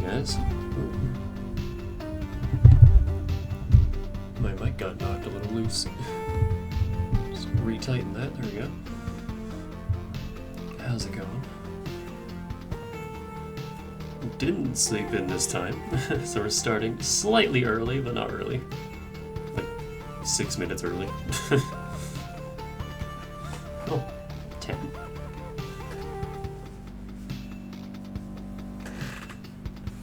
guys. My mic got knocked a little loose. Just retighten that, there we go. How's it going? Didn't sleep in this time, so we're starting slightly early, but not early. Like 6 minutes early. Oh, 10.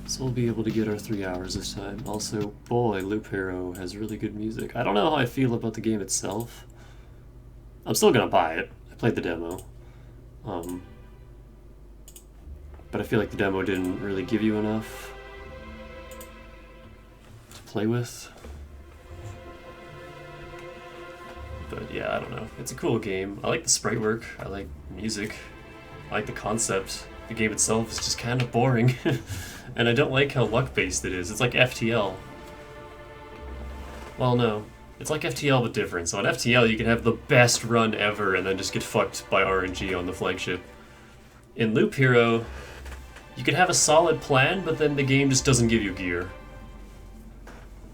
So we'll be able to get our 3 hours this time. Also, boy, Loop Hero has really good music. I don't know how I feel about the game itself. I'm still gonna buy it. I played the demo. But I feel like the demo didn't really give you enough to play with. But yeah, I don't know. It's a cool game. I like the sprite work. I like music. I like the concept. The game itself is just kind of boring. And I don't like how luck-based it is. It's like FTL. Well, no. It's like FTL but different. So on FTL you can have the best run ever and then just get fucked by RNG on the flagship. In Loop Hero, you could have a solid plan, but then the game just doesn't give you gear.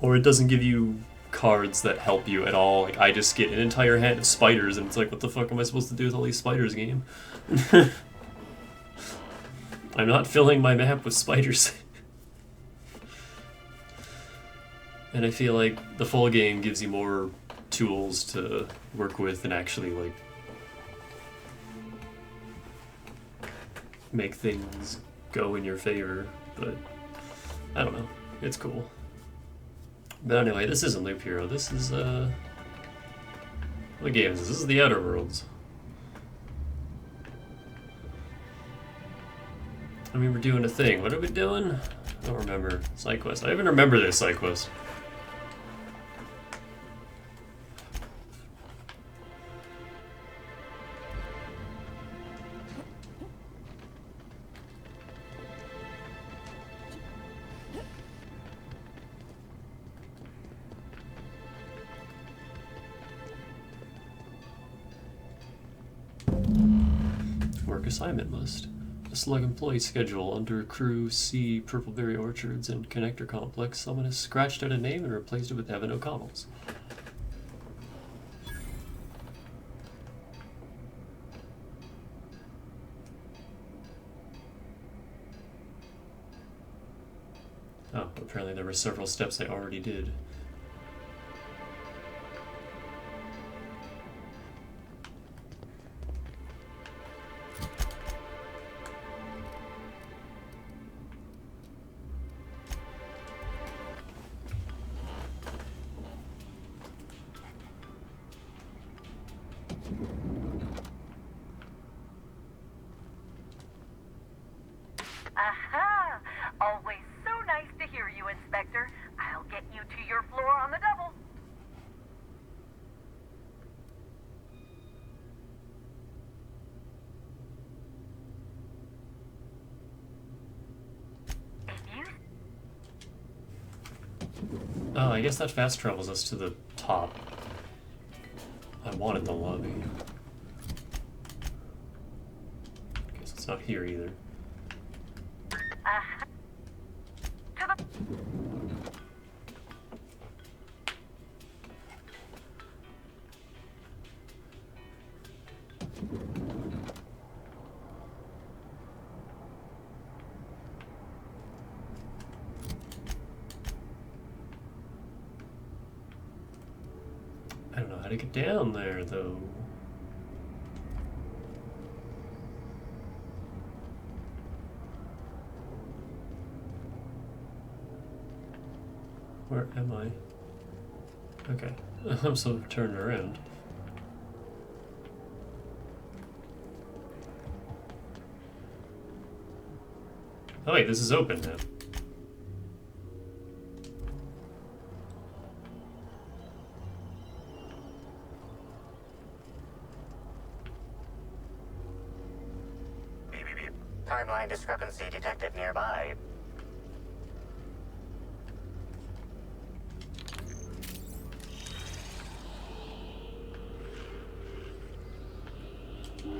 Or it doesn't give you cards that help you at all. Like, I just get an entire hand of spiders, and it's like, what the fuck am I supposed to do with all these spiders, game? I'm not filling my map with spiders. And I feel like the full game gives you more tools to work with and actually, like, make things go in your favor, but I don't know. It's cool. But anyway, this isn't Loop Hero. This is, what game is this? This is the Outer Worlds. I mean, we're doing a thing. What are we doing? I don't remember. Side quest. I even remember this side quest. Work assignment list. A slug employee schedule under crew C Purpleberry Orchards and Connector Complex. Someone has scratched out a name and replaced it with Evan O'Connell's. Oh, apparently there were several steps I already did. Aha! Always so nice to hear you, Inspector. I'll get you to your floor on the double. Oh, I guess that fast travels us to the top. I wanted the lobby. Guess it's not here either. To the... I don't know how to get down there, though. Where am I? Okay. I'm still turning around. Oh wait, this is open now. Timeline discrepancy detected nearby.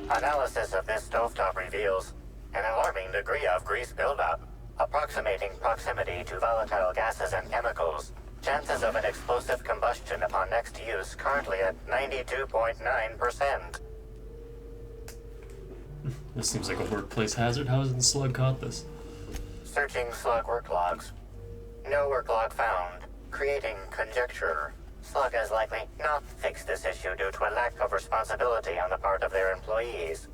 Analysis of this stovetop reveals an alarming degree of grease buildup. Approximating proximity to volatile gases and chemicals. Chances of an explosive combustion upon next use currently at 92.9%. This seems like a workplace hazard. How hasn't the slug caught this? Searching slug work logs. No work log found. Creating conjecture. Slug has likely not fixed this issue due to a lack of responsibility on the part of their employees.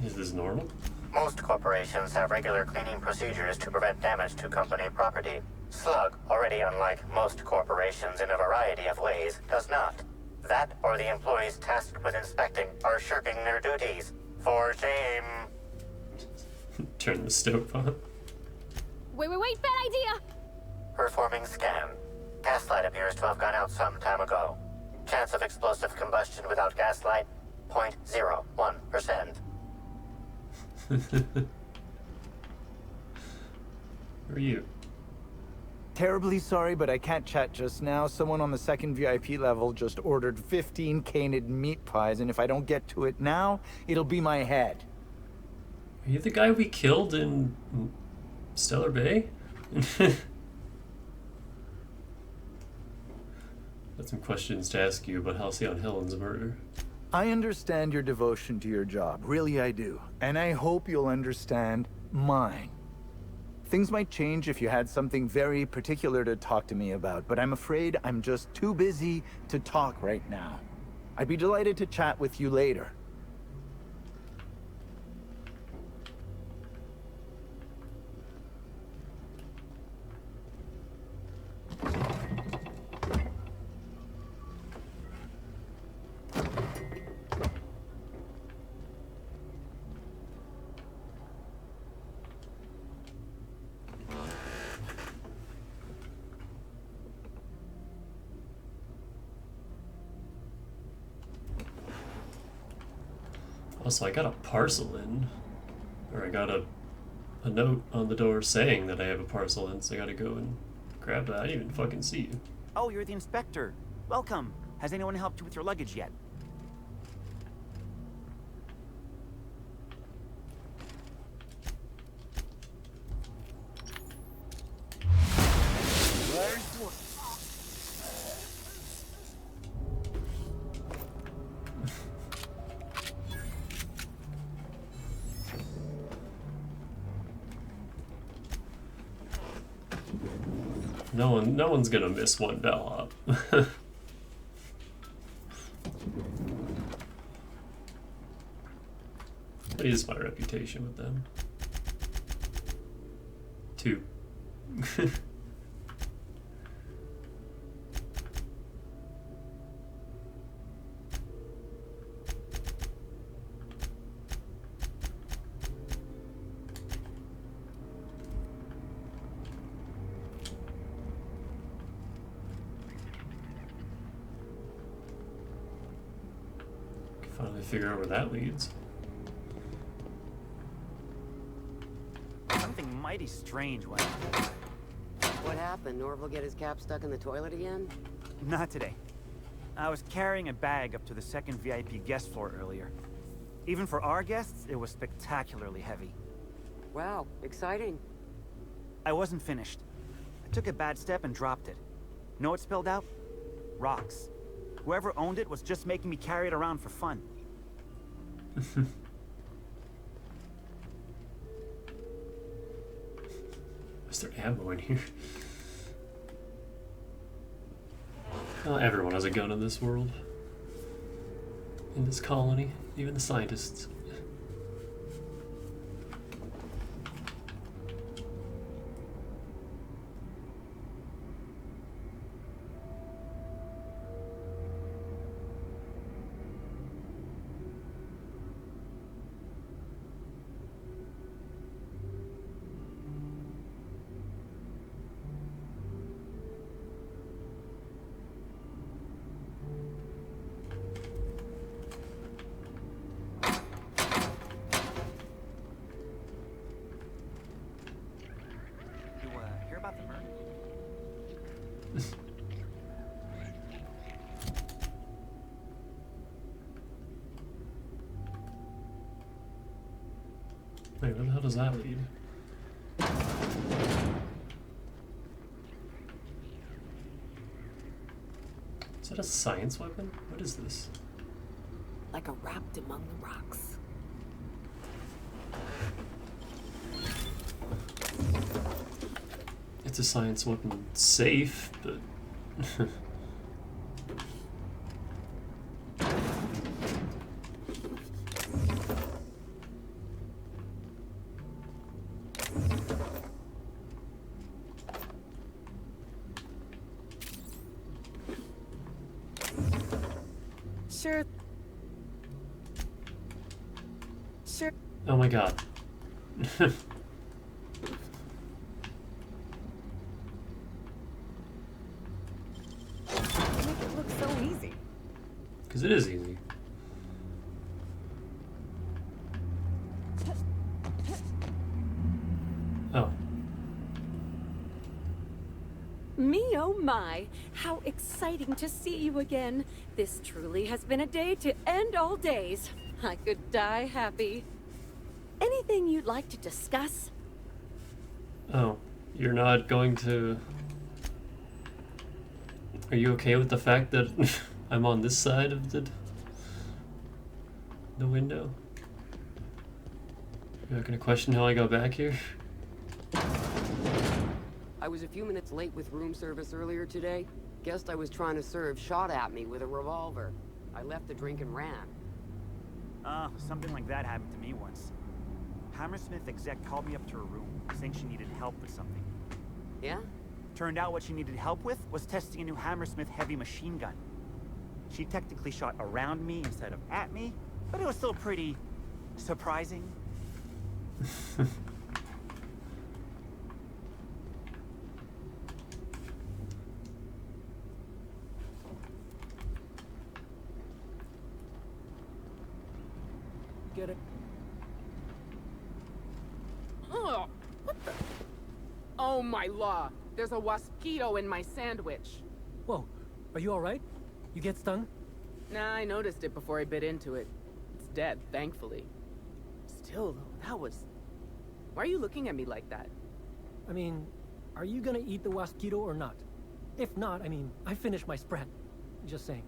Is this normal? Most corporations have regular cleaning procedures to prevent damage to company property. Slug, already unlike most corporations in a variety of ways, does not. That or the employees tasked with inspecting are shirking their duties. For shame. Turn the stove on. Wait, bad idea! Performing scan. Gaslight appears to have gone out some time ago. Chance of explosive combustion without gaslight, 0.01%. Who are you? Terribly sorry, but I can't chat just now. Someone on the second VIP level just ordered 15 canid meat pies, and if I don't get to it now, it'll be my head. Are you the guy we killed in Stellar Bay? Got some questions to ask you about Halcyon Helen's murder. I understand your devotion to your job, really I do. And I hope you'll understand mine. Things might change if you had something very particular to talk to me about, but I'm afraid I'm just too busy to talk right now. I'd be delighted to chat with you later. Also, I got a parcel in. Or I got a note on the door saying that I have a parcel in, so I gotta go and grab that. I didn't even fucking see you. Oh, you're the inspector. Welcome. Has anyone helped you with your luggage yet? No one's gonna miss one bellhop. What is my reputation with them? 2. Finally figure out where that leads. Something mighty strange went on. What happened? Norval get his cap stuck in the toilet again? Not today. I was carrying a bag up to the second VIP guest floor earlier. Even for our guests, it was spectacularly heavy. Wow, exciting. I wasn't finished. I took a bad step and dropped it. Know what spilled out? Rocks. Whoever owned it was just making me carry it around for fun. Is there ammo in here? Well, everyone has a gun in this world. In this colony, even the scientists. Hear about the murder? Wait, where the hell does that lead? that a science weapon? What is this? Like a wrapped among the rocks. It's a science weapon safe, but... Sure. Sure. Oh my god. Make it look so easy. Because it is easy. Oh. Me, oh my! How exciting to see you again. This truly has been a day to end all days. I could die happy. Anything you'd like to discuss? Oh. You're not going to... Are you okay with the fact that I'm on this side of the window? You're not gonna question how I got back here? I was a few minutes late with room service earlier today. Guest I was trying to serve shot at me with a revolver. I left the drink and ran. Something like that happened to me once. Hammersmith exec called me up to her room, saying she needed help with something. Yeah? Turned out what she needed help with was testing a new Hammersmith heavy machine gun. She technically shot around me instead of at me, but it was still pretty surprising. Get it? Oh, what the? Oh my law! There's a wasquito in my sandwich. Whoa, are you alright? You get stung? Nah, I noticed it before I bit into it. It's dead, thankfully. Still, though, that was... Why are you looking at me like that? I mean, are you gonna eat the wasquito or not? If not, I mean, I finished my spread. Just saying.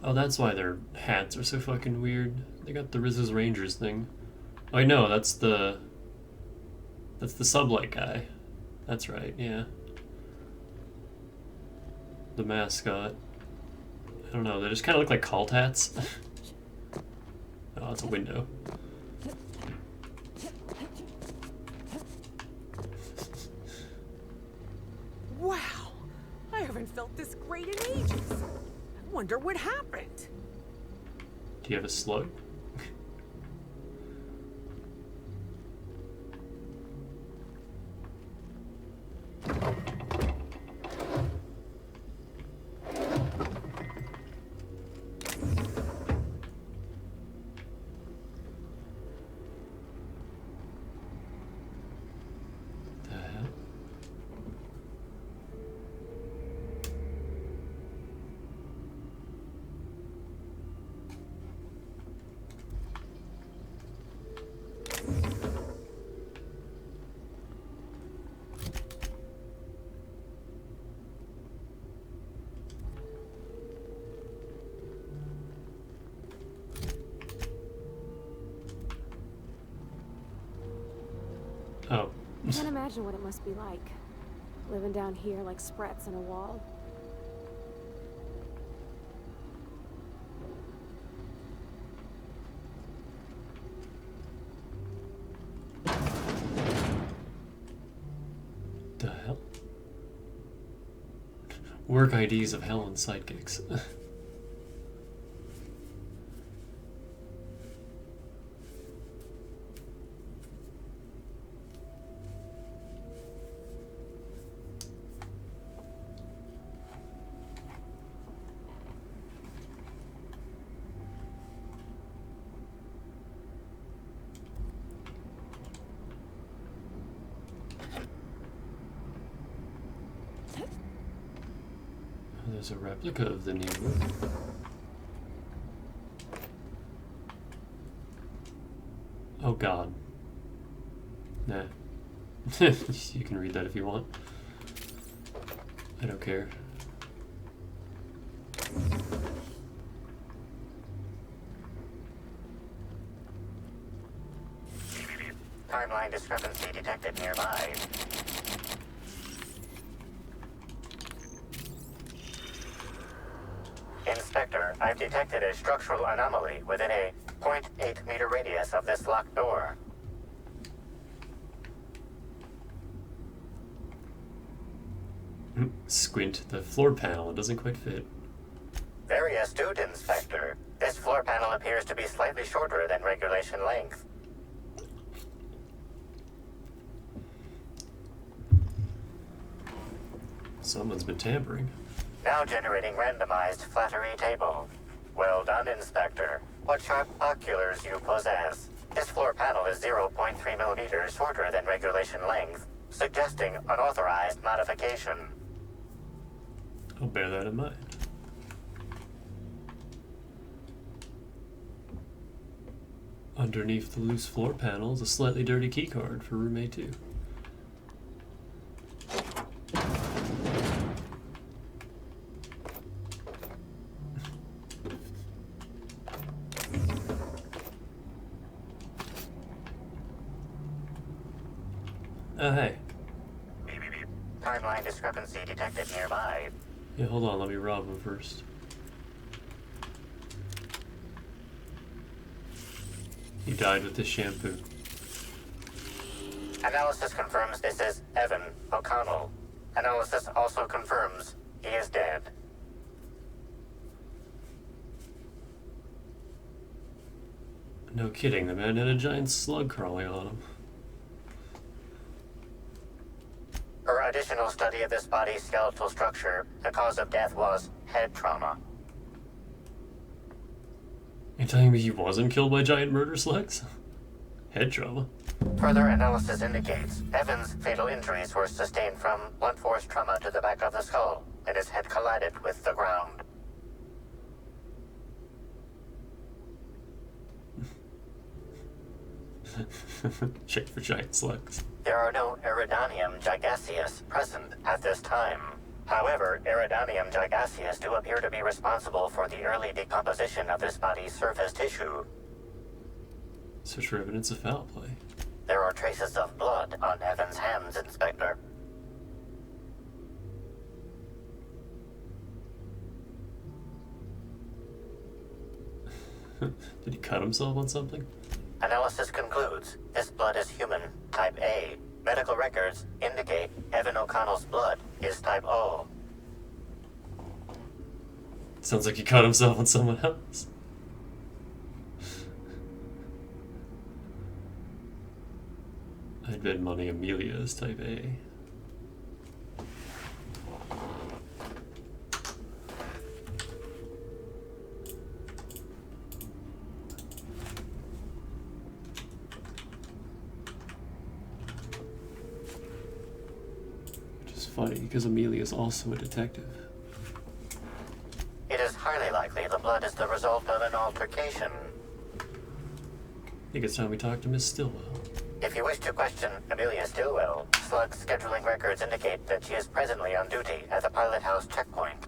Oh, that's why their hats are so fucking weird. They got the Riz's Rangers thing. Oh, I know, that's the sublight guy. That's right, yeah. The mascot. I don't know, they just kind of look like cult hats. Oh, it's a window. Wow! I haven't felt this great in ages. I wonder what happened. Do you have a slug? The hell? Oh. I can't imagine what it must be like. Living down here like sprats in a wall. The hell? Work IDs of hell and sidekicks. There's a replica of the new. Oh god. Nah. You can read that if you want. I don't care. Timeline discrepancy detected nearby. Inspector, I've detected a structural anomaly within a 0.8 meter radius of this locked door. Squint the floor panel. It doesn't quite fit. Very astute, Inspector. This floor panel appears to be slightly shorter than regulation length. Someone's been tampering. Now generating randomized flattery table. Well done, Inspector. What sharp oculars you possess. This floor panel is 0.3 millimeters shorter than regulation length, suggesting unauthorized modification. I'll bear that in mind. Underneath the loose floor panel is a slightly dirty keycard for room A2. Oh, hey. Timeline discrepancy detected nearby. Yeah, hold on, let me rob him first. He died with this shampoo. Analysis confirms this is Evan O'Connell. Analysis also confirms he is dead. No kidding, the man had a giant slug crawling on him. Per additional study of this body's skeletal structure, the cause of death was head trauma. You're telling me he wasn't killed by giant murder slugs? Head trauma. Further analysis indicates Evan's fatal injuries were sustained from blunt force trauma to the back of the skull, and his head collided with the ground. Check for giant slugs. There are no Eridanium gigaseus present at this time. However, Eridanium gigaseus do appear to be responsible for the early decomposition of this body's surface tissue. Search for evidence of foul play. There are traces of blood on Evan's hands, Inspector. Did he cut himself on something? Analysis concludes this blood is human, type A. Medical records indicate Evan O'Connell's blood is type O. Sounds like he cut himself on someone else. I'd bet money Amelia is type A. Which is funny, because Amelia is also a detective. It is highly likely the blood is the result of an altercation. I think it's time we talk to Miss Stillwell. If you wish to question Amelia Stillwell, Slug's scheduling records indicate that she is presently on duty at the Pilot House checkpoint.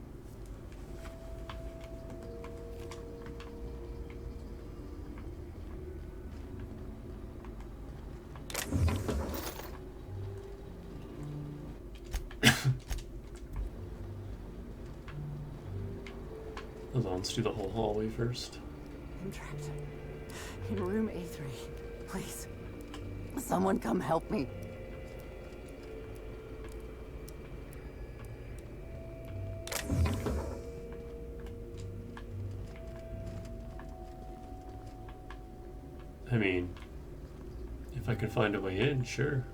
Hold on, let's do the whole hallway first. I'm trapped in room A3. Please, someone come help me. I mean, if I could find a way in, sure.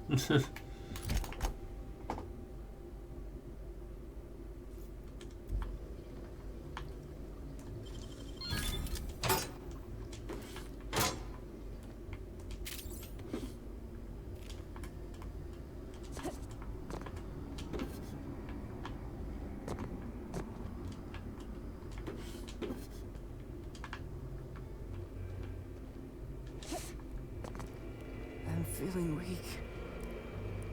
I'm feeling weak.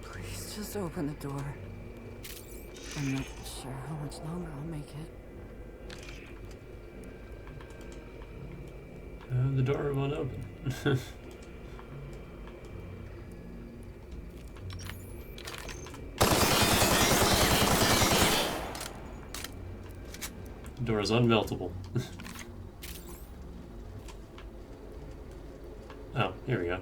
Please just open the door. I'm not sure how much longer I'll make it. The door won't open. The door is unmeltable. Oh, here we go.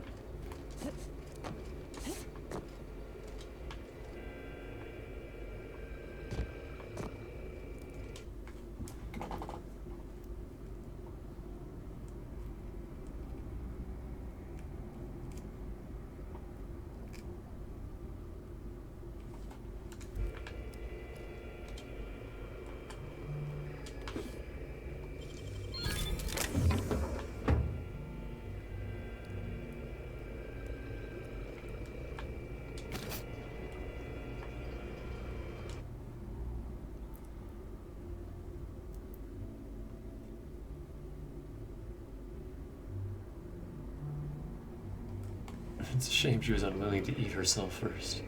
It's a shame she was unwilling to eat herself first.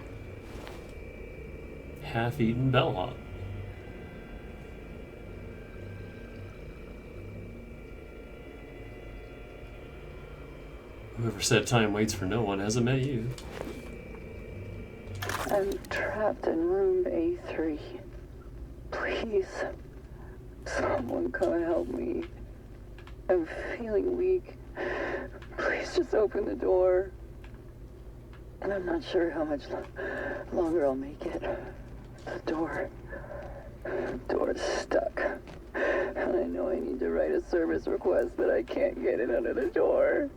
Half-eaten bellhop. Whoever said time waits for no one hasn't met you. I'm trapped in room A3. Please, someone come help me. I'm feeling weak. Please just open the door. And I'm not sure how much longer I'll make it. The door's stuck. And I know I need to write a service request, but I can't get it under the door.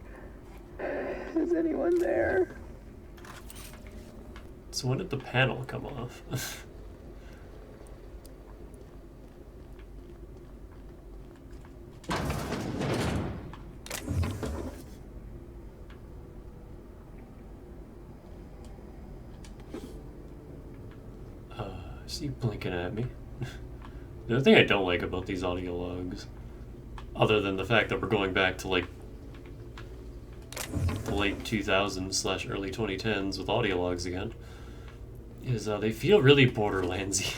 Is anyone there? So when did the panel come off? Is he blinking at me? The other thing I don't like about these audio logs, other than the fact that we're going back to like the late 2000s / early 2010s with audio logs again, is they feel really Borderlands-y.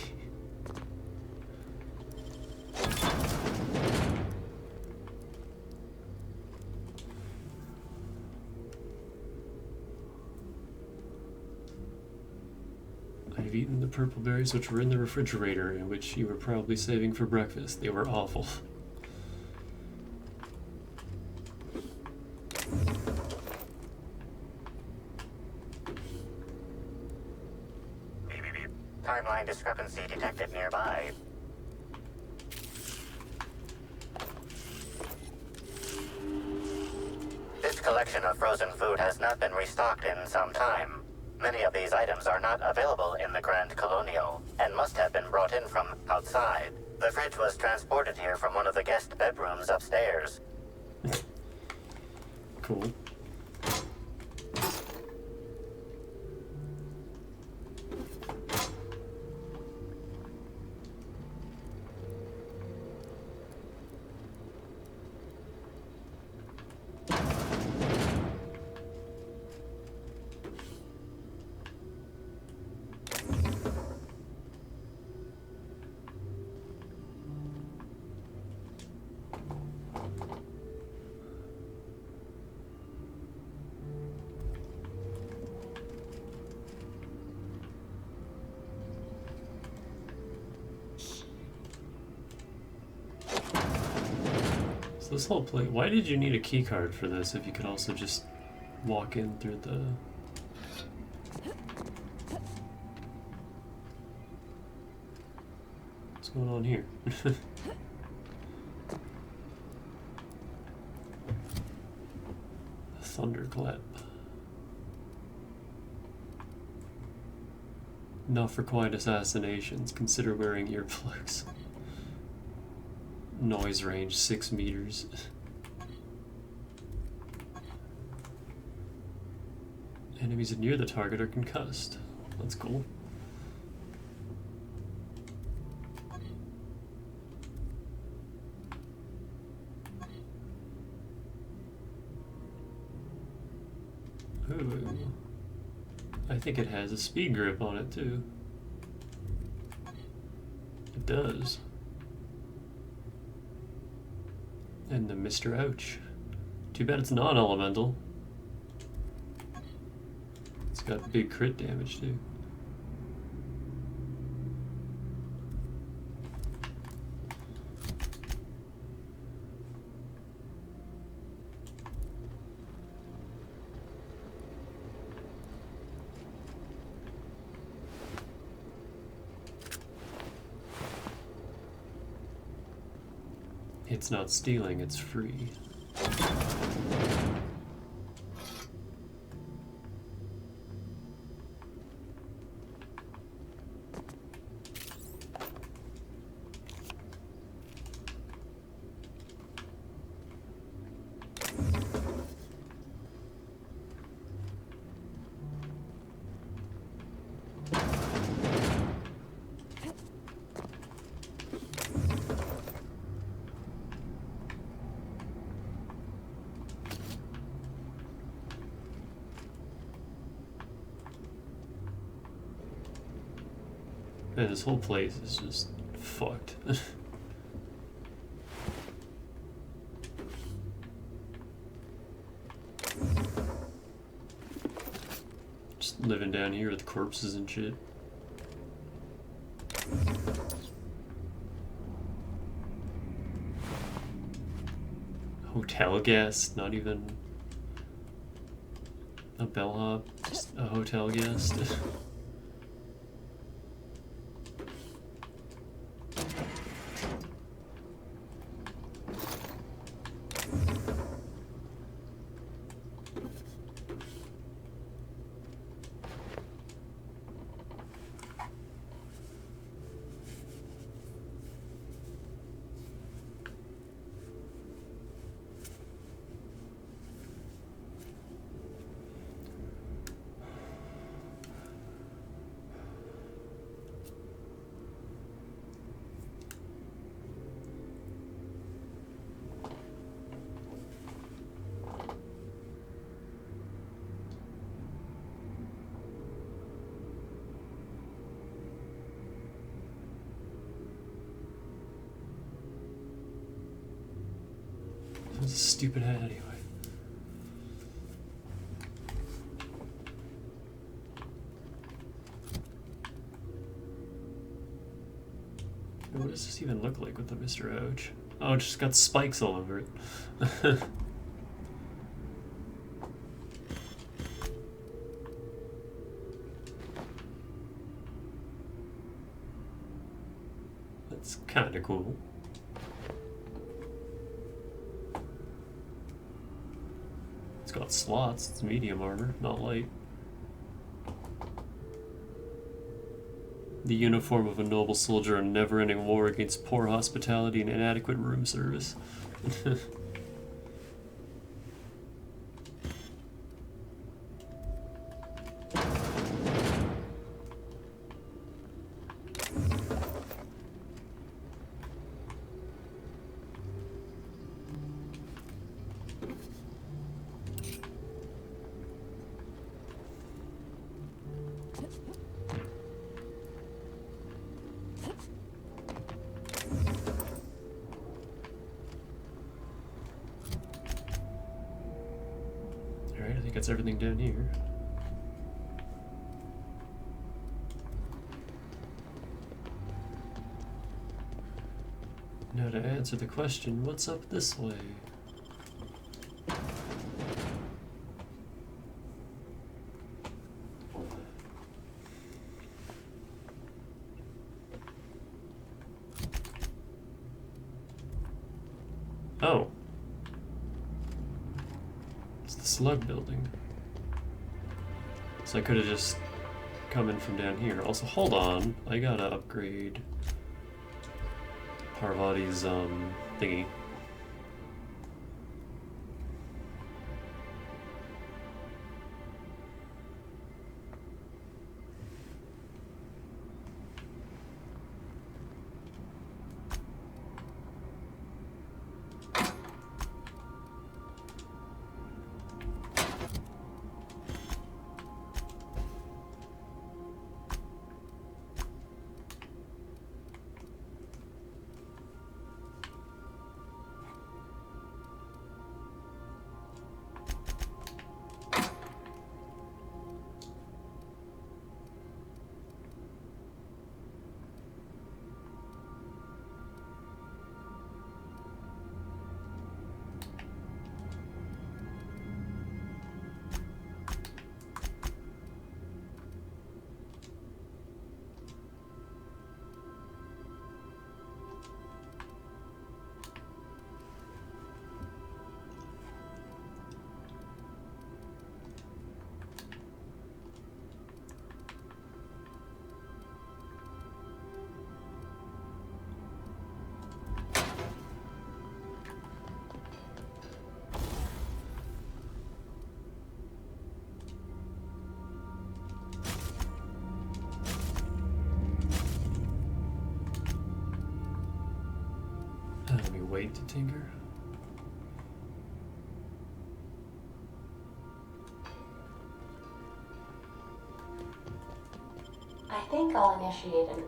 I've eaten the purple berries which were in the refrigerator and which you were probably saving for breakfast. They were awful. Timeline discrepancy detected nearby. This collection of frozen food has not been restocked in some time. Many of these items are not available in the Grand Colonial and must have been brought in from outside. The fridge was transported here from one of the guest bedrooms upstairs. Cool. This whole place. Why did you need a key card for this if you could also just walk in through the... What's going on here? A thunderclap. Not for quiet assassinations. Consider wearing earplugs. Noise range 6 meters. Enemies near the target are concussed. That's cool. Ooh. I think it has a speed grip on it too. does. And the Mr. Ouch. Too bad it's non-elemental. It's got big crit damage too. It's not stealing, it's free. Man, this whole place is just fucked. Just living down here with corpses and shit. Hotel guest, not even a bellhop, just a hotel guest. What's a stupid hat anyway? What does this even look like with the Mr. Ouch? Oh, it's just got spikes all over it. That's kinda cool. It's got slots, it's medium armor, not light. The uniform of a noble soldier in a never-ending war against poor hospitality and inadequate room service. Alright, I think that's everything down here. Now to answer the question, what's up this way? Oh. It's the slug building. So I could have just come in from down here. Also, hold on. I gotta upgrade Parvati's thingy. wait to tinker? I think I'll initiate an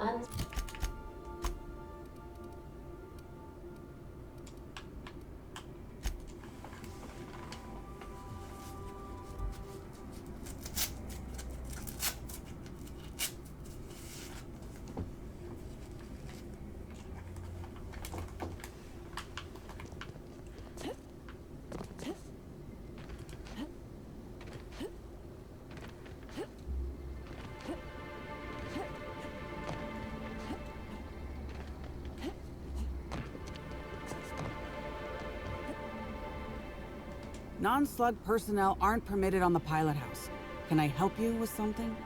Non-slug personnel aren't permitted on the pilot house. Can I help you with something?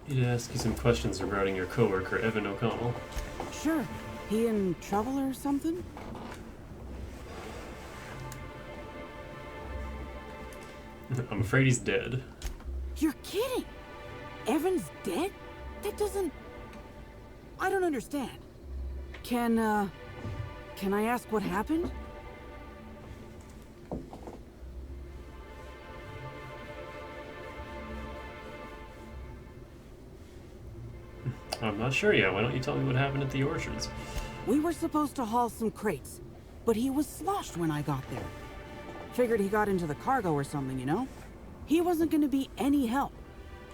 Need to ask you some questions regarding your coworker, Evan O'Connell. Sure. He in trouble or something? I'm afraid he's dead. You're kidding! Evan's dead? That doesn't... I don't understand. Can I ask what happened? I'm not sure yet. Why don't you tell me what happened at the orchards? We were supposed to haul some crates, but he was sloshed when I got there. Figured he got into the cargo or something, you know? He wasn't gonna be any help.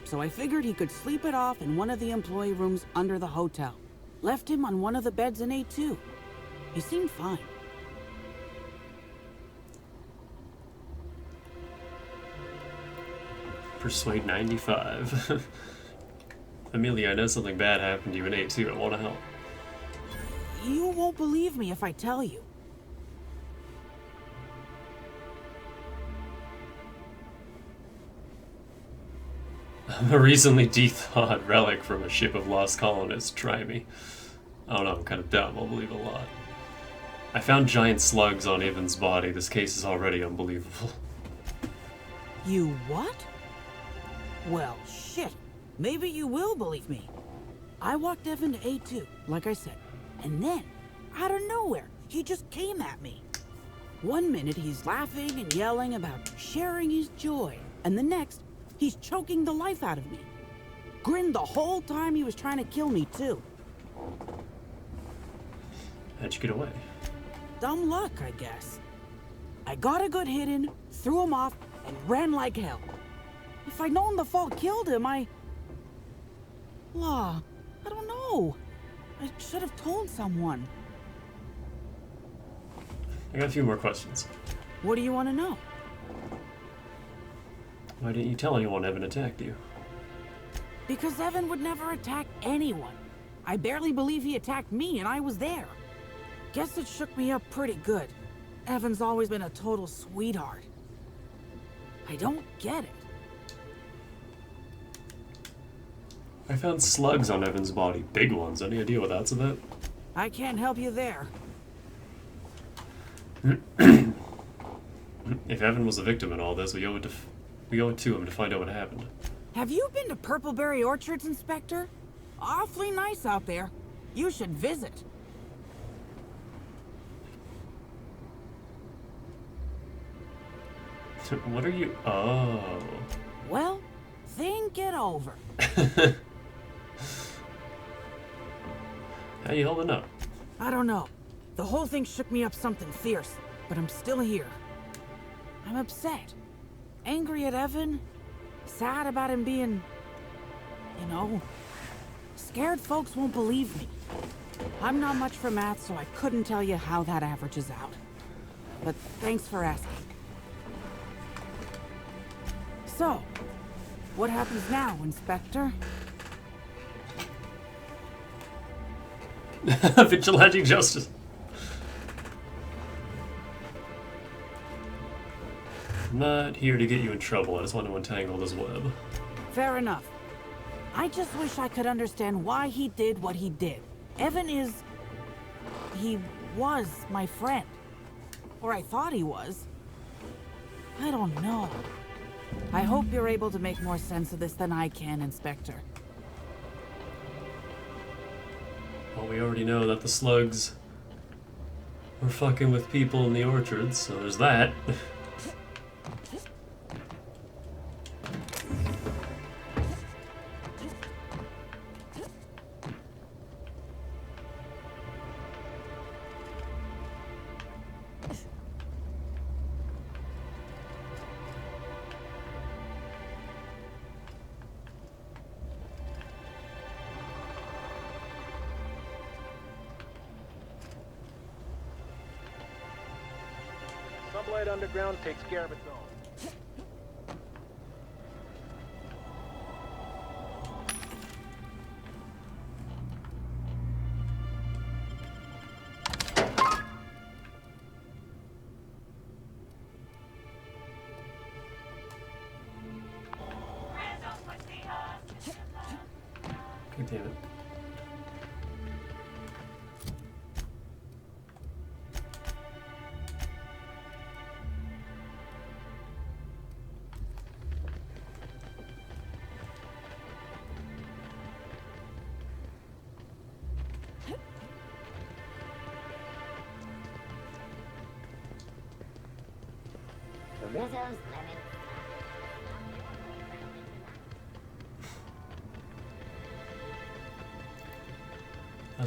So I figured he could sleep it off in one of the employee rooms under the hotel. Left him on one of the beds in A2. He seemed fine. Persuade 95. Amelia, I know something bad happened to you in A2. I want to help. You won't believe me if I tell you. A recently de-thawed relic from a ship of lost colonists. Try me. I don't know, I'm kind of dumb. I'll believe a lot. I found giant slugs on Evan's body. This case is already unbelievable. You what? Well, shit. Maybe you will believe me. I walked Evan to A2, like I said. And then, out of nowhere, he just came at me. One minute he's laughing and yelling about sharing his joy. And the next, he's choking the life out of me. Grinned the whole time he was trying to kill me, too. How'd you get away? Dumb luck, I guess. I got a good hit in, threw him off, and ran like hell. If I'd known the fall killed him, I don't know. I should have told someone. I got a few more questions. What do you want to know? Why didn't you tell anyone Evan attacked you? Because Evan would never attack anyone. I barely believe he attacked me, and I was there. Guess it shook me up pretty good. Evan's always been a total sweetheart. I don't get it. I found slugs on Evan's body. Big ones. Any idea what that's about? I can't help you there. If Evan was a victim in all this, we owe it to him to find out what happened. Have you been to Purpleberry Orchards, Inspector? Awfully nice out there. You should visit. What are you... Oh. Well, think it over. How you holding up? I don't know. The whole thing shook me up something fierce, but I'm still here. I'm upset. Angry at Evan. Sad about him being... you know... Scared folks won't believe me. I'm not much for math, so I couldn't tell you how that averages out. But thanks for asking. So, what happens now, Inspector? Vigilante justice. I'm not here to get you in trouble. I just want to untangle this web. Fair enough. I just wish I could understand why he did what he did. Evan is... he was my friend. Or I thought he was. I don't know. I hope you're able to make more sense of this than I can, Inspector. Well, we already know that the slugs We're fucking with people in the orchards, so there's that. Sublight Underground takes care of its own. God damn it.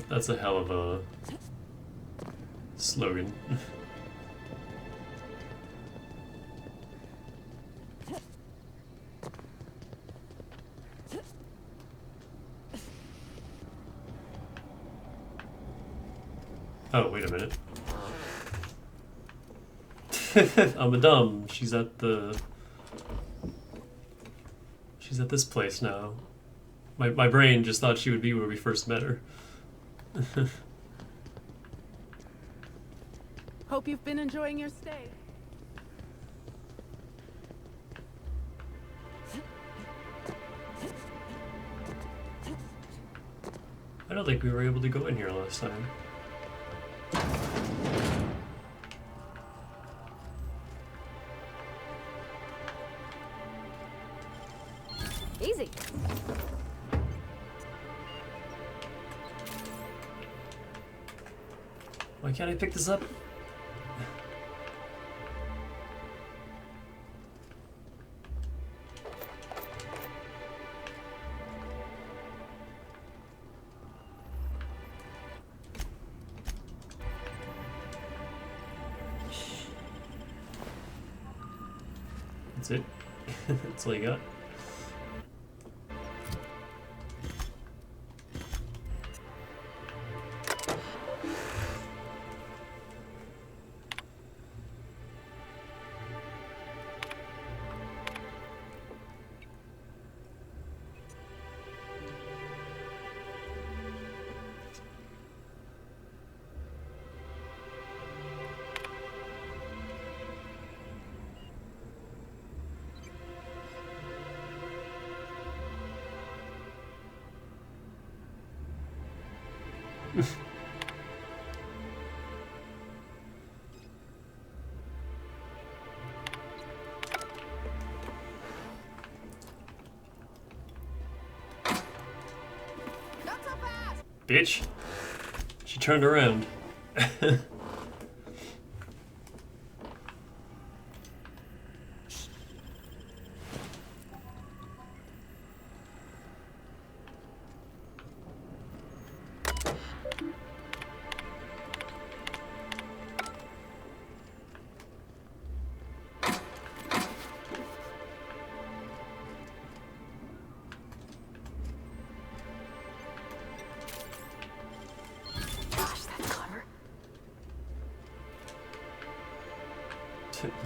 That's a hell of a slogan. Oh, wait a minute. I'm a dumb. She's at this place now. My brain just thought she would be where we first met her. Hope you've been enjoying your stay. I don't think we were able to go in here last time. Easy. Why can't I pick this up? That's it. That's all you got. Bitch. She turned around.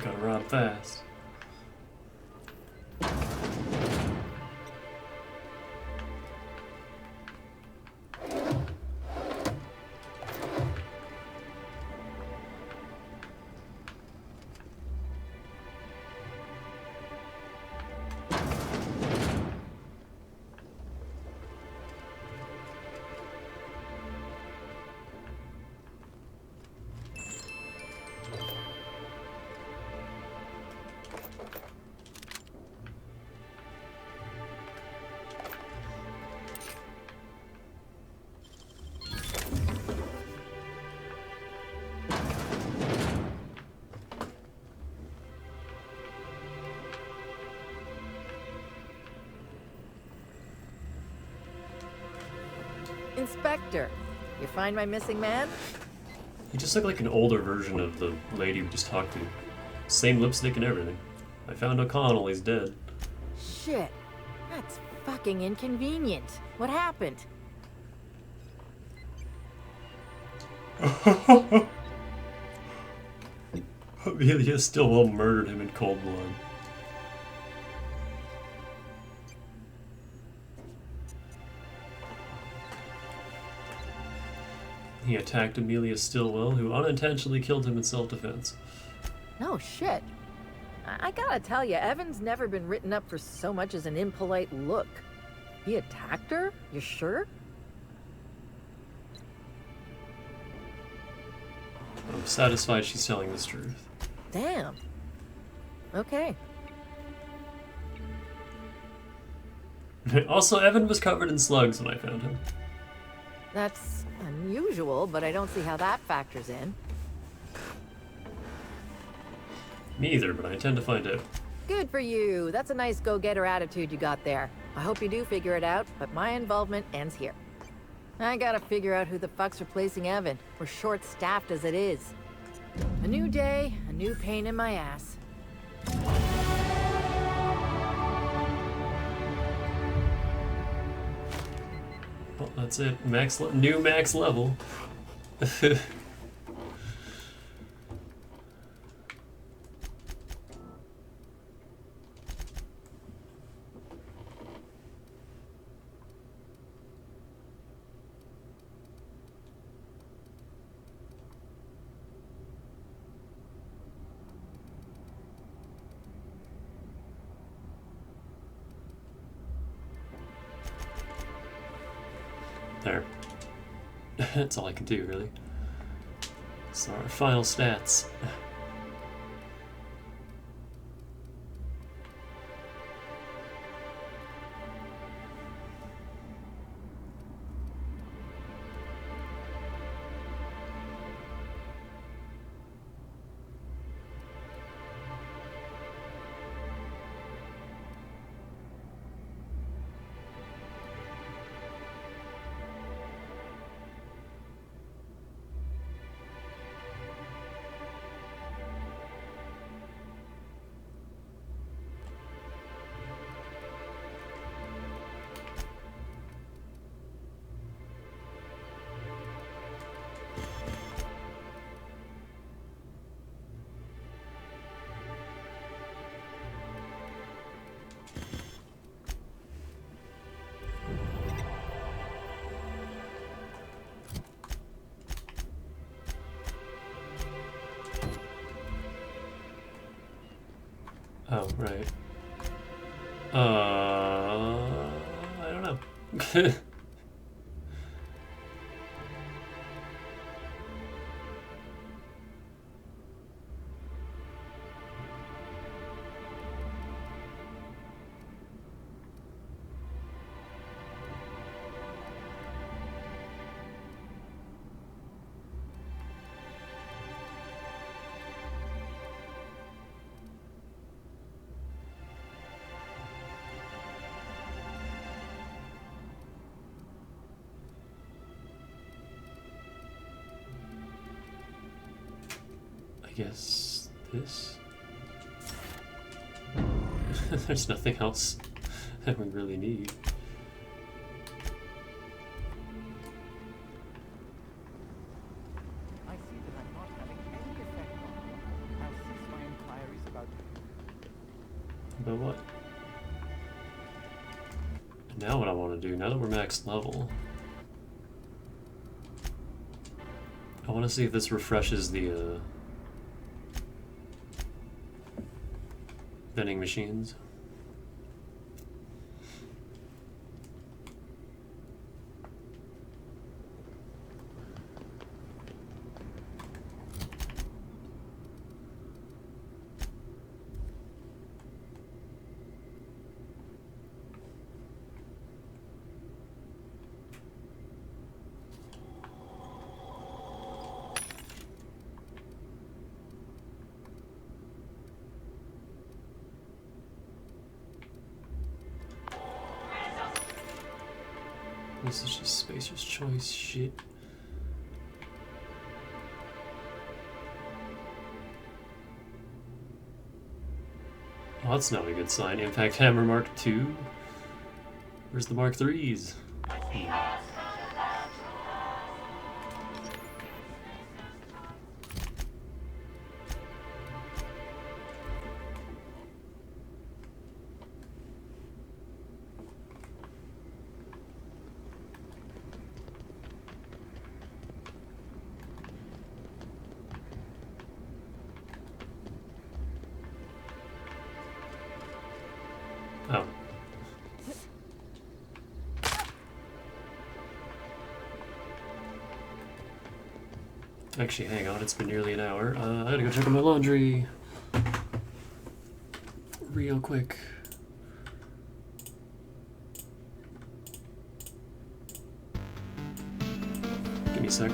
Gotta run fast. Inspector. You find my missing man? He just looked like an older version of the lady we just talked to. Same lipstick and everything. I found O'Connell, he's dead. Shit. That's fucking inconvenient. What happened? Amelia Stillwell murdered him in cold blood. He attacked Amelia Stillwell, who unintentionally killed him in self-defense. No shit. I gotta tell you, Evan's never been written up for so much as an impolite look. He attacked her? You sure? I'm satisfied she's telling the truth. Damn. Okay. Also, Evan was covered in slugs when I found him. That's unusual, but I don't see how that factors in. Me either, but I intend to find out. Good for you. That's a nice go-getter attitude you got there. I hope you do figure it out, but my involvement ends here. I gotta figure out who the fuck's replacing Evan. We're short-staffed as it is. A new day, a new pain in my ass. Well, that's it. New max level. There. That's all I can do, really. So our final stats. Oh, right. I don't know. I guess this? There's nothing else that we really need. I see that I'm not having any effect on you. I'll cease my inquiries about About what? Now what I want to do, now that we're max level, I want to see if this refreshes the vending machines. This is just Spacer's Choice shit. Well, that's not a good sign. Impact Hammer Mark II? Where's the Mark IIIs? Oh. Actually, hang on, it's been nearly an hour. I gotta go check on my laundry. Real quick. Give me a sec.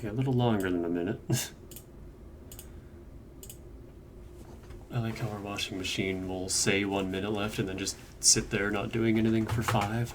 Okay, a little longer than a minute. I like how our washing machine will say 1 minute left and then just sit there not doing anything for 5.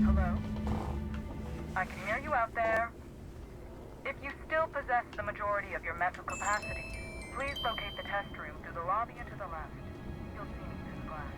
Hello? I can hear you out there. If you still possess the majority of your mental capacities, please locate the test room through the lobby and to the left. You'll see me through the glass.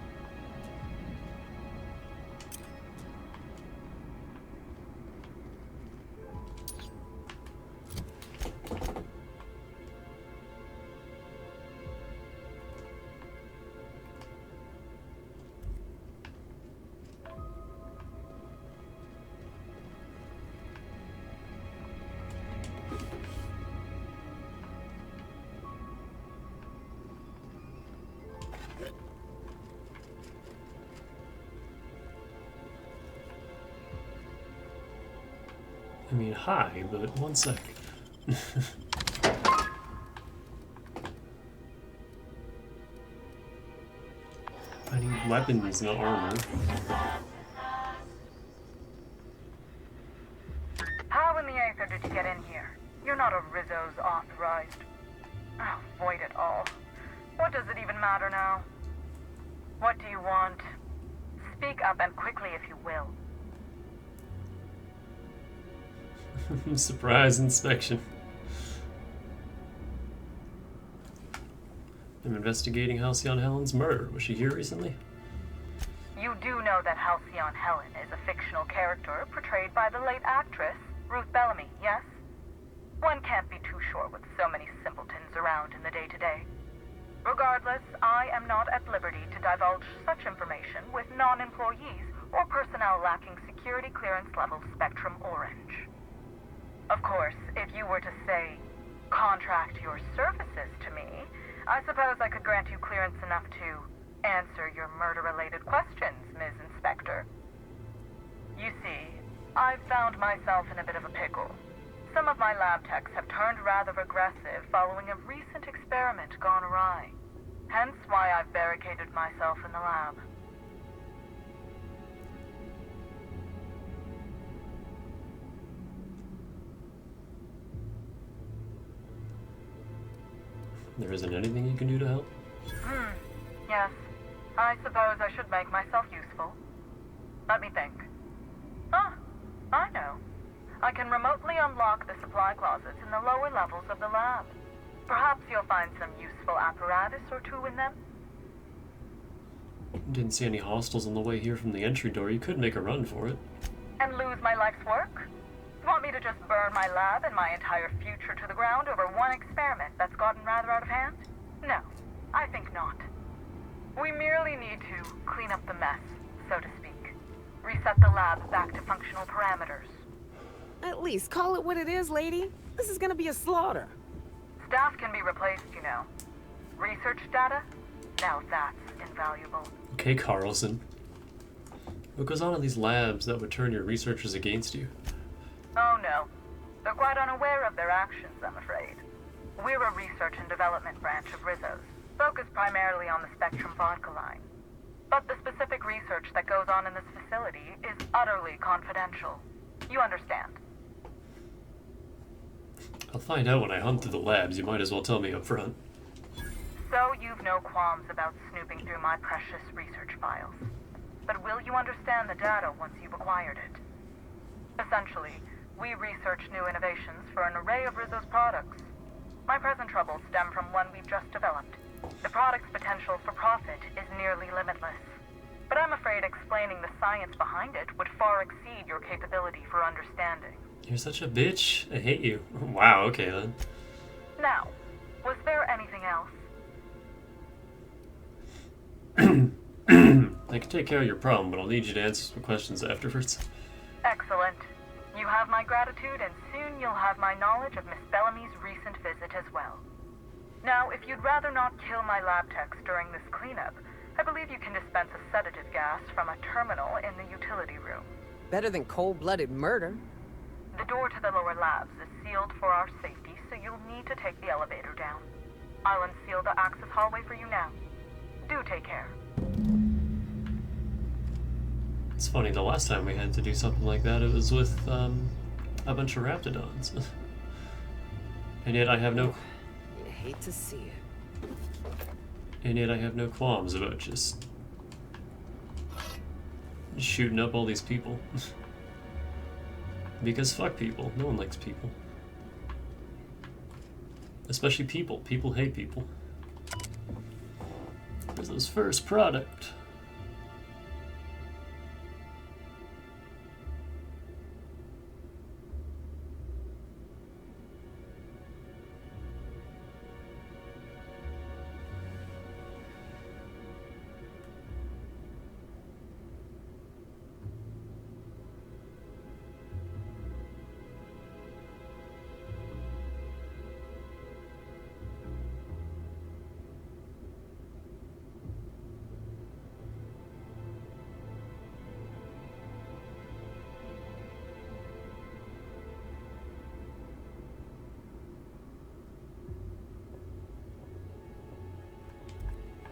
I mean, hi, but 1 sec. I need weapons, not armor. How in the Aether did you get in here? You're not a Rizzo's authorized. Oh, void it all. What does it even matter now? What do you want? Speak up and quickly if you will. Surprise inspection. I'm investigating Halcyon Helen's murder. Was she here recently? You do know that Halcyon Helen is a fictional character portrayed by the late actress, Ruth Bellamy, yes? One can't be too sure with so many simpletons around in the day-to-day. Regardless, I am not at liberty to divulge such information with non-employees or personnel lacking security clearance level Spectrum Orange. Of course, if you were to, say, contract your services to me, I suppose I could grant you clearance enough to answer your murder-related questions, Ms. Inspector. You see, I've found myself in a bit of a pickle. Some of my lab techs have turned rather aggressive following a recent experiment gone awry. Hence why I've barricaded myself in the lab. There isn't anything you can do to help? Yes. I suppose I should make myself useful. Let me think. Ah, I know. I can remotely unlock the supply closets in the lower levels of the lab. Perhaps you'll find some useful apparatus or two in them. Didn't see any hostiles on the way here from the entry door. You could make a run for it. And lose my life's work? Want me to just burn my lab and my entire future to the ground over one experiment that's gotten rather out of hand? No, I think not. We merely need to clean up the mess, so to speak. Reset the lab back to functional parameters. At least call it what it is, lady. This is gonna be a slaughter. Staff can be replaced, you know. Research data? Now that's invaluable. Okay, Carlson. What goes on in these labs that would turn your researchers against you? Oh no. They're quite unaware of their actions, I'm afraid. We're a research and development branch of Rizzo's, focused primarily on the Spectrum vodka line. But the specific research that goes on in this facility is utterly confidential. You understand? I'll find out when I hunt through the labs. You might as well tell me up front. So you've no qualms about snooping through my precious research files. But will you understand the data once you've acquired it? Essentially, we research new innovations for an array of Rizzo's products. My present troubles stem from one we've just developed. The product's potential for profit is nearly limitless. But I'm afraid explaining the science behind it would far exceed your capability for understanding. You're such a bitch. I hate you. Wow, okay then. Now, was there anything else? I can take care of your problem, but I'll need you to answer some questions afterwards. Excellent. You have my gratitude, and soon you'll have my knowledge of Miss Bellamy's recent visit as well. Now, if you'd rather not kill my lab techs during this cleanup, I believe you can dispense a sedative gas from a terminal in the utility room. Better than cold-blooded murder. The door to the lower labs is sealed for our safety, so you'll need to take the elevator down. I'll unseal the access hallway for you now. Do take care. It's funny, the last time we had to do something like that, it was with a bunch of Raptidons. And yet I have no... You hate to see it. And yet I have no qualms about just shooting up all these people. Because fuck people. No one likes people. Especially people. People hate people. There's this first product.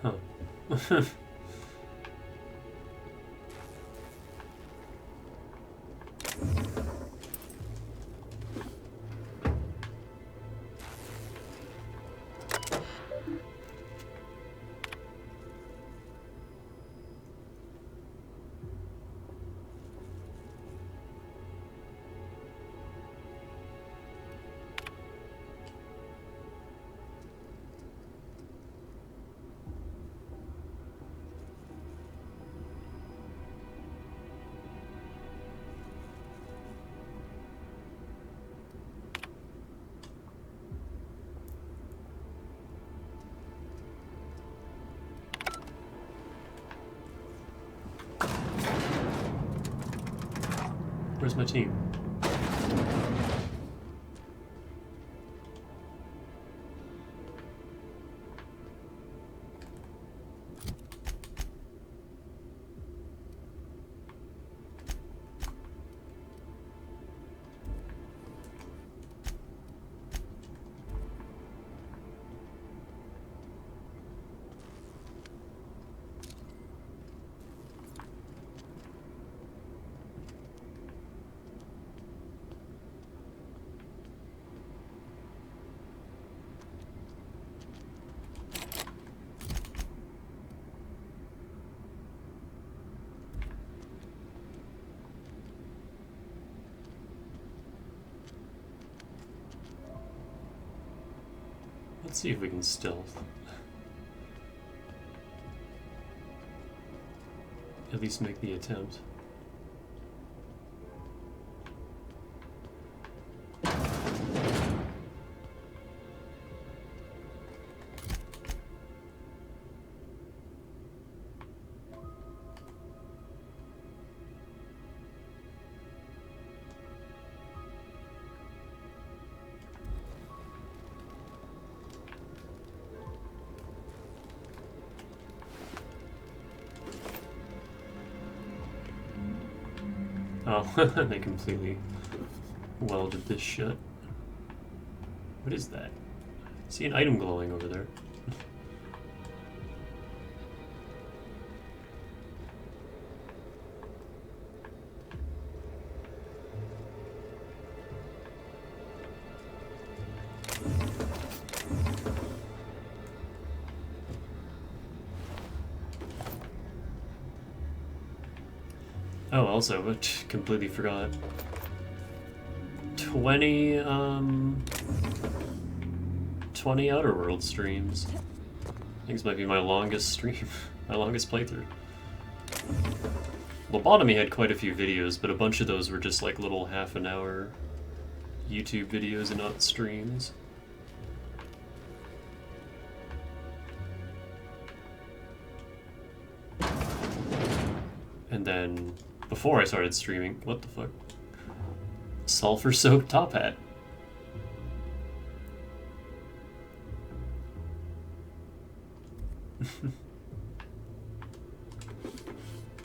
Huh. Where's my team? Let's see if we can stealth. At least make the attempt. Oh, they completely welded this shut. What is that? I see an item glowing over there. Oh, also, but completely forgot. 20 Outer World streams. I think this might be my longest stream, my longest playthrough. Lobotomy had quite a few videos, but a bunch of those were just like little half-an-hour YouTube videos and not streams. And then, before I started streaming, what the fuck? Sulfur-soaked top hat.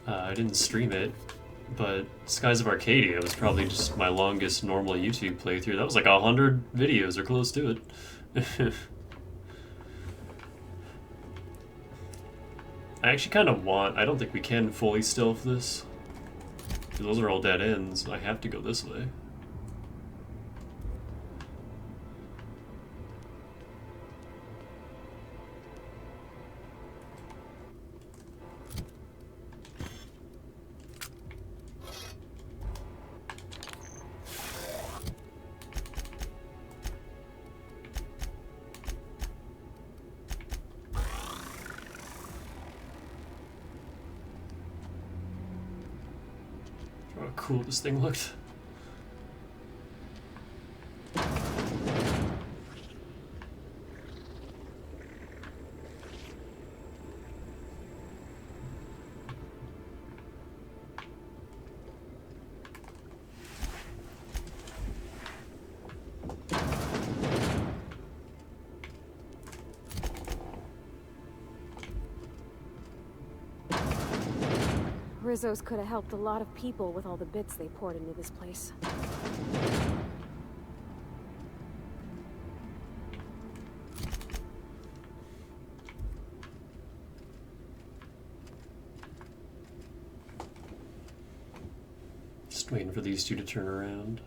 I didn't stream it, but Skies of Arcadia was probably just my longest normal YouTube playthrough. That was like 100 videos or close to it. I actually kind of want... I don't think we can fully stealth this. Those are all dead ends. I have to go this way. How cool this thing looked. Rizzo's could have helped a lot of people with all the bits they poured into this place. Just waiting for these two to turn around.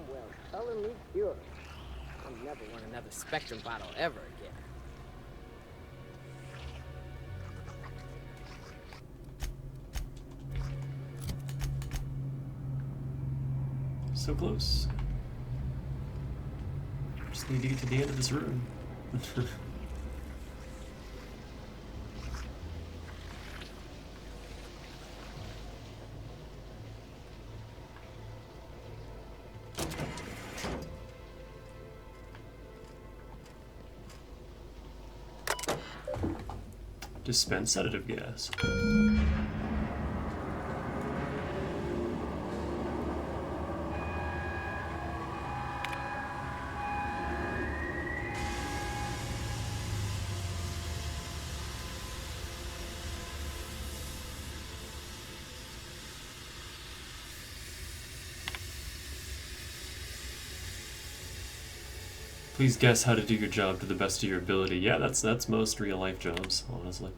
Well, color me curious. I'll never want another Spectrum bottle ever again. So close. Just need to get to the end of this room. Dispense sedative gas. Please guess how to do your job to the best of your ability. Yeah, that's most real life jobs, honestly.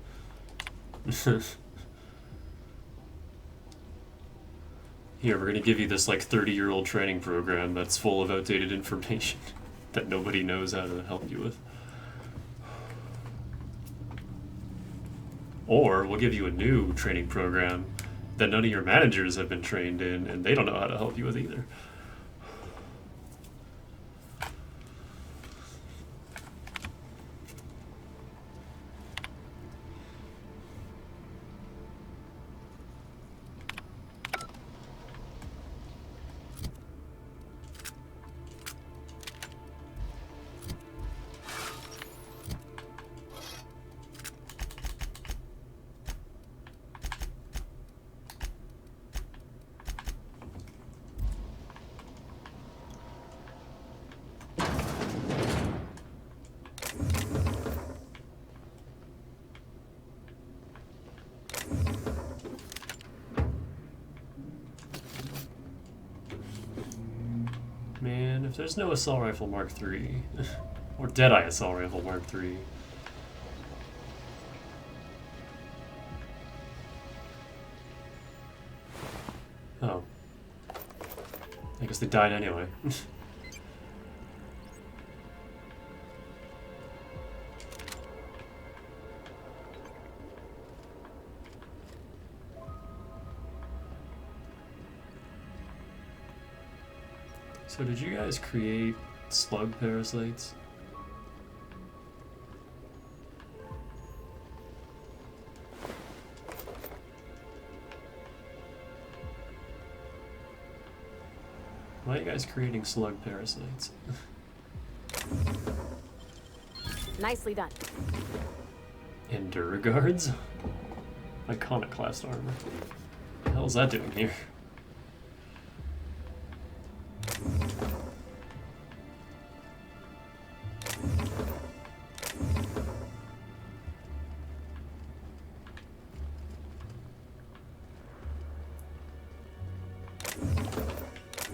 Here, we're gonna give you this like 30-year-old training program that's full of outdated information that nobody knows how to help you with. Or we'll give you a new training program that none of your managers have been trained in and they don't know how to help you with either. If there's no Assault Rifle Mark III, or Deadeye Assault Rifle Mark III. Oh. I guess they died anyway. So did you guys create slug parasites? Why are you guys creating slug parasites? Nicely done. Enduraguards? Iconoclast armor. What the hell is that doing here?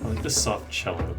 I like the soft cello.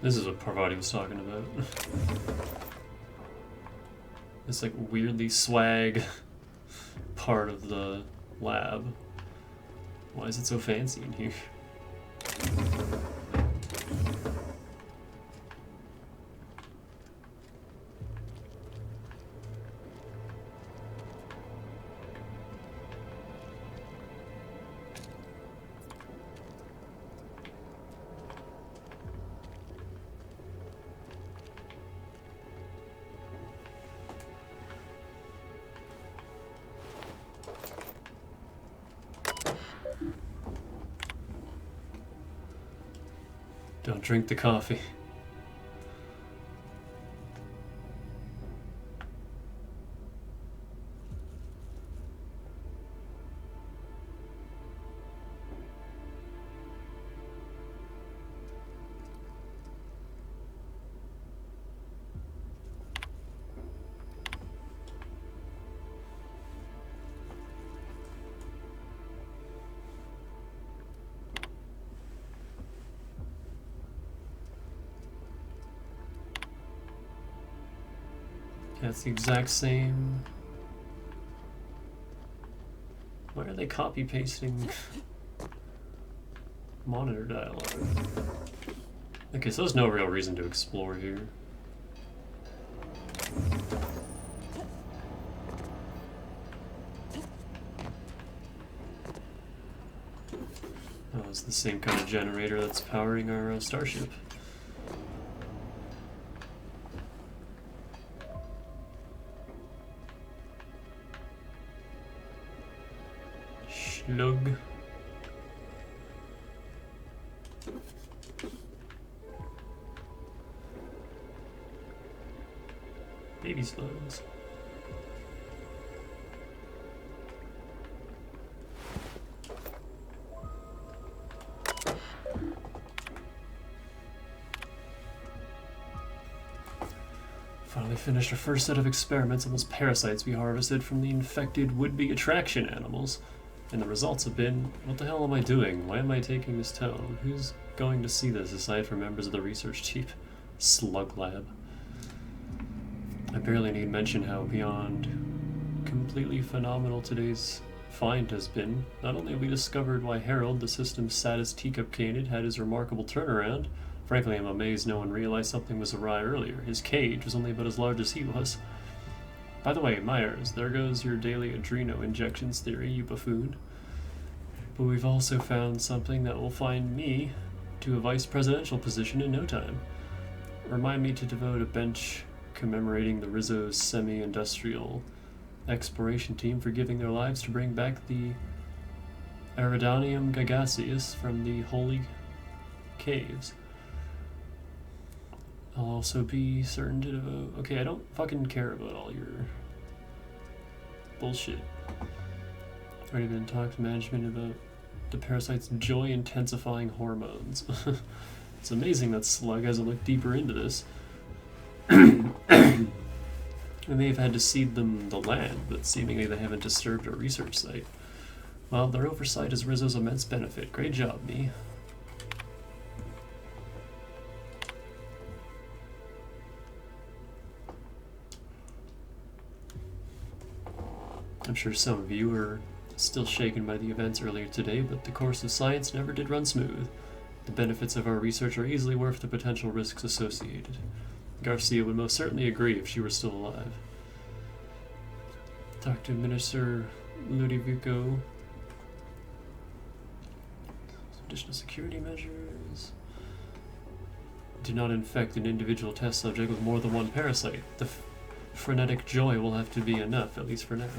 This is what Parvati was talking about. This like weirdly swag part of the lab. Why is it so fancy in here? Don't drink the coffee. Yeah, it's the exact same. Why are they copy pasting monitor dialogue? Okay, so there's no real reason to explore here. Oh, it's the same kind of generator that's powering our starship. Slug. Baby slugs. Finally finished our first set of experiments on those parasites we harvested from the infected would-be attraction animals. And the results have been, what the hell am I doing? Why am I taking this tone? Who's going to see this aside from members of the research team? Slug lab. I barely need mention how beyond completely phenomenal today's find has been. Not only have we discovered why Harold, the system's saddest teacup canid, had his remarkable turnaround. Frankly, I'm amazed no one realized something was awry earlier. His cage was only about as large as he was. By the way, Myers, there goes your daily adreno injections theory, you buffoon. But we've also found something that will find me to a vice presidential position in no time. Remind me to devote a bench commemorating the Rizzo's semi-industrial exploration team for giving their lives to bring back the Eridanium Gagaceus from the Holy Caves. I'll also be certain to devote... Okay, I don't fucking care about all your bullshit. Already been talked to management about the parasite's joy-intensifying hormones. It's amazing that Slug hasn't looked deeper into this. They may have had to cede them the land, but seemingly they haven't disturbed our research site. Well, their oversight is Rizzo's immense benefit. Great job, me. I'm sure some of you are still shaken by the events earlier today, but the course of science never did run smooth. The benefits of our research are easily worth the potential risks associated. Garcia would most certainly agree if she were still alive. Talk to Minister Ludovico. Additional security measures. Do not infect an individual test subject with more than one parasite. The frenetic joy will have to be enough, at least for now.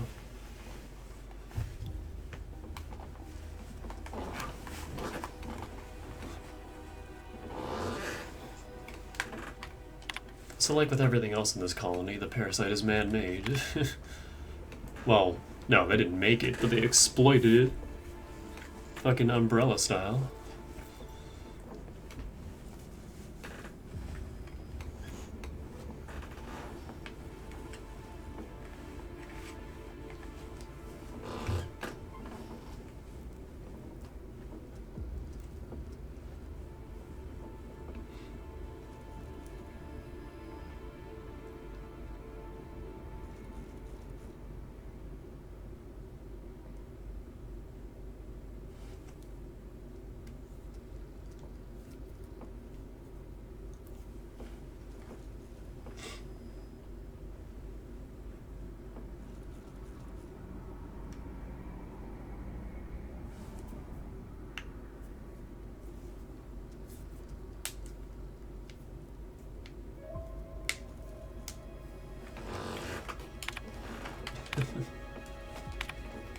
So like with everything else in this colony, the parasite is man-made. Well, no, they didn't make it, but they exploited it. Fucking Umbrella style.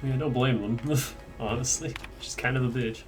I mean, I don't blame them, honestly. She's kind of a bitch.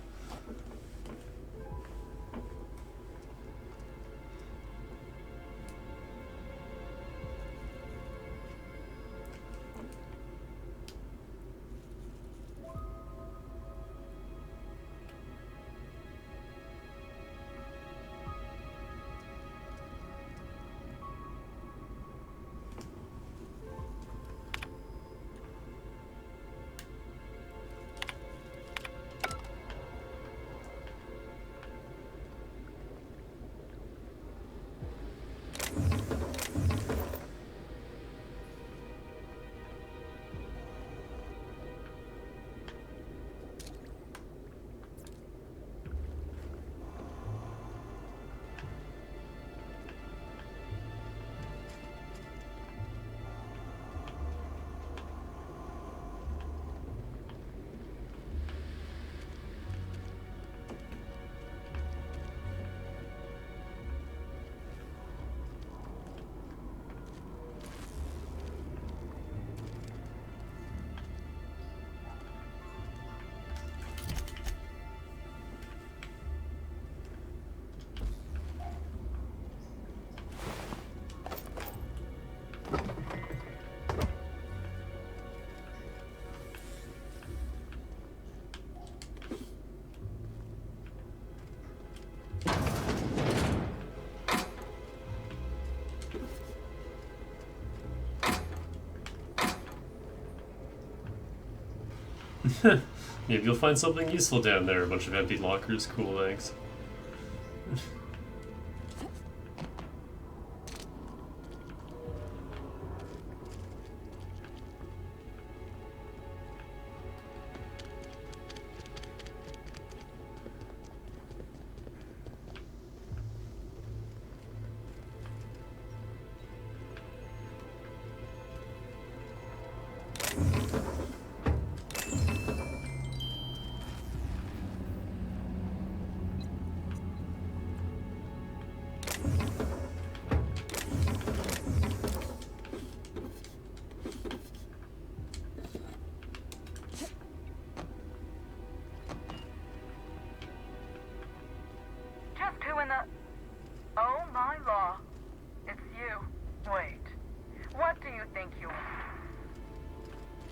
Maybe you'll find something useful down there. A bunch of empty lockers. Cool, thanks.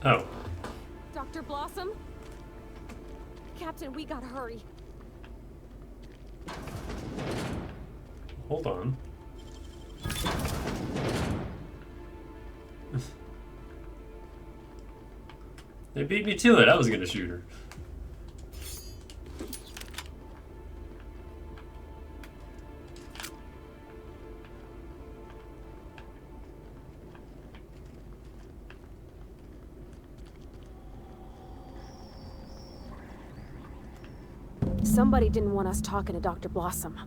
Oh. Dr. Blossom? Captain, we gotta hurry. Hold on. They beat me to it. I was gonna shoot her. Somebody didn't want us talking to Dr. Blossom.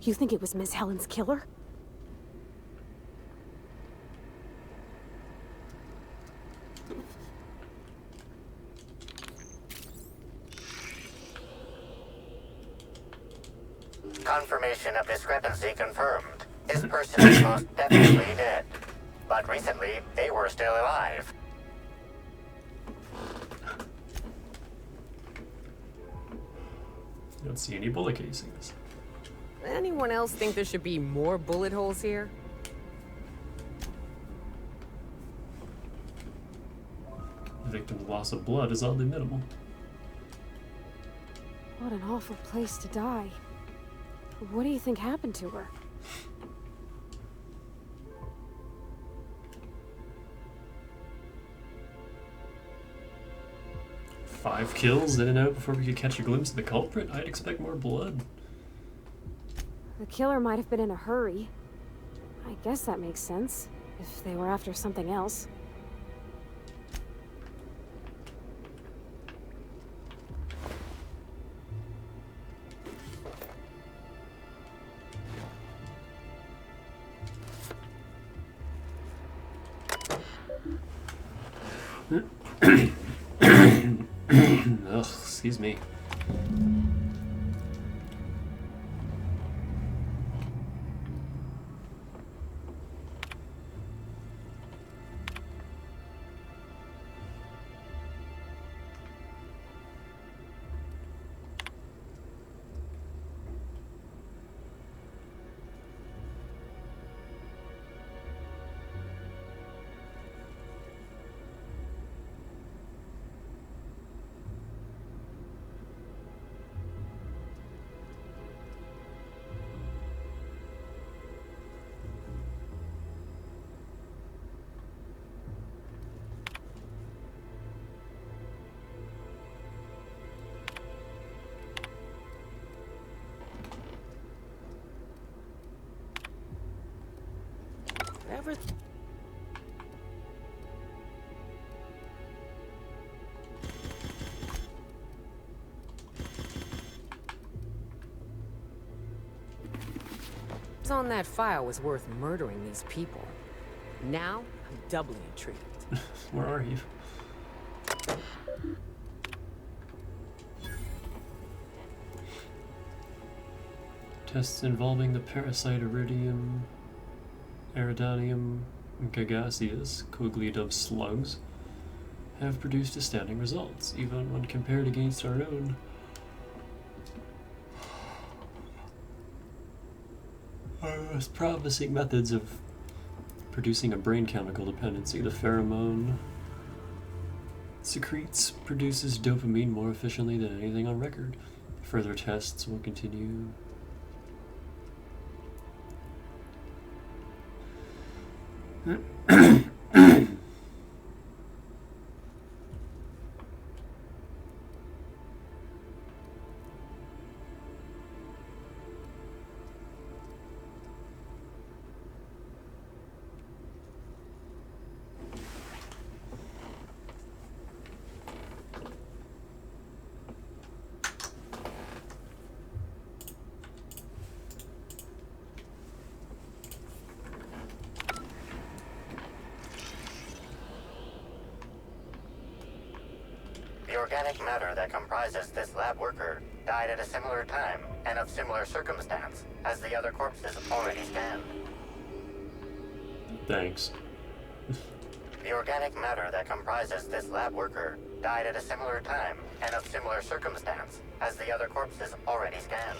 You think it was Miss Helen's killer? Confirmation of discrepancy confirmed. This person is most definitely dead. But recently, they were still alive. I don't see any bullet casings. Anyone else think there should be more bullet holes here? The victim's loss of blood is oddly minimal. What an awful place to die. What do you think happened to her? Five kills in and out before we could catch a glimpse of the culprit? I'd expect more blood. The killer might have been in a hurry. I guess that makes sense, if they were after something else. Ugh, excuse me. What's on that file was worth murdering these people. Now, I'm doubly intrigued. Where are you? Tests involving the parasite Eridanos and Gagaceous, colloquially dubbed slugs, have produced astounding results, even when compared against our own. Most promising methods of producing a brain chemical dependency. The pheromone secretes produces dopamine more efficiently than anything on record. Further tests will continue. The organic matter that comprises this lab worker died at a similar time and of similar circumstance as the other corpses already stand. Thanks. The organic matter that comprises this lab worker died at a similar time and of similar circumstance as the other corpses already stand.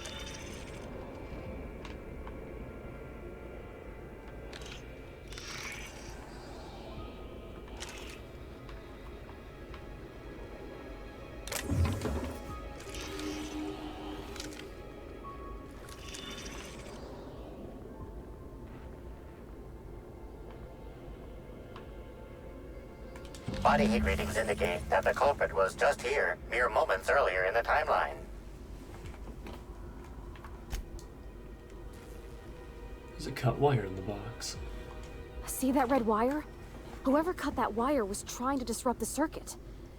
Body heat readings indicate that the culprit was just here, mere moments earlier in the timeline. There's a cut wire in the box. See that red wire? Whoever cut that wire was trying to disrupt the circuit.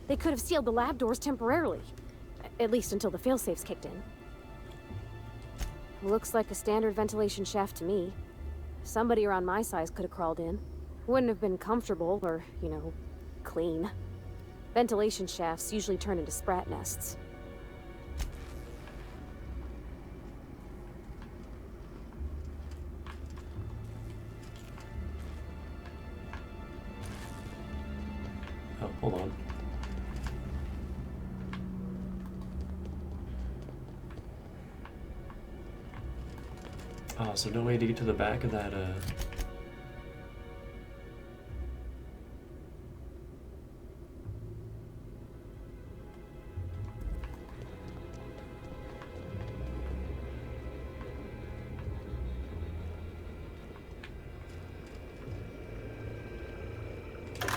They could have sealed the lab doors temporarily. At least until the failsafes kicked in. Looks like a standard ventilation shaft to me. Somebody around my size could have crawled in. Wouldn't have been comfortable or, you know, clean. Ventilation shafts usually turn into sprat nests. Oh, hold on. Oh, so no way to get to the back of that,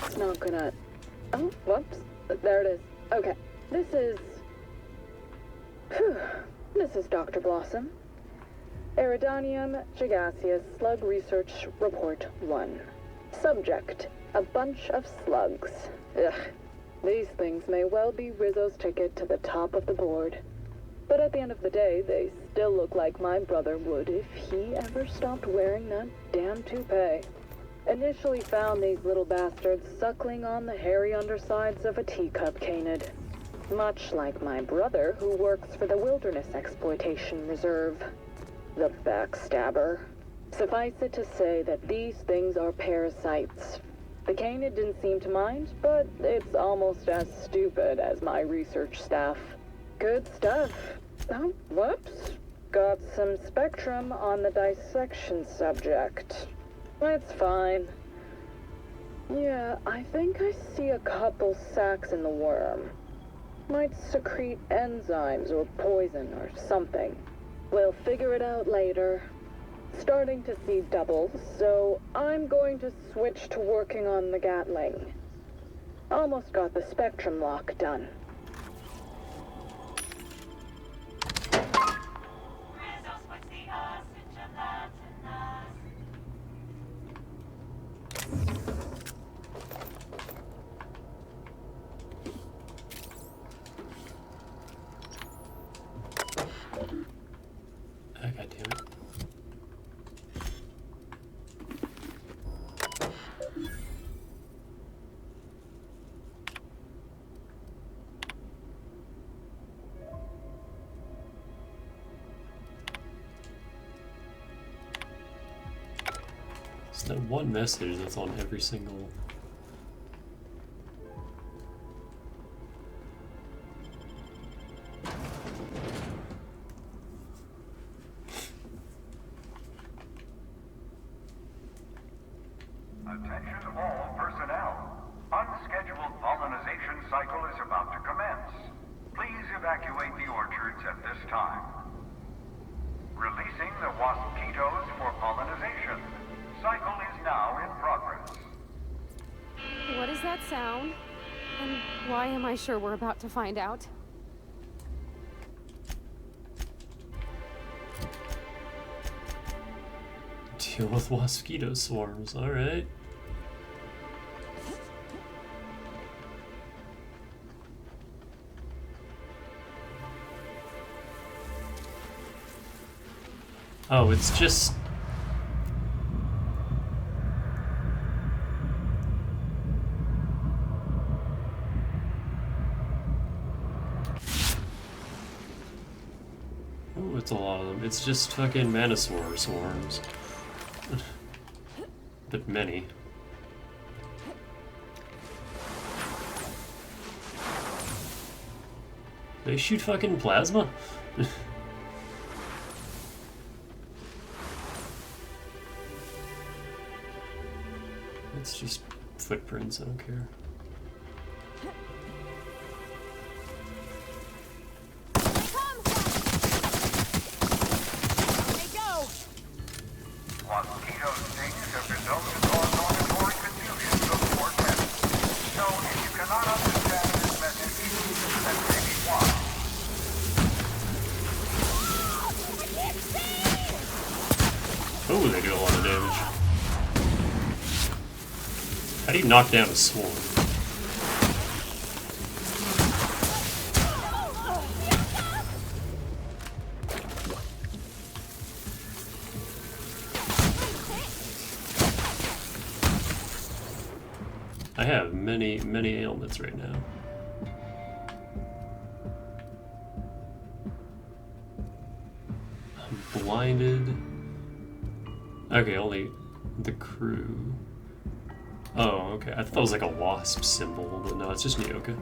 It's not gonna... Oh, whoops. There it is. Okay. This is... Phew. This is Dr. Blossom. Eridanium gigaseous Slug Research Report 1. Subject: a bunch of slugs. Ugh. These things may well be Rizzo's ticket to the top of the board. But at the end of the day, they still look like my brother would if he ever stopped wearing that damn toupee. Initially found these little bastards suckling on the hairy undersides of a teacup canid. Much like my brother, who works for the Wilderness Exploitation Reserve. The backstabber. Suffice it to say that these things are parasites. The canid didn't seem to mind, but it's almost as stupid as my research staff. Good stuff. Oh, whoops. Got some spectrum on the dissection subject. It's fine. Yeah, I think I see a couple sacs in the worm. Might secrete enzymes or poison or something. We'll figure it out later. Starting to see doubles, so I'm going to switch to working on the Gatling. Almost got the spectrum lock done. Oh, God damn it. It's that one message that's on every single... Attention all personnel. Unscheduled pollinization cycle is about to commence. Please evacuate the orchards at this time. Releasing the waspitos for pollinization. Cycle is now in progress. What is that sound? And why am I sure we're about to find out? Deal with mosquito swarms, alright. Oh, it's just... Oh, it's a lot of them. It's just fucking Manosaur swarms. But many. They shoot fucking plasma? It's just footprints, I don't care. Mosquito stings have resulted in auditory confusion of the vortex. So if you How do you knock down a swarm? I have many, many ailments right now. I'm blinded. Okay, only the crew. Oh, okay. I thought it was like a wasp symbol, but no, it's just Nyoka.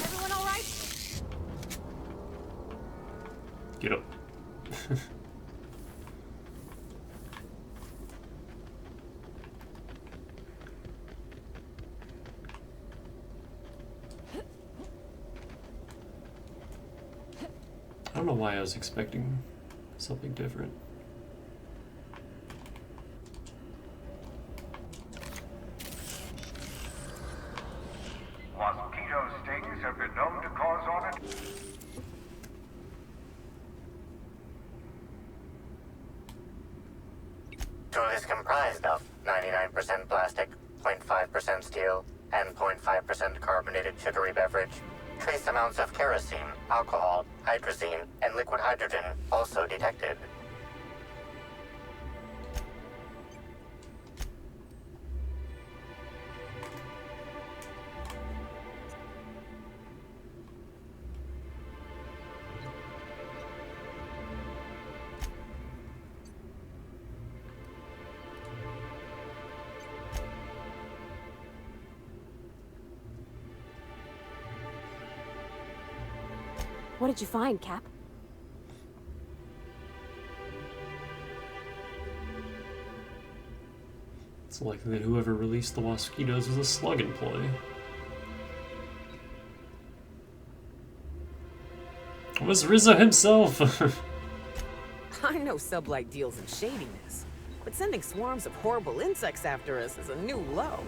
Everyone all right? Get up. I don't know why I was expecting something different. Mosquito stings have been known to cause audit. Tool is comprised of 99% plastic, 0.5% steel, and 0.5% carbonated sugary beverage. Trace amounts of kerosene, alcohol, hydrazine, and liquid hydrogen also detected. What did you find, Cap? It's likely that whoever released the mosquitoes was a slug employee. It was Rizzo himself! I know Sublight deals in shadiness, but sending swarms of horrible insects after us is a new low.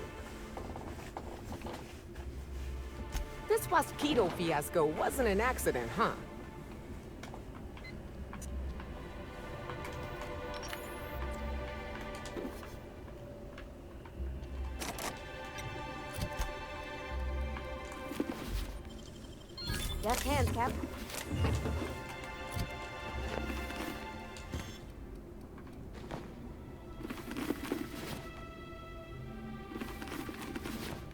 This mosquito fiasco wasn't an accident, huh? Left hand, Cap.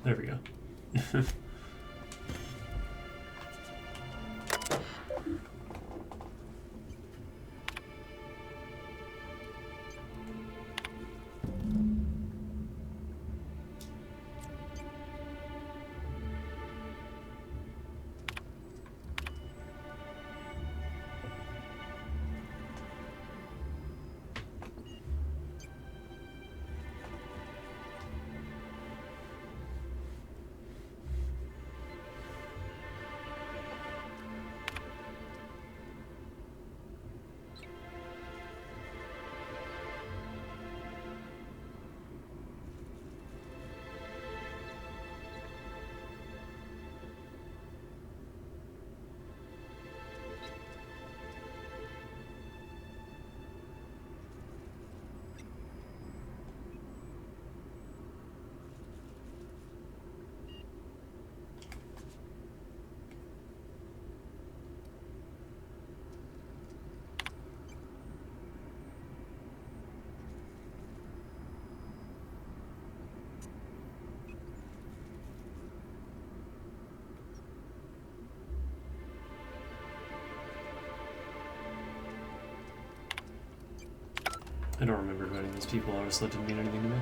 There we go. I don't remember who any of these people are, so that didn't mean anything to me.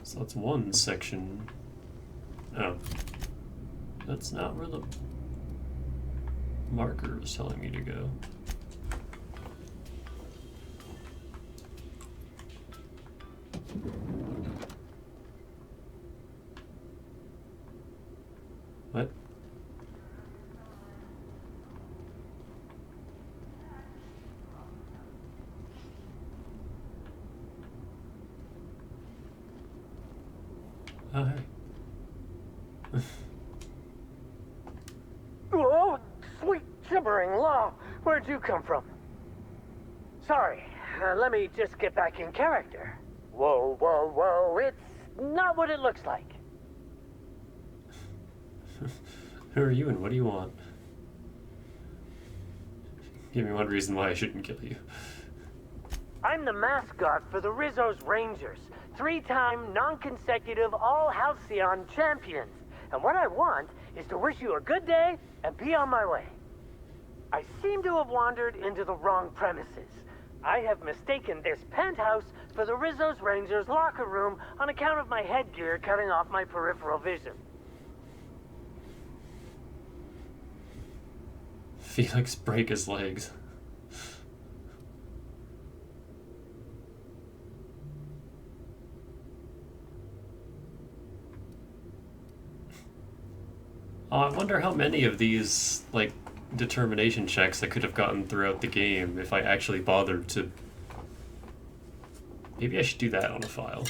So that's one section. Oh. That's not where the marker was telling me to go. What? Oh, hey. Whoa, sweet gibbering law. Where'd you come from? Sorry, let me just get back in character. Whoa, whoa, whoa, it's not what it looks like. Who are you and what do you want? Give me one reason why I shouldn't kill you. I'm the mascot for the Rizzo's Rangers, 3-time, non-consecutive all-Halcyon champions. And what I want is to wish you a good day and be on my way. I seem to have wandered into the wrong premises. I have mistaken this penthouse for the Rizzo's Rangers locker room on account of my headgear cutting off my peripheral vision. Felix break his legs. Oh, I wonder how many of these, like, determination checks I could have gotten throughout the game if I actually bothered to... Maybe I should do that on a file.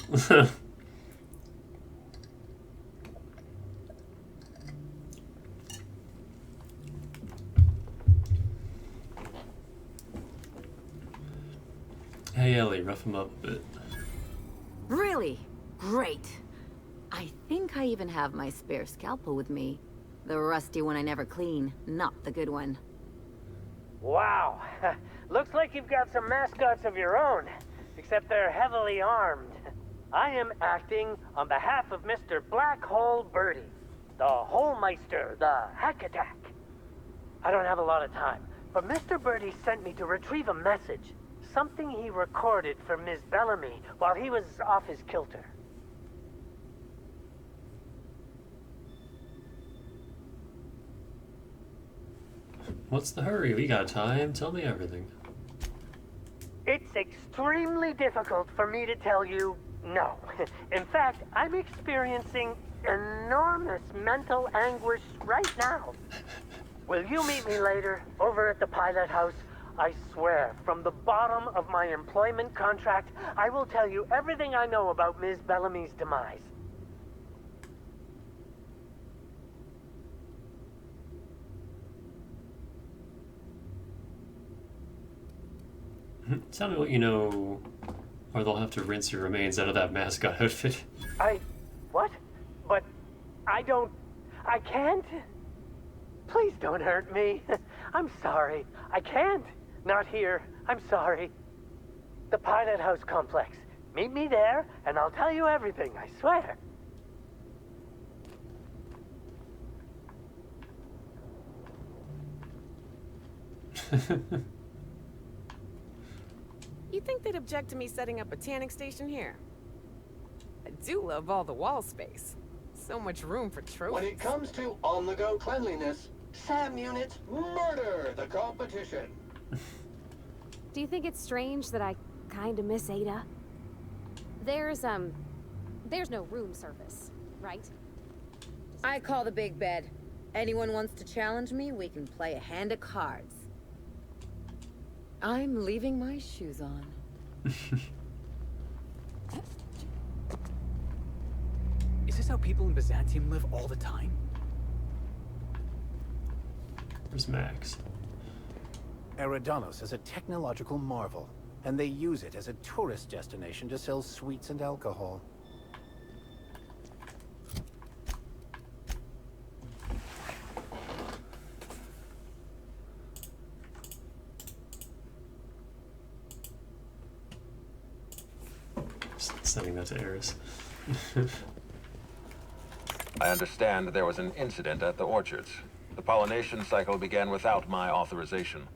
Hey Ellie, rough him up a bit. Really? Great. I think I even have my spare scalpel with me. The rusty one I never clean, not the good one. Wow. Looks like you've got some mascots of your own, except they're heavily armed. I am acting on behalf of Mr. Black Hole Birdie, the Holmeister, the Hack Attack. I don't have a lot of time, but Mr. Birdie sent me to retrieve a message. Something he recorded for Ms. Bellamy while he was off his kilter. What's the hurry? We got time. Tell me everything. It's extremely difficult for me to tell you no. In fact, I'm experiencing enormous mental anguish right now. Will you meet me later, over at the pilot house? I swear, from the bottom of my employment contract, I will tell you everything I know about Ms. Bellamy's demise. Tell me what you know, or they'll have to rinse your remains out of that mascot outfit. What? But I can't. Please don't hurt me. I'm sorry. I can't. Not here. I'm sorry. The pilot house complex. Meet me there, and I'll tell you everything, I swear. You think they'd object to me setting up a tanning station here? I do love all the wall space. So much room for trophies. When it comes to on-the-go cleanliness, SAM units murder the competition. Do you think it's strange that I kinda miss Ada? There's no room service, right? I call the big bed. Anyone wants to challenge me, we can play a hand of cards. I'm leaving my shoes on. Is this how people in Byzantium live all the time? Where's Max? Eridanos is a technological marvel, and they use it as a tourist destination to sell sweets and alcohol. Sending that to Eris. I understand there was an incident at the orchards. The pollination cycle began without my authorization.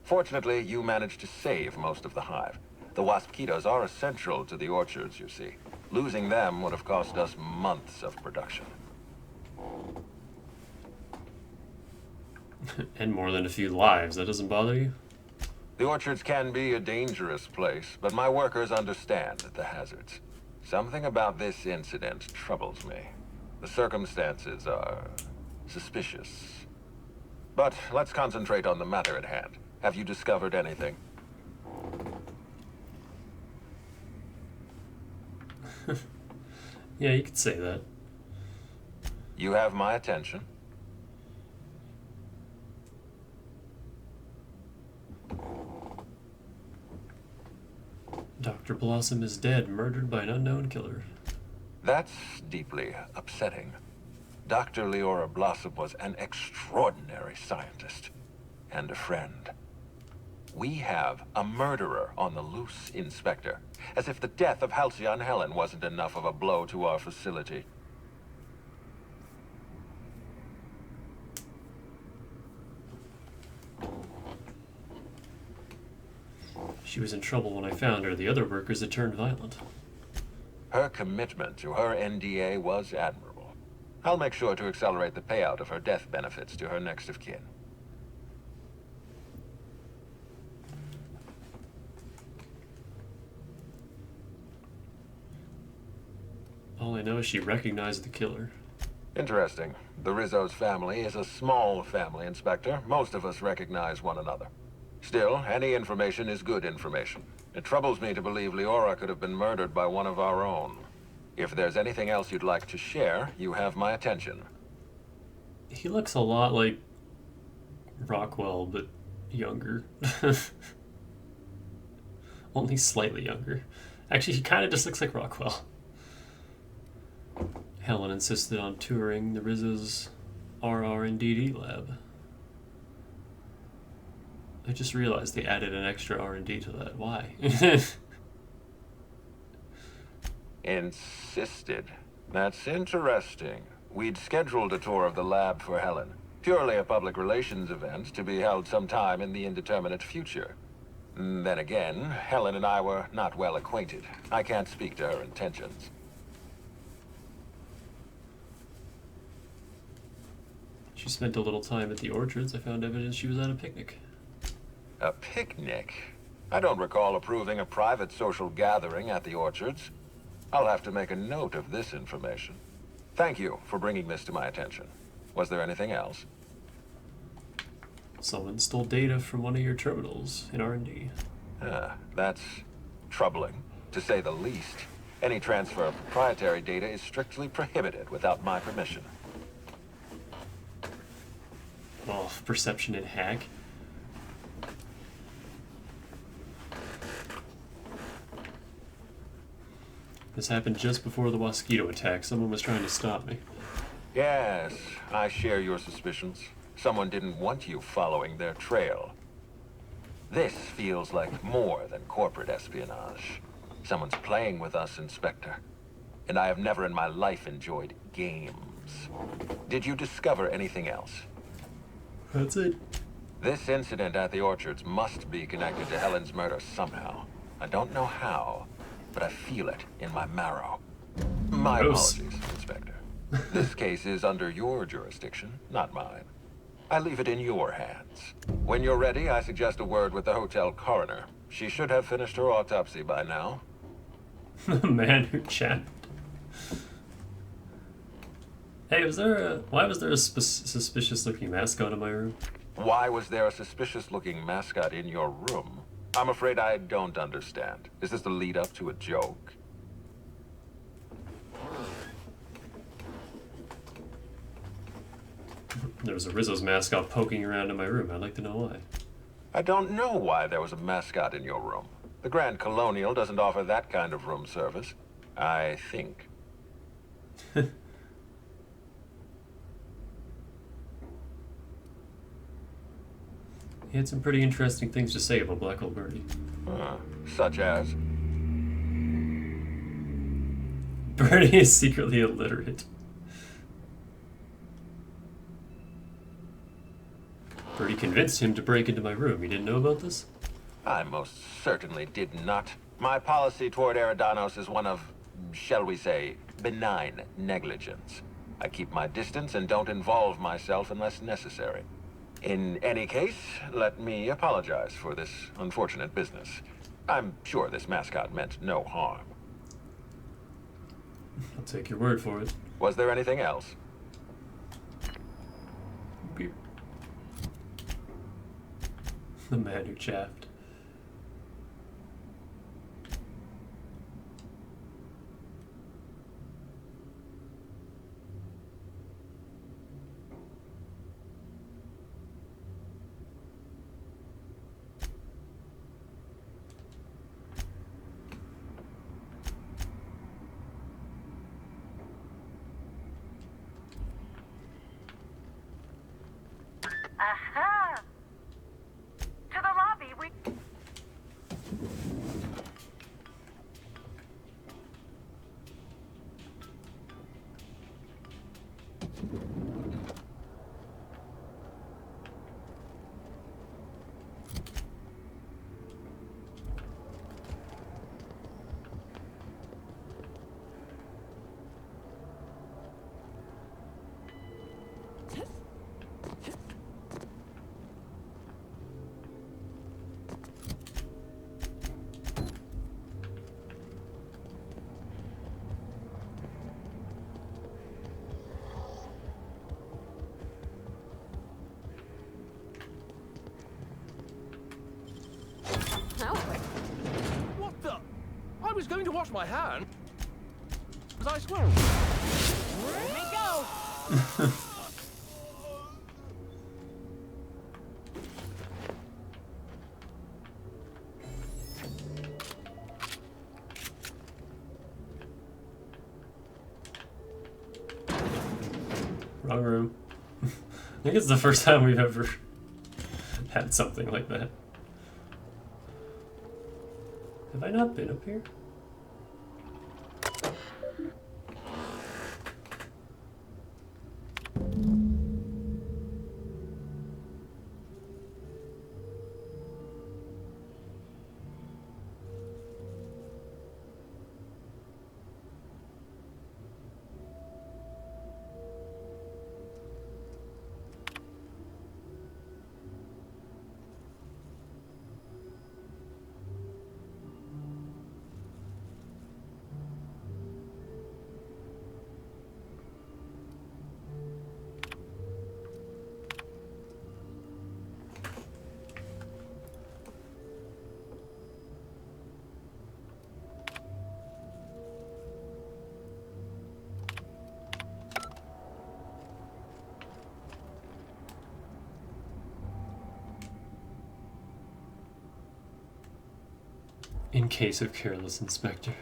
Fortunately, you managed to save most of the hive. The waspitos are essential to the orchards, you see. Losing them would have cost us months of production. And more than a few lives. That doesn't bother you? The orchards can be a dangerous place, but my workers understand the hazards. Something about this incident troubles me. The circumstances are suspicious. But let's concentrate on the matter at hand. Have you discovered anything? Yeah, you could say that. You have my attention. Dr. Blossom is dead, murdered by an unknown killer. That's deeply upsetting. Dr. Leora Blossom was an extraordinary scientist and a friend. We have a murderer on the loose, Inspector. As if the death of Halcyon Helen wasn't enough of a blow to our facility. She was in trouble when I found her. The other workers had turned violent. Her commitment to her NDA was admirable. I'll make sure to accelerate the payout of her death benefits to her next of kin. All I know is she recognized the killer. Interesting. The Rizzo's family is a small family, Inspector. Most of us recognize one another. Still, any information is good information. It troubles me to believe Leora could have been murdered by one of our own. If there's anything else you'd like to share, you have my attention. He looks a lot like Rockwell, but younger. Only slightly younger. Actually, he kind of just looks like Rockwell. Helen insisted on touring the Rizzo's RR&DD lab. I just realized they added an extra R&D to that. Why? Insisted. That's interesting. We'd scheduled a tour of the lab for Helen. Purely a public relations event to be held sometime in the indeterminate future. Then again, Helen and I were not well acquainted. I can't speak to her intentions. She spent a little time at the orchards. I found evidence she was at a picnic. A picnic? I don't recall approving a private social gathering at the orchards. I'll have to make a note of this information. Thank you for bringing this to my attention. Was there anything else? Someone stole data from one of your terminals in R&D. That's troubling, to say the least. Any transfer of proprietary data is strictly prohibited without my permission. Oh, perception and hack. This happened just before the mosquito attack. Someone was trying to stop me. Yes, I share your suspicions. Someone didn't want you following their trail. This feels like more than corporate espionage. Someone's playing with us, Inspector. And I have never in my life enjoyed games. Did you discover anything else? That's it. This incident at the orchards must be connected to Helen's murder somehow. I don't know how, but I feel it in my marrow. My apologies, Inspector. This case is under your jurisdiction, not mine. I leave it in your hands. When you're ready, I suggest a word with the hotel coroner. She should have finished her autopsy by now. The man who chatted. Hey, why was there a suspicious-looking mascot in my room? Why was there a suspicious-looking mascot in your room? I'm afraid I don't understand. Is this the lead-up to a joke? There was a Rizzo's mascot poking around in my room. I'd like to know why. I don't know why there was a mascot in your room. The Grand Colonial doesn't offer that kind of room service. I think. He had some pretty interesting things to say about Black Hole Birdie. Such as? Birdie is secretly illiterate. Birdie convinced him to break into my room. You didn't know about this? I most certainly did not. My policy toward Eridanos is one of, shall we say, benign negligence. I keep my distance and don't involve myself unless necessary. In any case, let me apologize for this unfortunate business. I'm sure this mascot meant no harm. I'll take your word for it. Was there anything else? The man who chaffed. Aha! To the lobby, we... What the? I was going to wash my hand. Was I swear? Let me go. Wrong room. I think it's the first time we've ever had something like that. Have I not been up here? In case of careless inspector.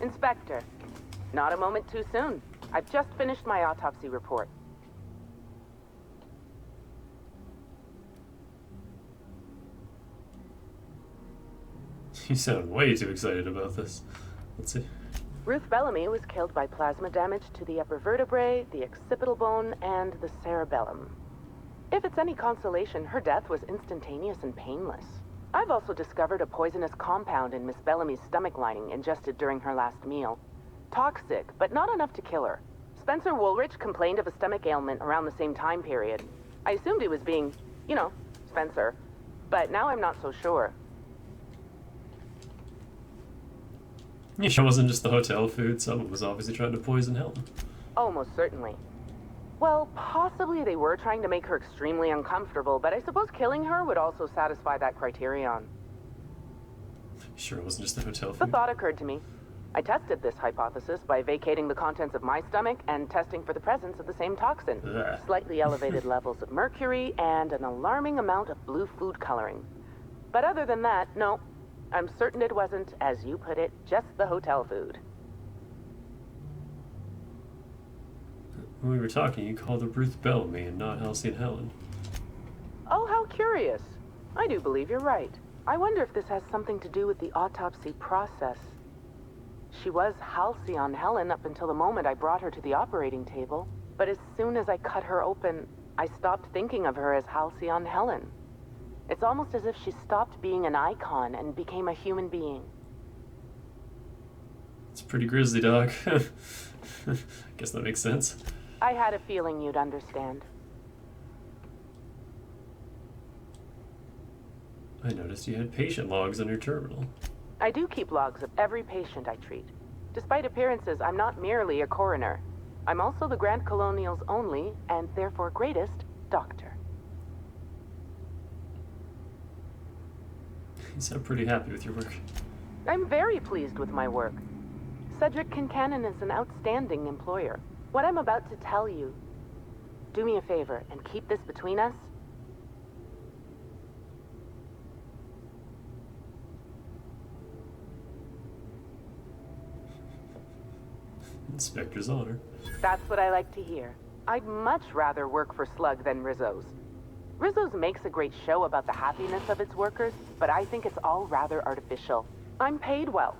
Inspector, not a moment too soon. I've just finished my autopsy report. You sound way too excited about this. Let's see. Ruth Bellamy was killed by plasma damage to the upper vertebrae, the occipital bone, and the cerebellum. If it's any consolation, her death was instantaneous and painless. I've also discovered a poisonous compound in Miss Bellamy's stomach lining ingested during her last meal. Toxic, but not enough to kill her. Spencer Woolrich complained of a stomach ailment around the same time period. I assumed he was being, you know, Spencer. But now I'm not so sure. Yeah, it wasn't just the hotel food. Someone was obviously trying to poison Helen. Almost certainly. Well, possibly they were trying to make her extremely uncomfortable, but I suppose killing her would also satisfy that criterion. Sure it wasn't just the hotel The food? thought occurred to me. I tested this hypothesis by vacating the contents of my stomach and testing for the presence of the same toxin. Ugh. Slightly elevated levels of mercury and an alarming amount of blue food coloring. But other than that, no. I'm certain it wasn't, as you put it, just the hotel food. When we were talking, you called her Ruth Bellamy and not Halcyon Helen. Oh, how curious. I do believe you're right. I wonder if this has something to do with the autopsy process. She was Halcyon Helen up until the moment I brought her to the operating table. But as soon as I cut her open, I stopped thinking of her as Halcyon Helen. It's almost as if she stopped being an icon and became a human being. It's pretty grisly, dog. Guess that makes sense. I had a feeling you'd understand. I noticed you had patient logs on your terminal. I do keep logs of every patient I treat. Despite appearances, I'm not merely a coroner. I'm also the Grand Colonial's only, and therefore greatest, doctor. You sound pretty happy with your work. I'm very pleased with my work. Cedric Kincannon is an outstanding employer. What I'm about to tell you, do me a favor and keep this between us. Inspector's honor. That's what I like to hear. I'd much rather work for Slug than Rizzo's. Rizzo's makes a great show about the happiness of its workers, but I think it's all rather artificial. I'm paid well.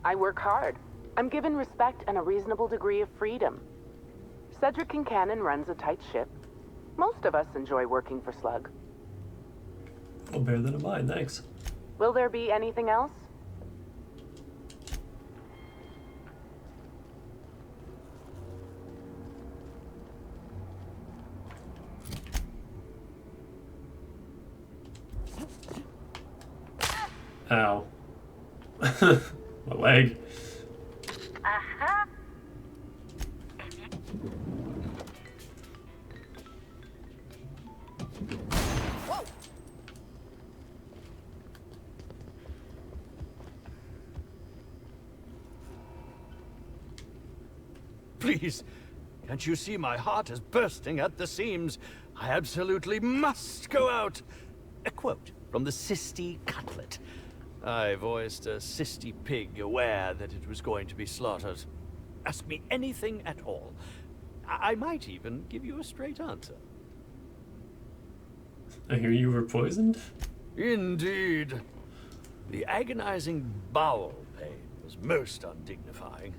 I work hard. I'm given respect and a reasonable degree of freedom. Cedric Kincannon runs a tight ship. Most of us enjoy working for Slug. Well, better than mine, thanks. Will there be anything else? Ow. My leg. Please, can't you see my heart is bursting at the seams? I absolutely must go out. A quote from the Sisty Cutlet. I voiced a Sisty pig, aware that it was going to be slaughtered. Ask me anything at all. I might even give you a straight answer. I hear you were poisoned? Indeed. The agonizing bowel pain was most undignifying.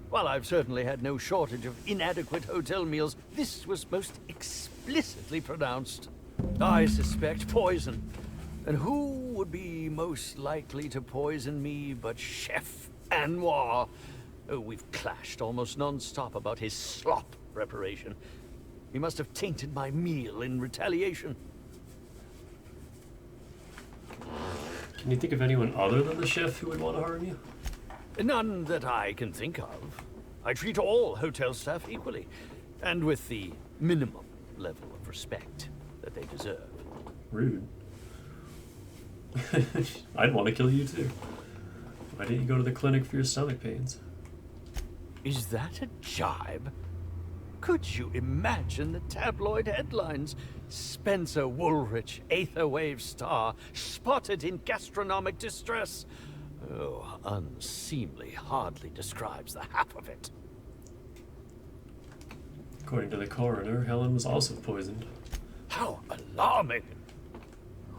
While I've certainly had no shortage of inadequate hotel meals, this was most explicitly pronounced. I suspect poison. And who would be most likely to poison me but Chef Anwar? Oh, we've clashed almost non-stop about his slop preparation. He must have tainted my meal in retaliation. Can you think of anyone other than the chef who would want to harm you? None that I can think of. I treat all hotel staff equally, and with the minimum level of respect that they deserve. Rude. I'd want to kill you too. Why didn't you go to the clinic for your stomach pains? Is that a jibe? Could you imagine the tabloid headlines? Spencer Woolrich, Aetherwave star, spotted in gastronomic distress. Oh, unseemly hardly describes the half of it. According to the coroner, Helen was also poisoned. How alarming!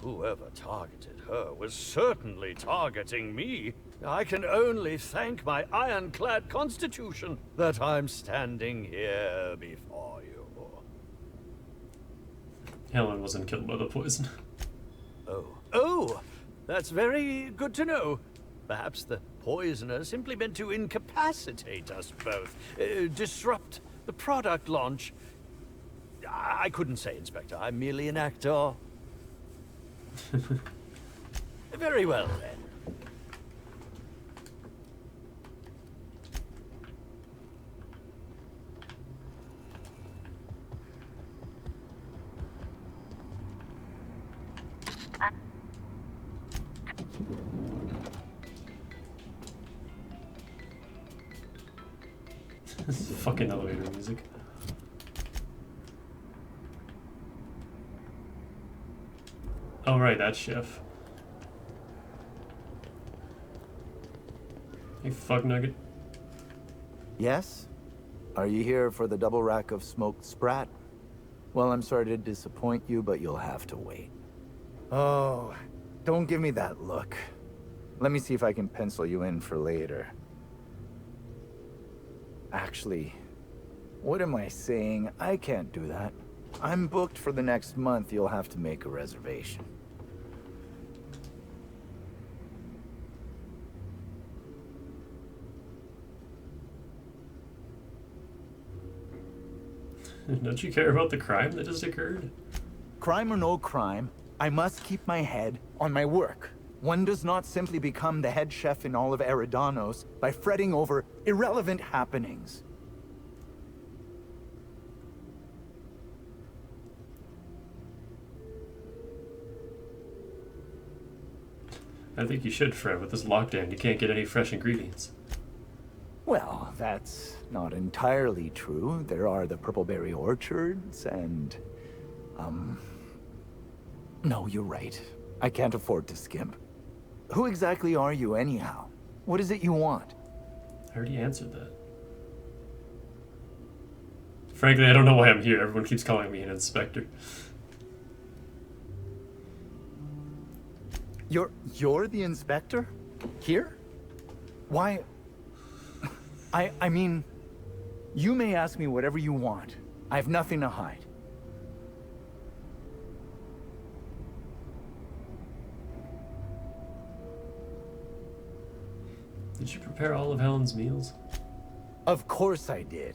Whoever targeted her was certainly targeting me. I can only thank my ironclad constitution that I'm standing here before you. Helen wasn't killed by the poison. Oh, that's very good to know. Perhaps the poisoner simply meant to incapacitate us both, disrupt the product launch. I couldn't say, Inspector. I'm merely an actor. Very well, then. Fucking elevator music. Oh right, that's Chef. Hey, fuck nugget. Yes? Are you here for the double rack of smoked sprat? Well, I'm sorry to disappoint you, but you'll have to wait. Oh, don't give me that look. Let me see if I can pencil you in for later. Actually, what am I saying? I can't do that. I'm booked for the next month. You'll have to make a reservation. Don't you care about the crime that just occurred? Crime or no crime, I must keep my head on my work. One does not simply become the head chef in all of Eridanos by fretting over irrelevant happenings. I think you should, Fred. With this lockdown, you can't get any fresh ingredients. Well, that's not entirely true. There are the purpleberry orchards and... No, you're right. I can't afford to skimp. Who exactly are you, anyhow? What is it you want? I already answered that. Frankly, I don't know why I'm here. Everyone keeps calling me an inspector. You're the inspector? Here? Why... I mean... You may ask me whatever you want. I have nothing to hide. Did you prepare all of Helen's meals? Of course I did.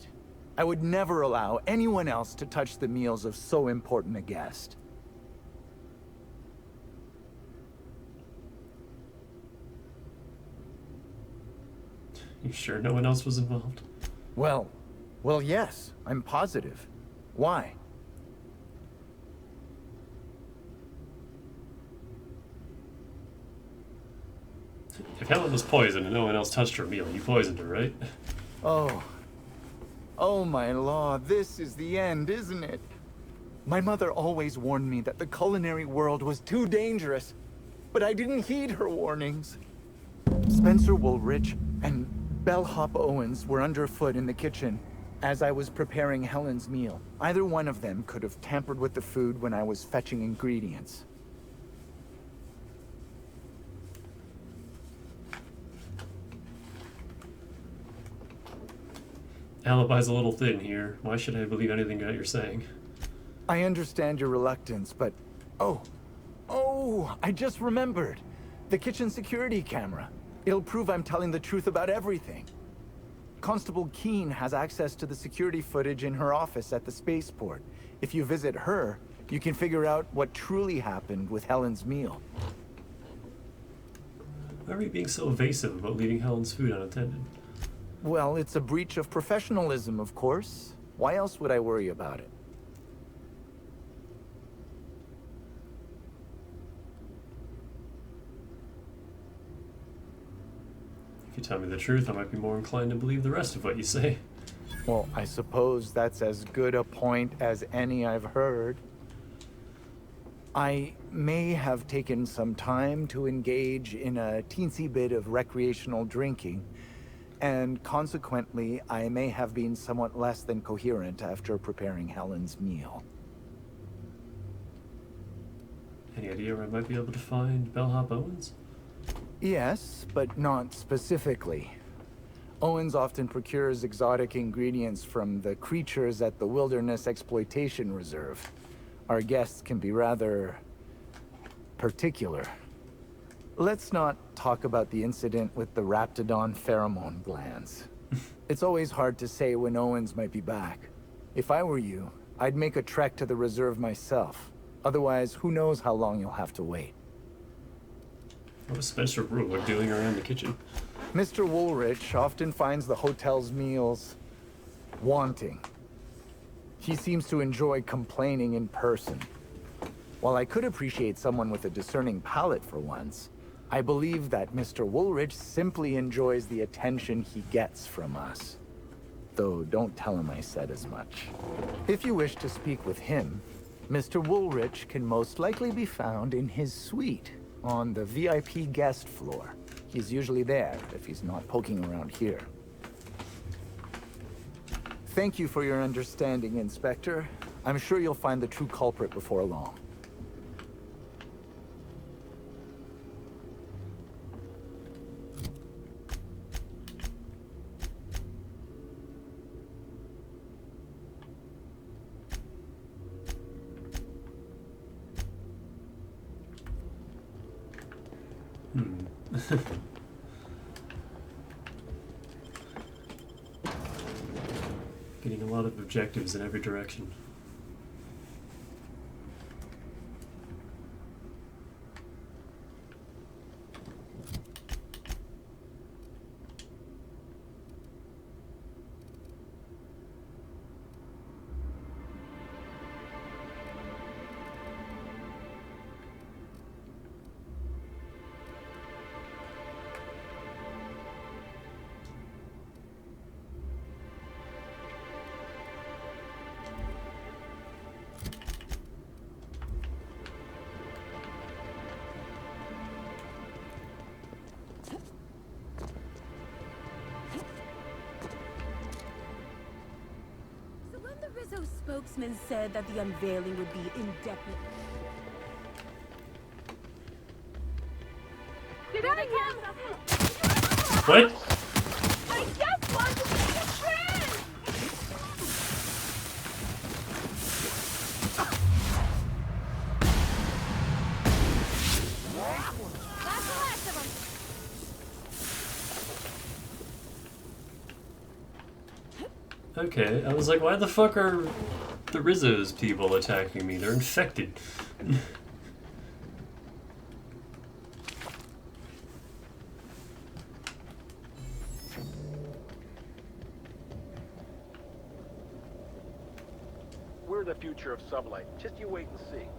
I would never allow anyone else to touch the meals of so important a guest. You sure no one else was involved? Well, yes, I'm positive. Why? If Helen was poisoned and no one else touched her meal, you poisoned her, right? Oh my law, this is the end, isn't it? My mother always warned me that the culinary world was too dangerous, but I didn't heed her warnings. Spencer Woolrich and Bellhop Owens were underfoot in the kitchen as I was preparing Helen's meal. Either one of them could have tampered with the food when I was fetching ingredients. Alibi's a little thin here. Why should I believe anything that you're saying? I understand your reluctance, but... Oh, I just remembered. The kitchen security camera. It'll prove I'm telling the truth about everything. Constable Keene has access to the security footage in her office at the spaceport. If you visit her, you can figure out what truly happened with Helen's meal. Why are you being so evasive about leaving Helen's food unattended? Well, it's a breach of professionalism, of course. Why else would I worry about it? If you tell me the truth, I might be more inclined to believe the rest of what you say. Well, I suppose that's as good a point as any I've heard. I may have taken some time to engage in a teensy bit of recreational drinking, and consequently, I may have been somewhat less than coherent after preparing Helen's meal. Any idea where I might be able to find Bellhop Owens? Yes, but not specifically. Owens often procures exotic ingredients from the creatures at the Wilderness Exploitation Reserve. Our guests can be rather... particular. Let's not talk about the incident with the Raptidon pheromone glands. It's always hard to say when Owens might be back. If I were you, I'd make a trek to the reserve myself. Otherwise, who knows how long you'll have to wait. What was Spencer Brewer doing around the kitchen? Mr. Woolrich often finds the hotel's meals wanting. He seems to enjoy complaining in person. While I could appreciate someone with a discerning palate for once, I believe that Mr. Woolrich simply enjoys the attention he gets from us. Though don't tell him I said as much. If you wish to speak with him, Mr. Woolrich can most likely be found in his suite on the VIP guest floor. He's usually there if he's not poking around here. Thank you for your understanding, Inspector. I'm sure you'll find the true culprit before long. Getting a lot of objectives in every direction. Spokesman said that the unveiling would be indefinite. Here they come! What? I just want to make a friend! That's the last of them. Okay, I was like, why the fuck are the Rizzo's people attacking me? They're infected. We're the future of Sublight. Just you wait and see.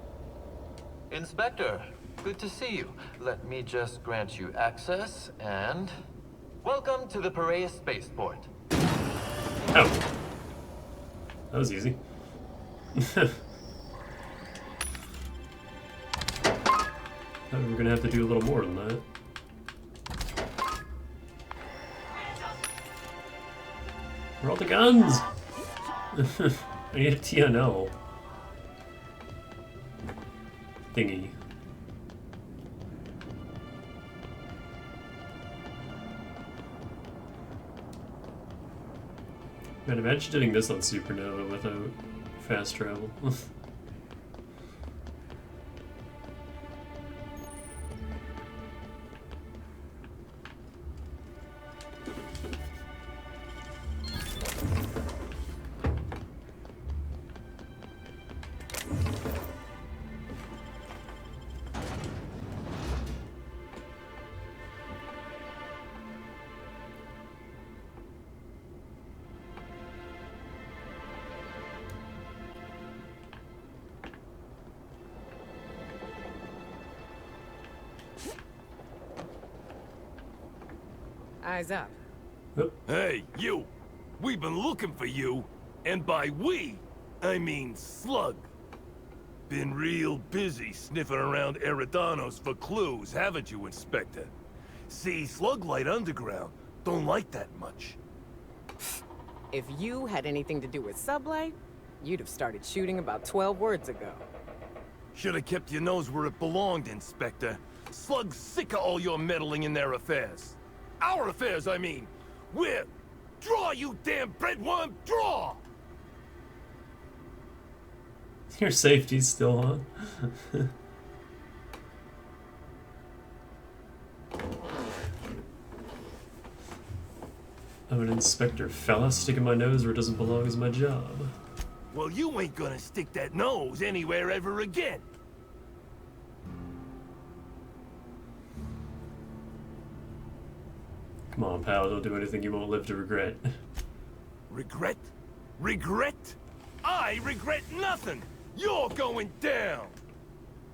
Inspector, good to see you. Let me just grant you access, and... Welcome to the Piraeus Spaceport. Oh. That was easy. Thought we were gonna have to do a little more than that. Where are all the guns? I need a TNL thingy. Man, imagine doing this on Supernova without fast travel. Eyes up. Hey, you! We've been looking for you, and by we, I mean Slug. Been real busy sniffing around Eridanos for clues, haven't you, Inspector? See, Sluglight Underground don't like that much. If you had anything to do with Sublight, you'd have started shooting about 12 words ago. Should have kept your nose where it belonged, Inspector. Slug's sick of all your meddling in their affairs. Our affairs, I mean. We're... Draw, you damn breadworm, draw! Your safety's still on. I'm an inspector, fella. Sticking my nose where it doesn't belong is my job. Well, you ain't gonna stick that nose anywhere ever again. Come on, pal, don't do anything you won't live to regret. Regret? Regret? I regret nothing! You're going down!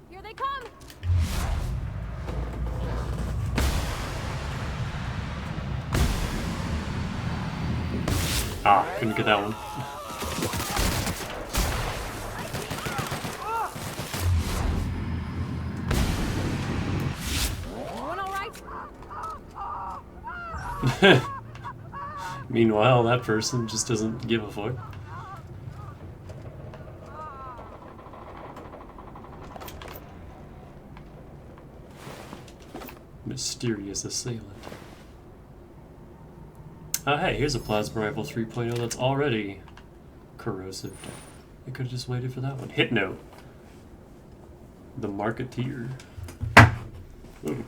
Here they come! Ah, couldn't get that one. Everyone all right? Meanwhile, that person just doesn't give a fuck. Mysterious assailant. Oh hey, here's a plasma rifle 3.0 that's already corrosive. I could have just waited for that one. Hit note. The Marketeer. Ooh.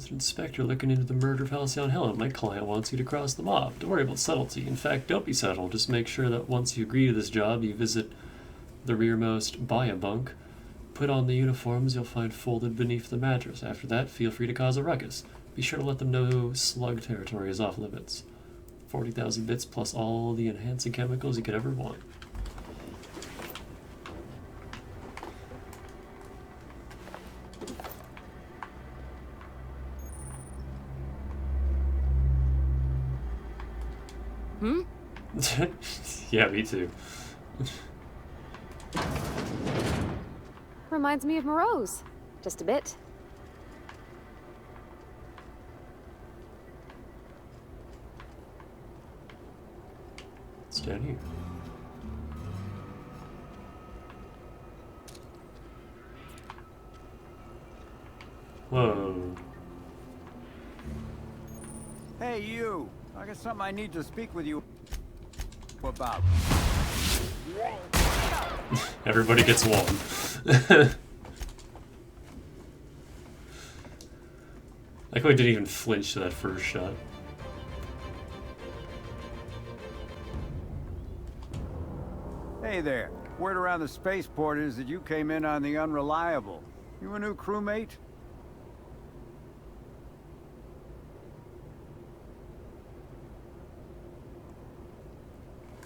As an inspector looking into the murder of Halcyon Helen, my client wants you to cross the mob. Don't worry about subtlety. In fact, don't be subtle. Just make sure that once you agree to this job, you visit the rearmost Baya bunk. Put on the uniforms you'll find folded beneath the mattress. After that, feel free to cause a ruckus. Be sure to let them know slug territory is off limits. 40,000 bits plus all the enhancing chemicals you could ever want. Hmm? Yeah, me too. Reminds me of Moreau's. Just a bit. It's down here. Whoa. Hey, you! I got something I need to speak with you about. Everybody gets one. Like how he didn't even flinch to that first shot. Hey there. Word around the spaceport is that you came in on the Unreliable. You a new crewmate?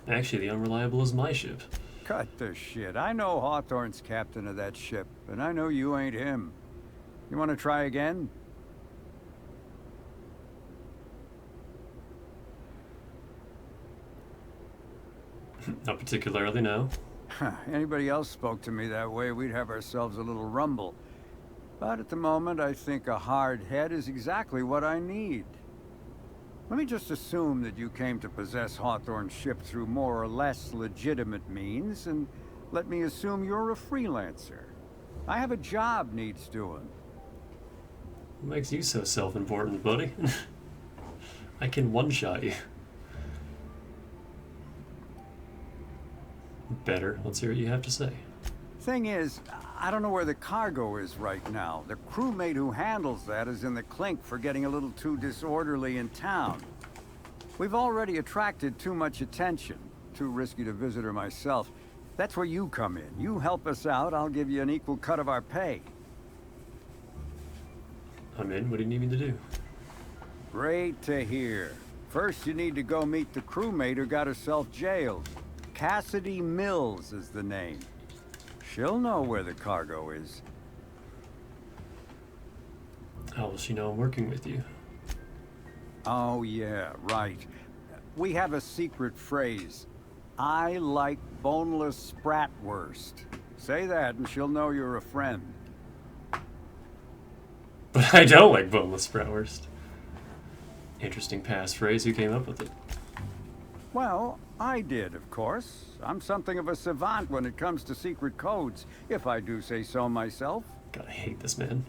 Actually, the Unreliable is my ship. Cut the shit. I know Hawthorne's captain of that ship, and I know you ain't him. You want to try again? Not particularly, no. Anybody else spoke to me that way, we'd have ourselves a little rumble. But at the moment, I think a hard head is exactly what I need. Let me just assume that you came to possess Hawthorne's ship through more or less legitimate means, and let me assume you're a freelancer. I have a job needs doing. What makes you so self-important, buddy? I can one-shot you. Better. Let's hear what you have to say. Thing is, I don't know where the cargo is right now. The crewmate who handles that is in the clink for getting a little too disorderly in town. We've already attracted too much attention. Too risky to visit her myself. That's where you come in. You help us out, I'll give you an equal cut of our pay. I'm in. What do you need me to do? Great to hear. First, you need to go meet the crewmate who got herself jailed. Cassidy Mills is the name. She'll know where the cargo is. How will she know I'm working with you? Oh yeah, right. We have a secret phrase. I like boneless spratwurst. Say that and she'll know you're a friend. But I don't like boneless bratwurst. Interesting passphrase. Who came up with it? Well, I did, of course. I'm something of a savant when it comes to secret codes, if I do say so myself. God, I hate this man.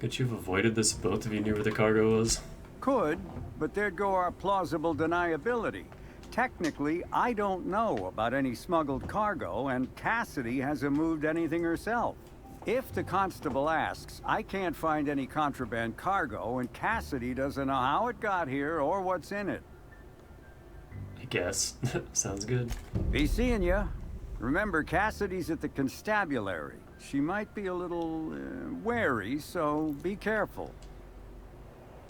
Could you have avoided this if both of you knew where the cargo was? Could, but there'd go our plausible deniability. Technically, I don't know about any smuggled cargo, and Cassidy hasn't moved anything herself. If the constable asks, I can't find any contraband cargo, and Cassidy doesn't know how it got here or what's in it. I guess. Sounds good. Be seeing ya. Remember, Cassidy's at the constabulary. She might be a little wary, so be careful.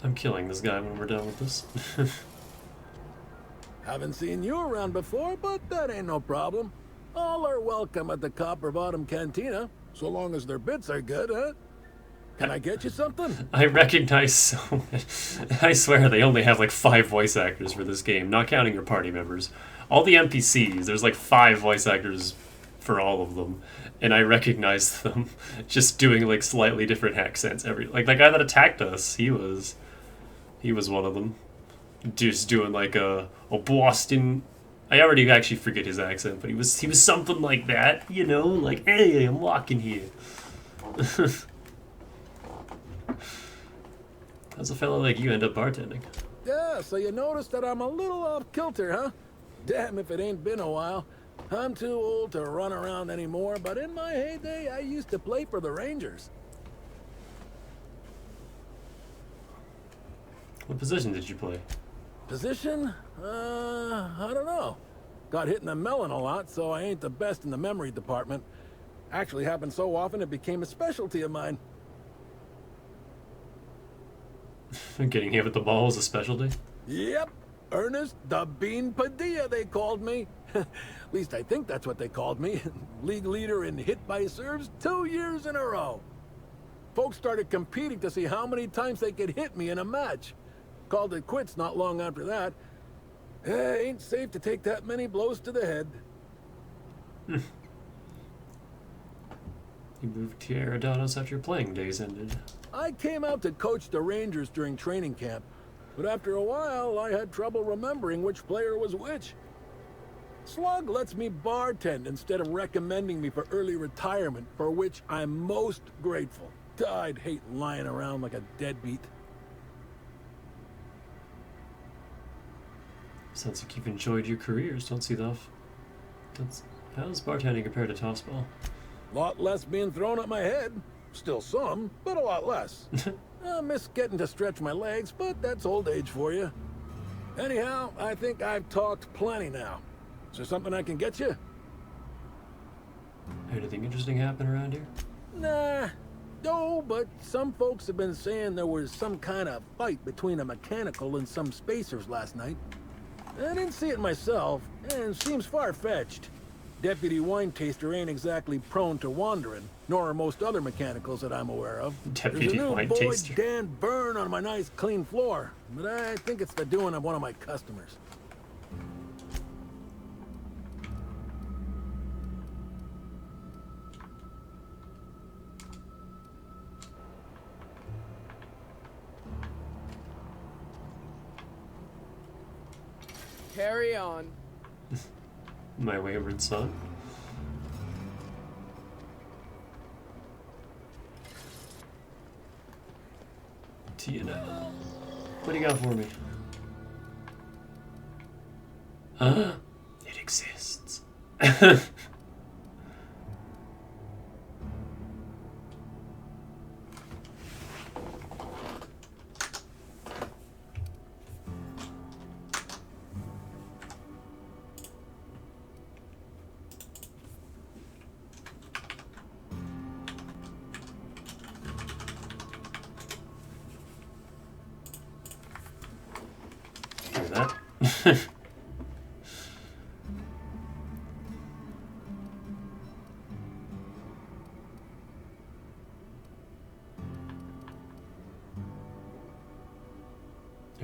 I'm killing this guy when we're done with this. Haven't seen you around before, but that ain't no problem. All are welcome at the Copper Bottom Cantina, so long as their bits are good, huh? Can I get you something? I recognize so many. I swear they only have like 5 voice actors for this game, not counting your party members. All the NPCs, there's like 5 voice actors for all of them, and I recognize them just doing like slightly different accents. Like that guy that attacked us, he was one of them, just doing like a Boston. I already actually forget his accent, but he was something like that, you know, like, hey, I'm walking here. How's a fellow like you end up bartending? Yeah, so you noticed that I'm a little off kilter, huh? Damn if it ain't been a while. I'm too old to run around anymore, but in my heyday, I used to play for the Rangers. What position did you play? Position? I don't know. Got hit in the melon a lot, so I ain't the best in the memory department. Actually happened so often it became a specialty of mine. Getting hit with the ball was a specialty? Yep. Ernest the Bean Padilla, they called me. At least I think that's what they called me. League leader in hit by serves 2 years in a row. Folks started competing to see how many times they could hit me in a match. Called it quits not long after that. Ain't safe to take that many blows to the head. You moved to Eridanos after your playing days ended. I came out to coach the Rangers during training camp, but after a while I had trouble remembering which player was which. Slug lets me bartend instead of recommending me for early retirement, for which I'm most grateful. I'd hate lying around like a deadbeat. Sounds like you've enjoyed your careers. Don't see the off. How's bartending compared to tossball? Lot less being thrown at my head. Still some, but a lot less. I miss getting to stretch my legs, but that's old age for you. Anyhow, I think I've talked plenty now. Is there something I can get you? Anything interesting happen around here? Nah. No, but some folks have been saying there was some kind of fight between a mechanical and some spacers last night. I didn't see it myself, and seems far-fetched. Deputy Wine Taster ain't exactly prone to wandering, nor are most other mechanicals that I'm aware of. Deputy Wine Taster. There's a new boy Dan Byrne on my nice clean floor, but I think it's the doing of one of my customers. Carry on. My wayward son. Tina. What do you got for me? It exists. That.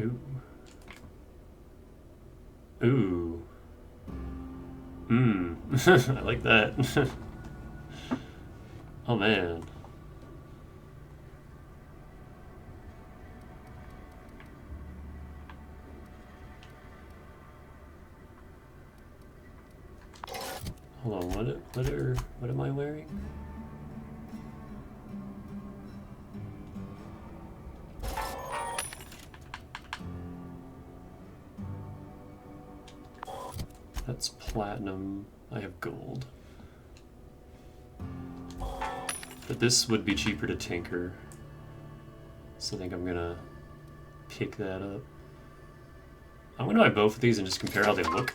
Ooh. Ooh. I like that. Oh man. Hold on, what am I wearing? That's platinum. I have gold. But this would be cheaper to tinker. So I think I'm gonna pick that up. I'm gonna buy both of these and just compare how they look.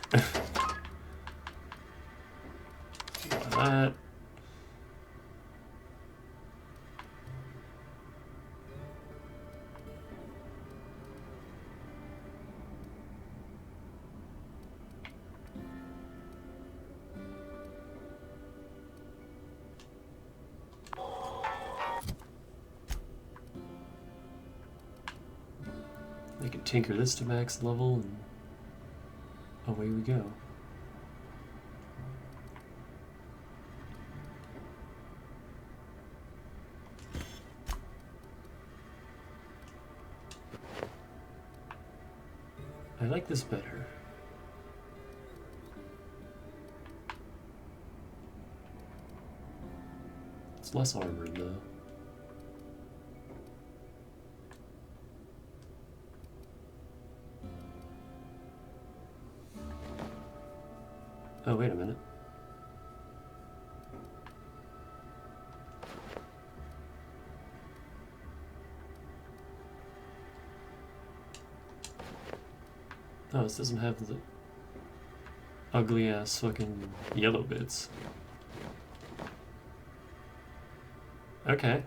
That. I can tinker this to max level and away we go. I like this better. It's less armored though. Oh, wait a minute. Oh, this doesn't have the ugly ass fucking yellow bits. Okay.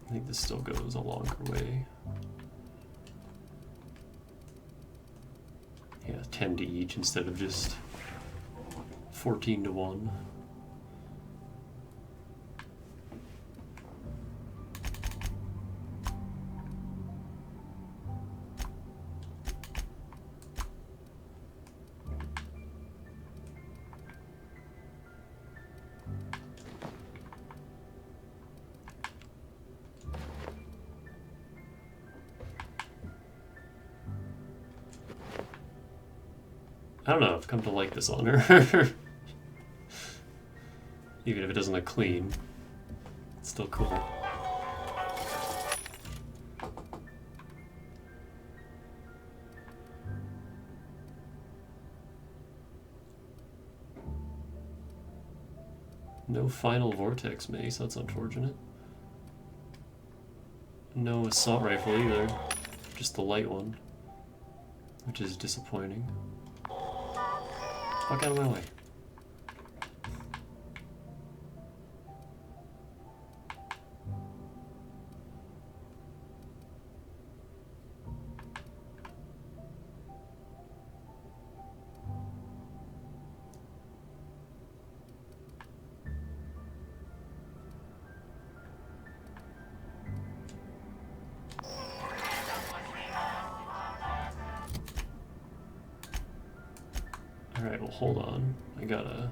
I think this still goes a longer way. Yeah, 10 to each instead of just 14 to 1. I don't know, I've come to like this on her. Even if it doesn't look clean, it's still cool. No final vortex mace, that's unfortunate. No assault rifle either, just the light one, which is disappointing. Fuck out of my way. Alright, well hold on. I gotta...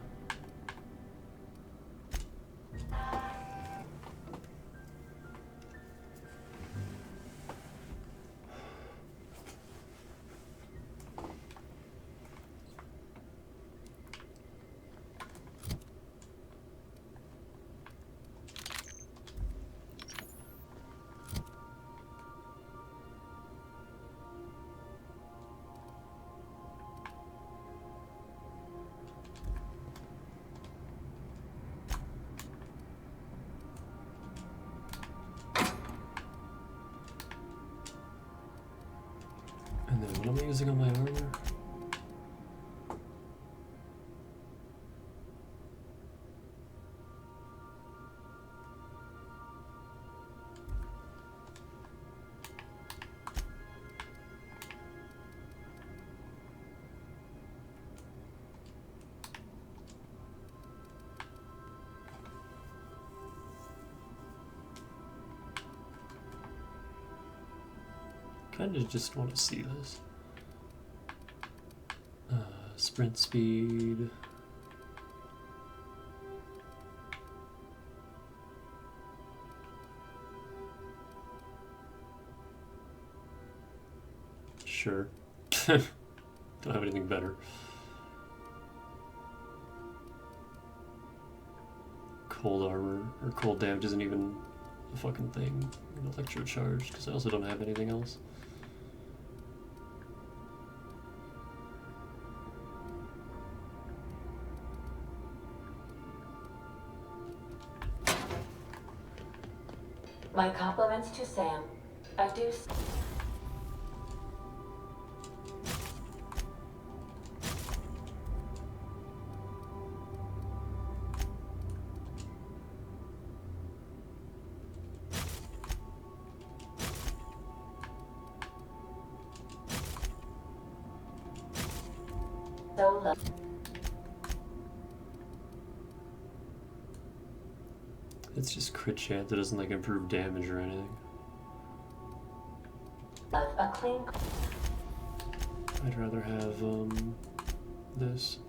And then what am I using on my armor? Kinda just want to see this. Sprint speed. Sure. Don't have anything better. Cold armor, or cold damage isn't even a fucking thing. Electro charge, because I also don't have anything else. My compliments to Sam. I do. So low. It's just crit chance, it doesn't like improve damage or anything. A clean. I'd rather have this.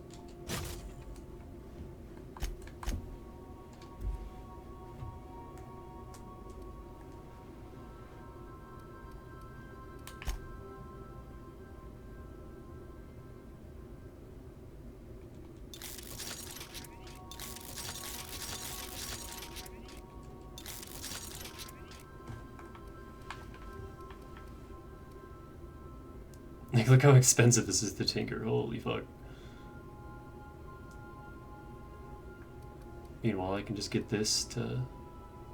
Like, look how expensive this is to tinker. Holy fuck. Meanwhile, I can just get this to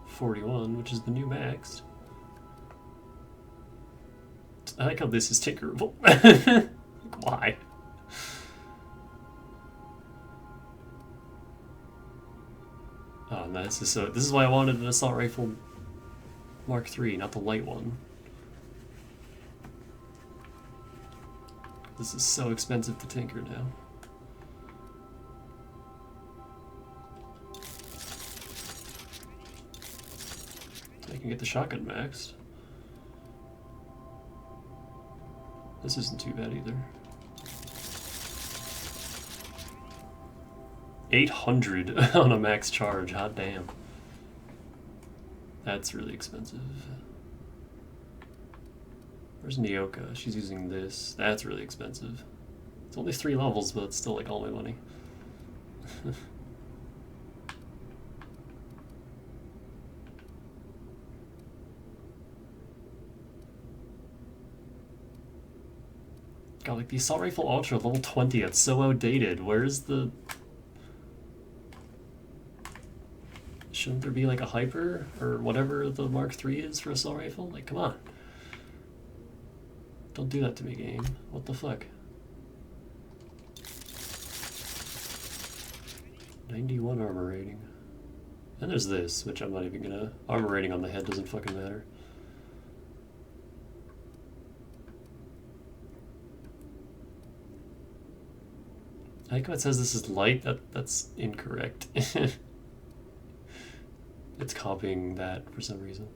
41, which is the new max. I like how this is tinkerable. Why? Oh, no, this is why I wanted an assault rifle Mark III, not the light one. This is so expensive to tinker now. I can get the shotgun maxed. This isn't too bad either. 800 on a max charge, hot damn. That's really expensive. Where's Nyoka? She's using this. That's really expensive. It's only 3 levels, but it's still like all my money. God, like the Assault Rifle Ultra level 20, that's so outdated. Where's the... Shouldn't there be like a hyper or whatever the Mark III is for Assault Rifle? Like, come on. Don't do that to me, game. What the fuck? 91 armor rating. And there's this, which I'm not even gonna... Armor rating on the head doesn't fucking matter. I like how it says this is light. That's incorrect. It's copying that for some reason.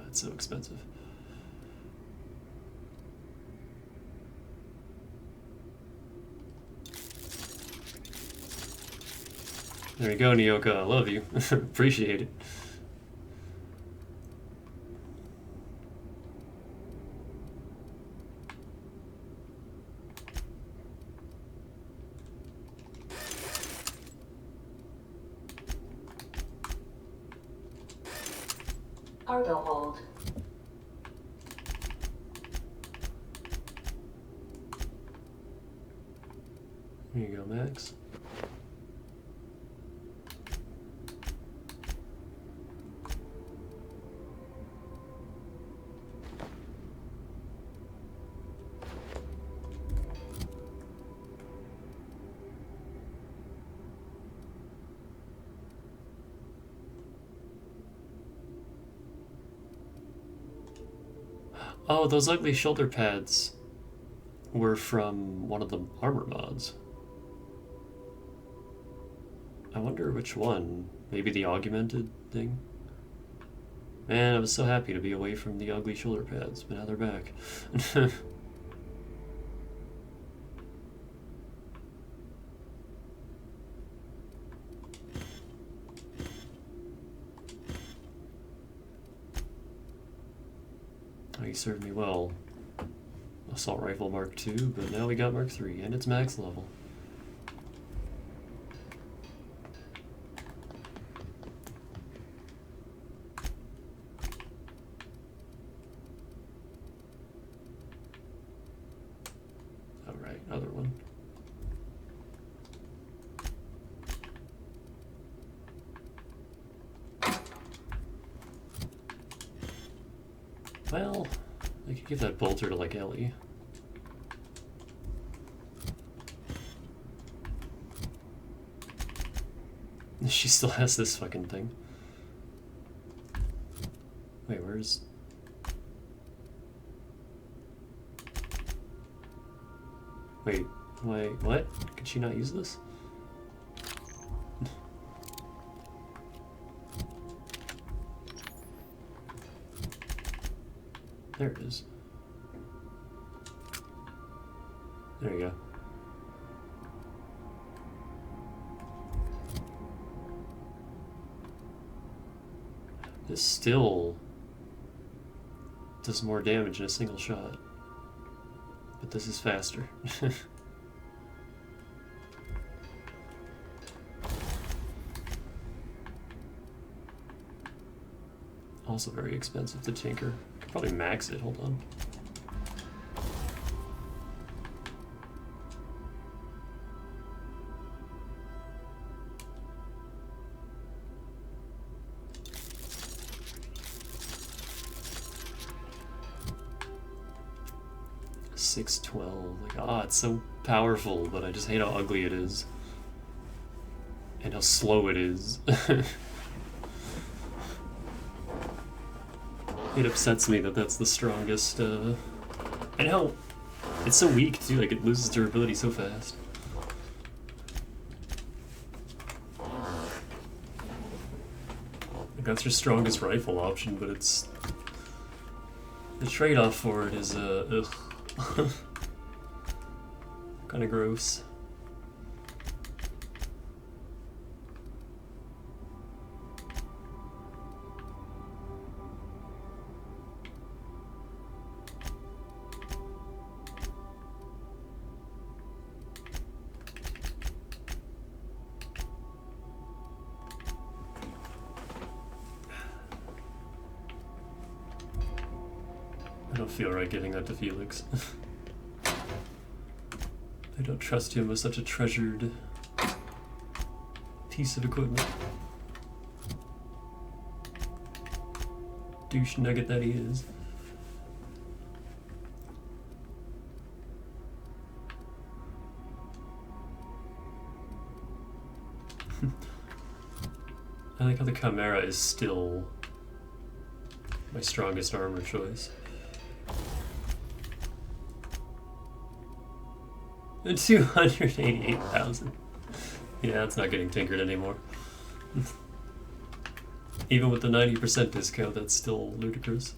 It's so expensive. There you go, Nyoka. I love you. Appreciate it. Cargo hold. Here you go, Max. Oh, those ugly shoulder pads were from one of the armor mods. I wonder which one. Maybe the augmented thing? Man, I was so happy to be away from the ugly shoulder pads, but now they're back. Oh, you served me well. Assault Rifle Mark II, but now we got Mark III, and it's max level. Alright, other one. Well, I could give that bolter to, like, Ellie. She still has this fucking thing. Wait, where's... Wait, what? Could she not use this? There it is. There you go. This still does more damage in a single shot. But this is faster. Also very expensive to tinker. Could probably max it, hold on. $612. Like, ah, it's so powerful, but I just hate how ugly it is. And how slow it is. It upsets me that that's the strongest, and how it's so weak too, like it loses durability so fast. Like that's your strongest rifle option, but it's... the trade-off for it is, ugh. Kinda gross. I don't feel right giving that to Felix. I don't trust him with such a treasured piece of equipment. Douche nugget that he is. I like how the Chimera is still my strongest armor choice. And 288,000. Yeah, it's not getting tinkered anymore. Even with the 90% discount, that's still ludicrous.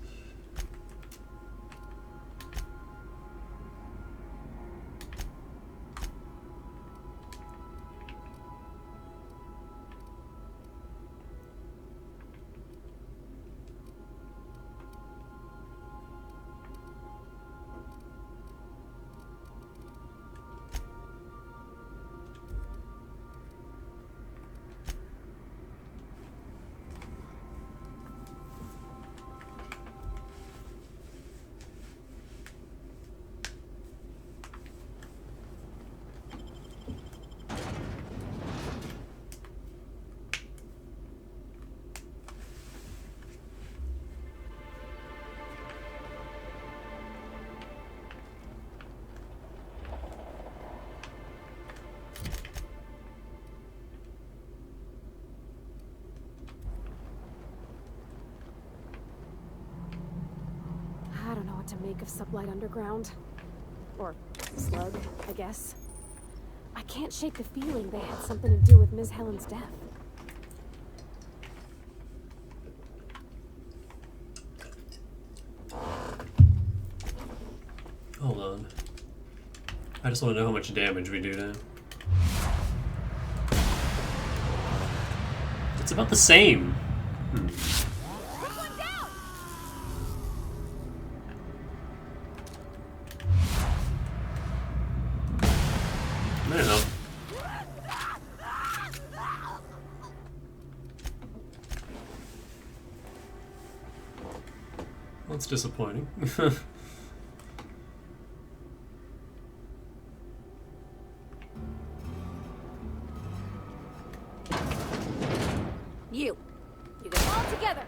I don't know what to make of Sublight Underground. Or Slug, I guess. I can't shake the feeling they had something to do with Ms. Helen's death. Hold on. I just want to know how much damage we do now. It's about the same. I don't know. That's disappointing. You got it all together.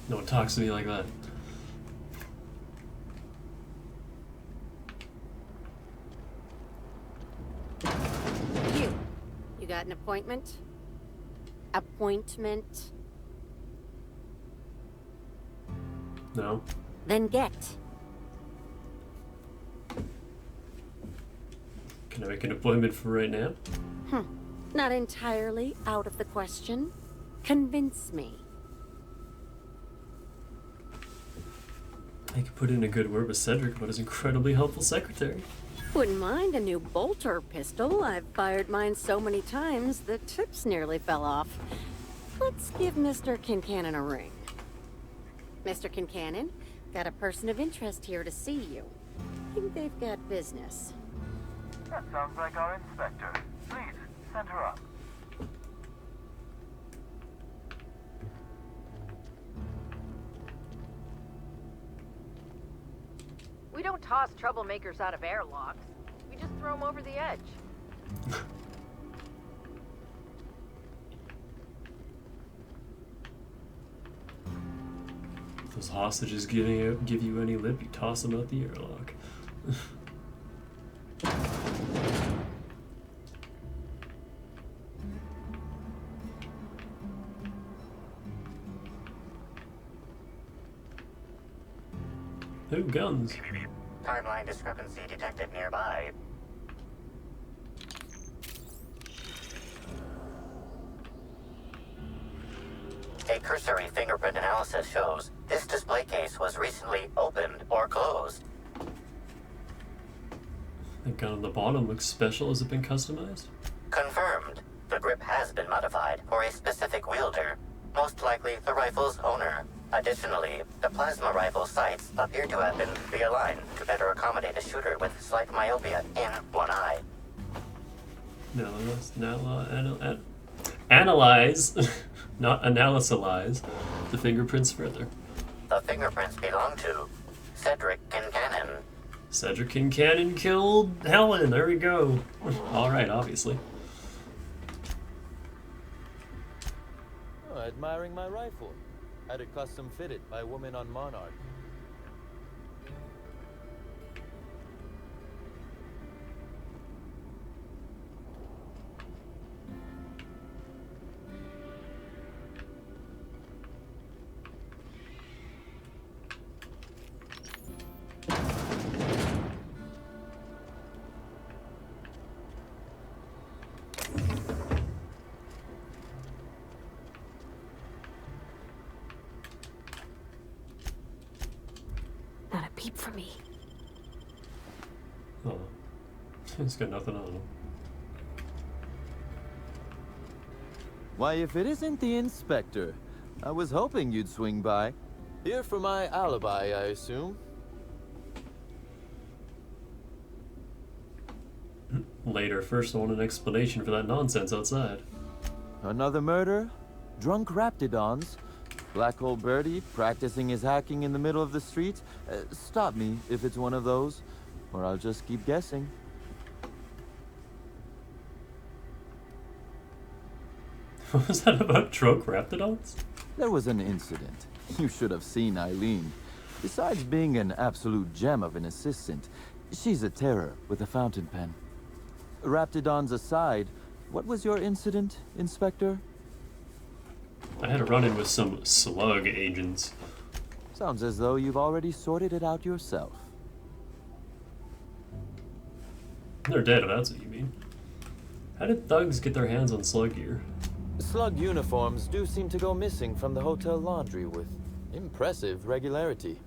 No one talks to me like that. You got an appointment? Appointment? No. Then get. Can I make an appointment for right now? Not entirely out of the question. Convince me. I could put in a good word with Cedric about his incredibly helpful secretary. Wouldn't mind a new bolter pistol. I've fired mine so many times the tips nearly fell off. Let's give Mr. Kincannon a ring. Mr. Kincannon, got a person of interest here to see you. Think they've got business. That sounds like our inspector. Please, send her up. We don't toss troublemakers out of airlocks. We just throw them over the edge. If those hostages give you any lip, you toss them out the airlock. Ooh, guns. Timeline discrepancy detected nearby. A cursory fingerprint analysis shows this display case was recently opened or closed. The gun on the bottom looks special. Has it been customized? Confirmed. The grip has been modified for a specific wielder, most likely the rifle's owner. Additionally, the plasma rifle sights appear to have been realigned to better accommodate a shooter with slight myopia in one eye. Analyze, not analyze the fingerprints further. The fingerprints belong to Cedric Kincannon. Cedric Kincannon killed Helen. There we go. All right, obviously. Oh, admiring my rifle. Had it custom fitted by a woman on Monarch. Not a peep from me. Oh, he's got nothing on him. Why, if it isn't the inspector, I was hoping you'd swing by. Here for my alibi, I assume. Later, first I want an explanation for that nonsense outside. Another murder? Drunk Raptidons? Black Hole Birdie practicing his hacking in the middle of the street? Stop me if it's one of those, or I'll just keep guessing. What was that about drunk Raptidons? There was an incident. You should have seen Eileen. Besides being an absolute gem of an assistant, she's a terror with a fountain pen. Raptidons aside, what was your incident, Inspector? I had a run-in with some slug agents. Sounds as though you've already sorted it out yourself. They're dead, if that's what you mean. How did thugs get their hands on slug gear? Slug uniforms do seem to go missing from the hotel laundry with impressive regularity.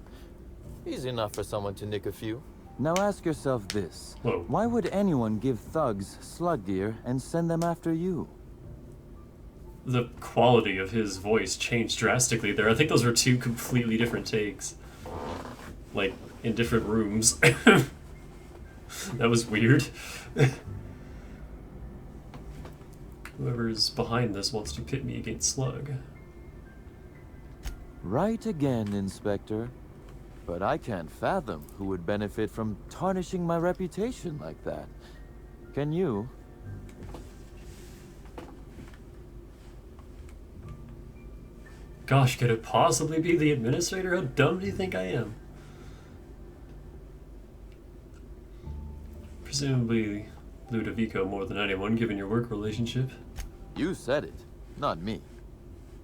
Easy enough for someone to nick a few. Now ask yourself this. Whoa. Why would anyone give thugs slug gear and send them after you? The quality of his voice changed drastically there. I think those were two completely different takes. Like, in different rooms. That was weird. Whoever's behind this wants to pit me against Slug. Right again, Inspector. But I can't fathom who would benefit from tarnishing my reputation like that. Can you? Gosh, could it possibly be the administrator? How dumb do you think I am? Presumably Ludovico more than anyone, given your work relationship. You said it, not me.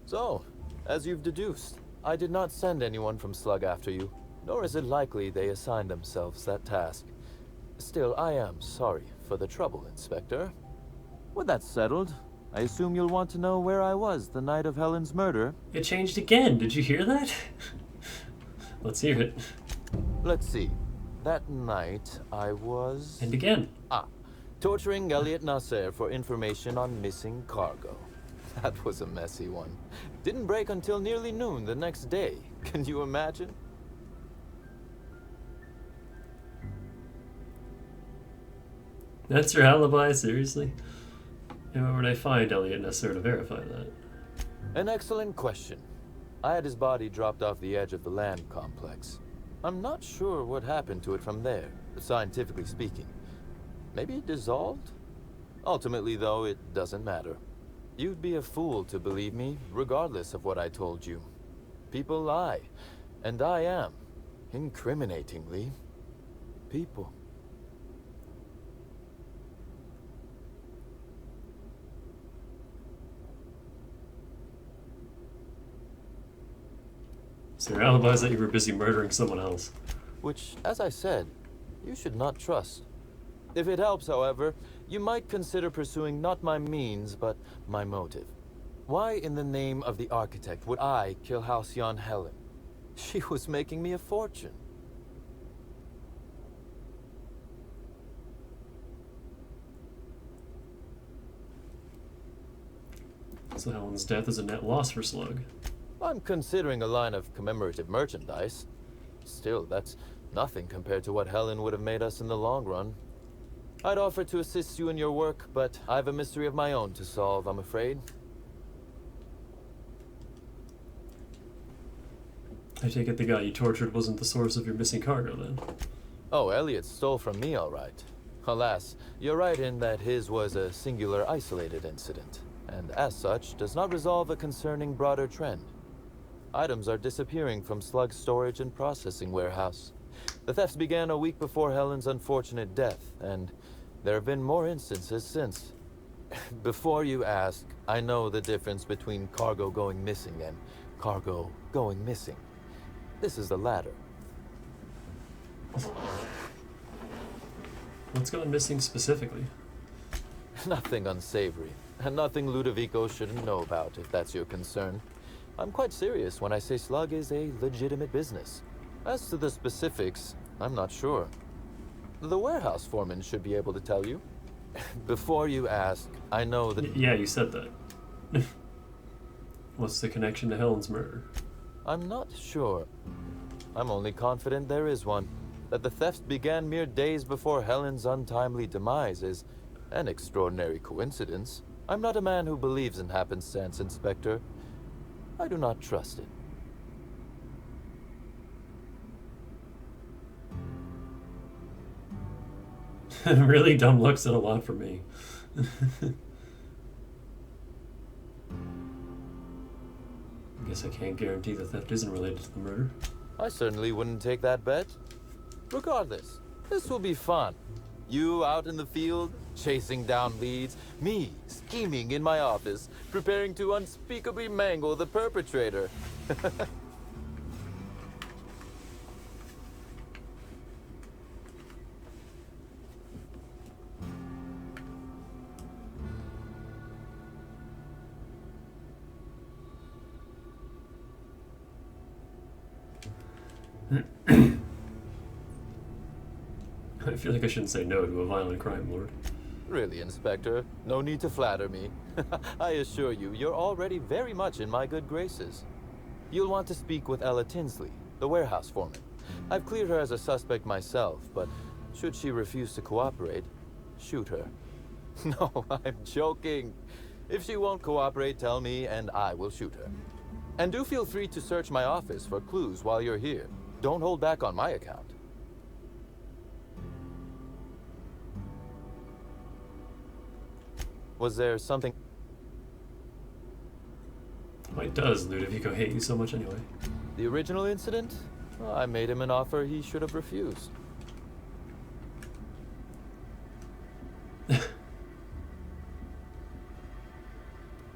So, as you've deduced, I did not send anyone from Slug after you, nor is it likely they assigned themselves that task. Still, I am sorry for the trouble, Inspector. With that settled, I assume you'll want to know where I was the night of Helen's murder. It changed again. Did you hear that? Let's hear it. Let's see. That night, I was... And again. Torturing Elliot Nasser for information on missing cargo. That was a messy one. Didn't break until nearly noon the next day. Can you imagine? That's your alibi? Seriously? And where would I find Elliot Nasser to verify that? An excellent question. I had his body dropped off the edge of the land complex. I'm not sure what happened to it from there, scientifically speaking. Maybe it dissolved? Ultimately, though, it doesn't matter. You'd be a fool to believe me, regardless of what I told you. People lie, and I am, incriminatingly, people. So your alibi is that you were busy murdering someone else. Which, as I said, you should not trust. If it helps, however, you might consider pursuing not my means, but my motive. Why in the name of the architect would I kill Halcyon Helen? She was making me a fortune. So Helen's death is a net loss for Slug. I'm considering a line of commemorative merchandise. Still, that's nothing compared to what Helen would have made us in the long run. I'd offer to assist you in your work, but I've a mystery of my own to solve, I'm afraid. I take it the guy you tortured wasn't the source of your missing cargo, then? Oh, Elliot stole from me, all right. Alas, you're right in that his was a singular, isolated incident, and as such, does not resolve a concerning broader trend. Items are disappearing from Slug's storage and processing warehouse. The thefts began a week before Helen's unfortunate death, and there have been more instances since. Before you ask, I know the difference between cargo going missing and cargo going missing. This is the latter. What's gone missing specifically? Nothing unsavory, and nothing Ludovico shouldn't know about, if that's your concern. I'm quite serious when I say Slug is a legitimate business. As to the specifics, I'm not sure. The warehouse foreman should be able to tell you. Before you ask, I know that... Yeah, you said that. What's the connection to Helen's murder? I'm not sure. I'm only confident there is one. That the thefts began mere days before Helen's untimely demise is an extraordinary coincidence. I'm not a man who believes in happenstance, Inspector. I do not trust it. Really dumb looks and a lot for me. I guess I can't guarantee the theft isn't related to the murder. I certainly wouldn't take that bet. Regardless, this will be fun. You out in the field, chasing down leads. Me, scheming in my office, preparing to unspeakably mangle the perpetrator. I feel like I shouldn't say no to a violent crime lord. Really, Inspector, no need to flatter me. I assure you, you're already very much in my good graces. You'll want to speak with Ella Tinsley, the warehouse foreman. I've cleared her as a suspect myself, but should she refuse to cooperate, shoot her. No, I'm joking. If she won't cooperate, tell me and I will shoot her. And do feel free to search my office for clues while you're here. Don't hold back on my account. Was there something... Why does Ludovico hate you so much anyway? The original incident? Well, I made him an offer he should have refused.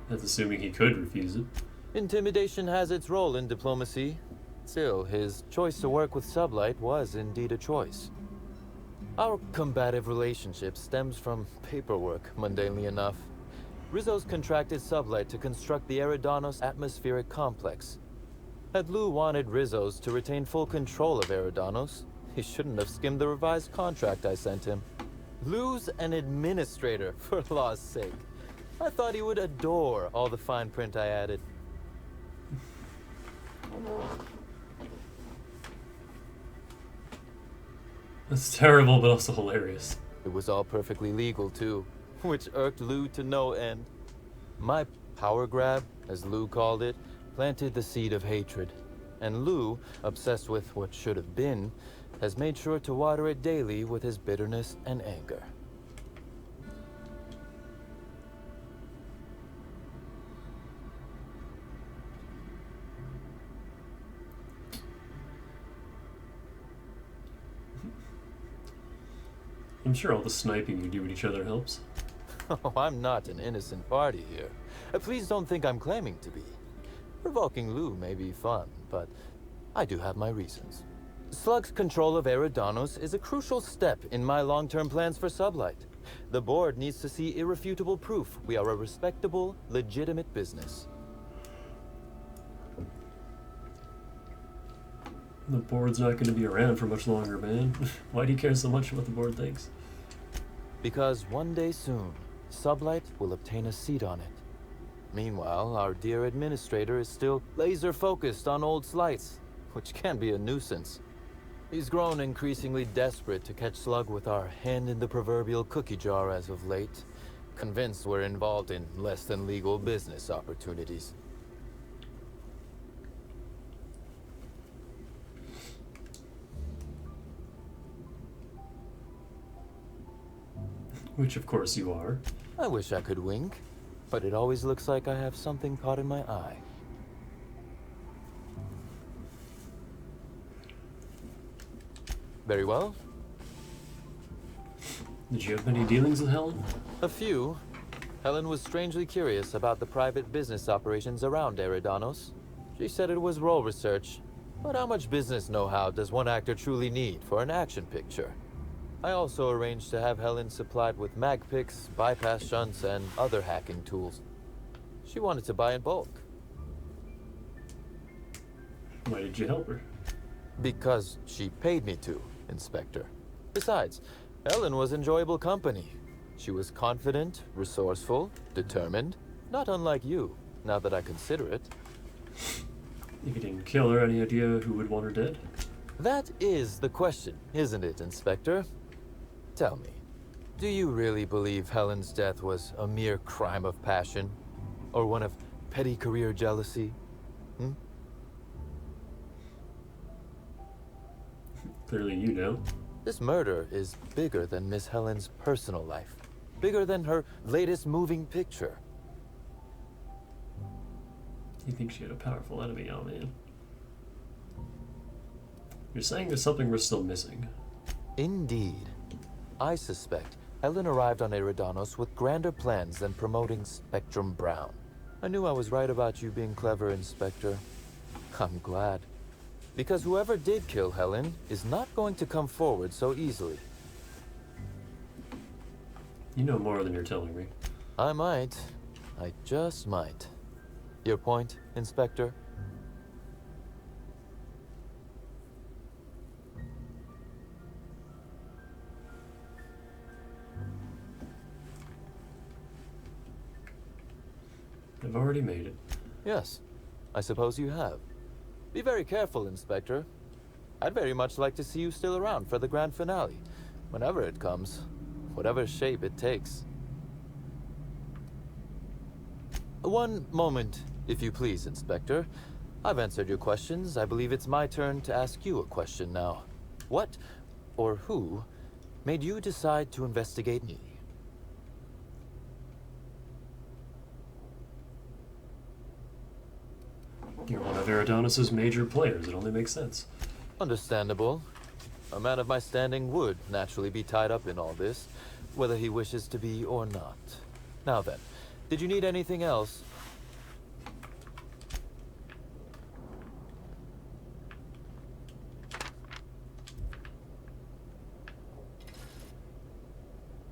That's assuming he could refuse it. Intimidation has its role in diplomacy. Still, his choice to work with Sublight was indeed a choice. Our combative relationship stems from paperwork, mundanely enough. Rizzo's contracted Sublight to construct the Eridanos atmospheric complex. Had Lou wanted Rizzo's to retain full control of Eridanos, he shouldn't have skimmed the revised contract I sent him. Lou's an administrator, for law's sake. I thought he would adore all the fine print I added. That's terrible, but also hilarious. It was all perfectly legal, too, which irked Lou to no end. My power grab, as Lou called it, planted the seed of hatred. And Lou, obsessed with what should have been, has made sure to water it daily with his bitterness and anger. I'm sure all the sniping you do at each other helps. Oh, I'm not an innocent party here. Please don't think I'm claiming to be. Provoking Lou may be fun, but I do have my reasons. Slug's control of Eridanos is a crucial step in my long-term plans for Sublight. The board needs to see irrefutable proof we are a respectable, legitimate business. The board's not going to be around for much longer, man. Why do you care so much what the board thinks? Because one day soon, Sublight will obtain a seat on it. Meanwhile, our dear administrator is still laser-focused on old slights, which can be a nuisance. He's grown increasingly desperate to catch Slug with our hand in the proverbial cookie jar as of late, convinced we're involved in less than legal business opportunities. Which, of course, you are. I wish I could wink, but it always looks like I have something caught in my eye. Very well. Did you have many dealings with Helen? A few. Helen was strangely curious about the private business operations around Eridanos. She said it was role research, but how much business know-how does one actor truly need for an action picture? I also arranged to have Helen supplied with mag picks, bypass shunts, and other hacking tools. She wanted to buy in bulk. Why did you help her? Because she paid me to, Inspector. Besides, Helen was enjoyable company. She was confident, resourceful, determined, not unlike you, now that I consider it. If you didn't kill her, any idea who would want her dead? That is the question, isn't it, Inspector? Tell me, do you really believe Helen's death was a mere crime of passion? Or one of petty career jealousy? Clearly you know. This murder is bigger than Miss Helen's personal life. Bigger than her latest moving picture. You think she had a powerful enemy, oh man. You're saying there's something we're still missing. Indeed. I suspect Helen arrived on Eridanos with grander plans than promoting Spectrum Brown. I knew I was right about you being clever, Inspector. I'm glad. Because whoever did kill Helen is not going to come forward so easily. You know more than you're telling me. I might. I just might. Your point, Inspector? I've already made it. Yes, I suppose you have. Be very careful, Inspector. I'd very much like to see you still around for the grand finale, whenever it comes, whatever shape it takes. One moment, if you please, Inspector. I've answered your questions. I believe it's my turn to ask you a question now. What, or who, made you decide to investigate me? You're one of Eridanos' major players. It only makes sense. Understandable. A man of my standing would naturally be tied up in all this, whether he wishes to be or not. Now then, did you need anything else?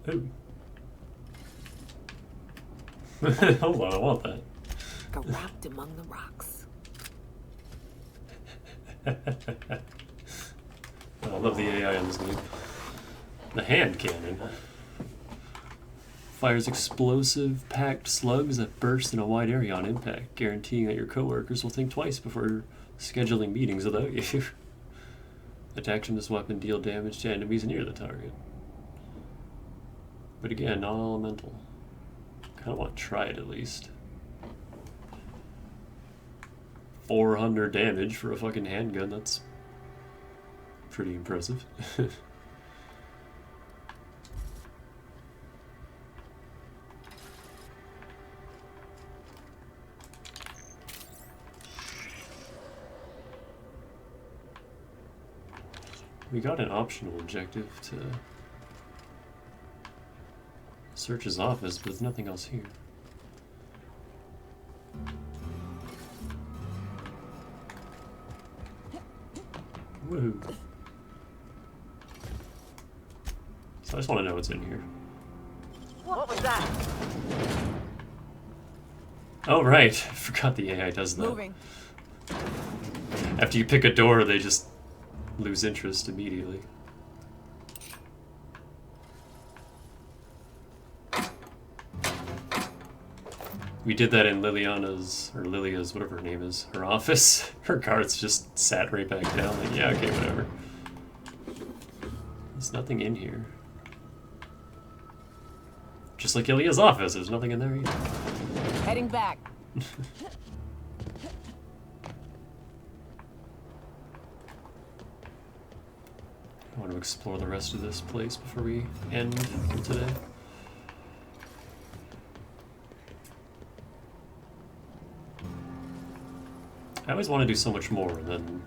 Ooh. Hold on, I want that. Wrapped among the rocks. I love the AI on this game. The hand cannon fires explosive, packed slugs that burst in a wide area on impact, guaranteeing that your coworkers will think twice before scheduling meetings without you. Attacks from this weapon deal damage to enemies near the target. But again, non-elemental. Kinda want to try it at least. 400 damage for a fucking handgun. That's pretty impressive. We got an optional objective to search his office, but there's nothing else here. Woohoo. So I just want to know what's in here. What was that? Oh, right. I forgot the AI does that. Moving. After you pick a door, they just lose interest immediately. We did that in Liliana's, or Lilia's, whatever her name is, her office. Her guards just sat right back down, like, yeah, okay, whatever. There's nothing in here. Just like Ilia's office, there's nothing in there either. Heading back. I want to explore the rest of this place before we end for today. I always want to do so much more, and then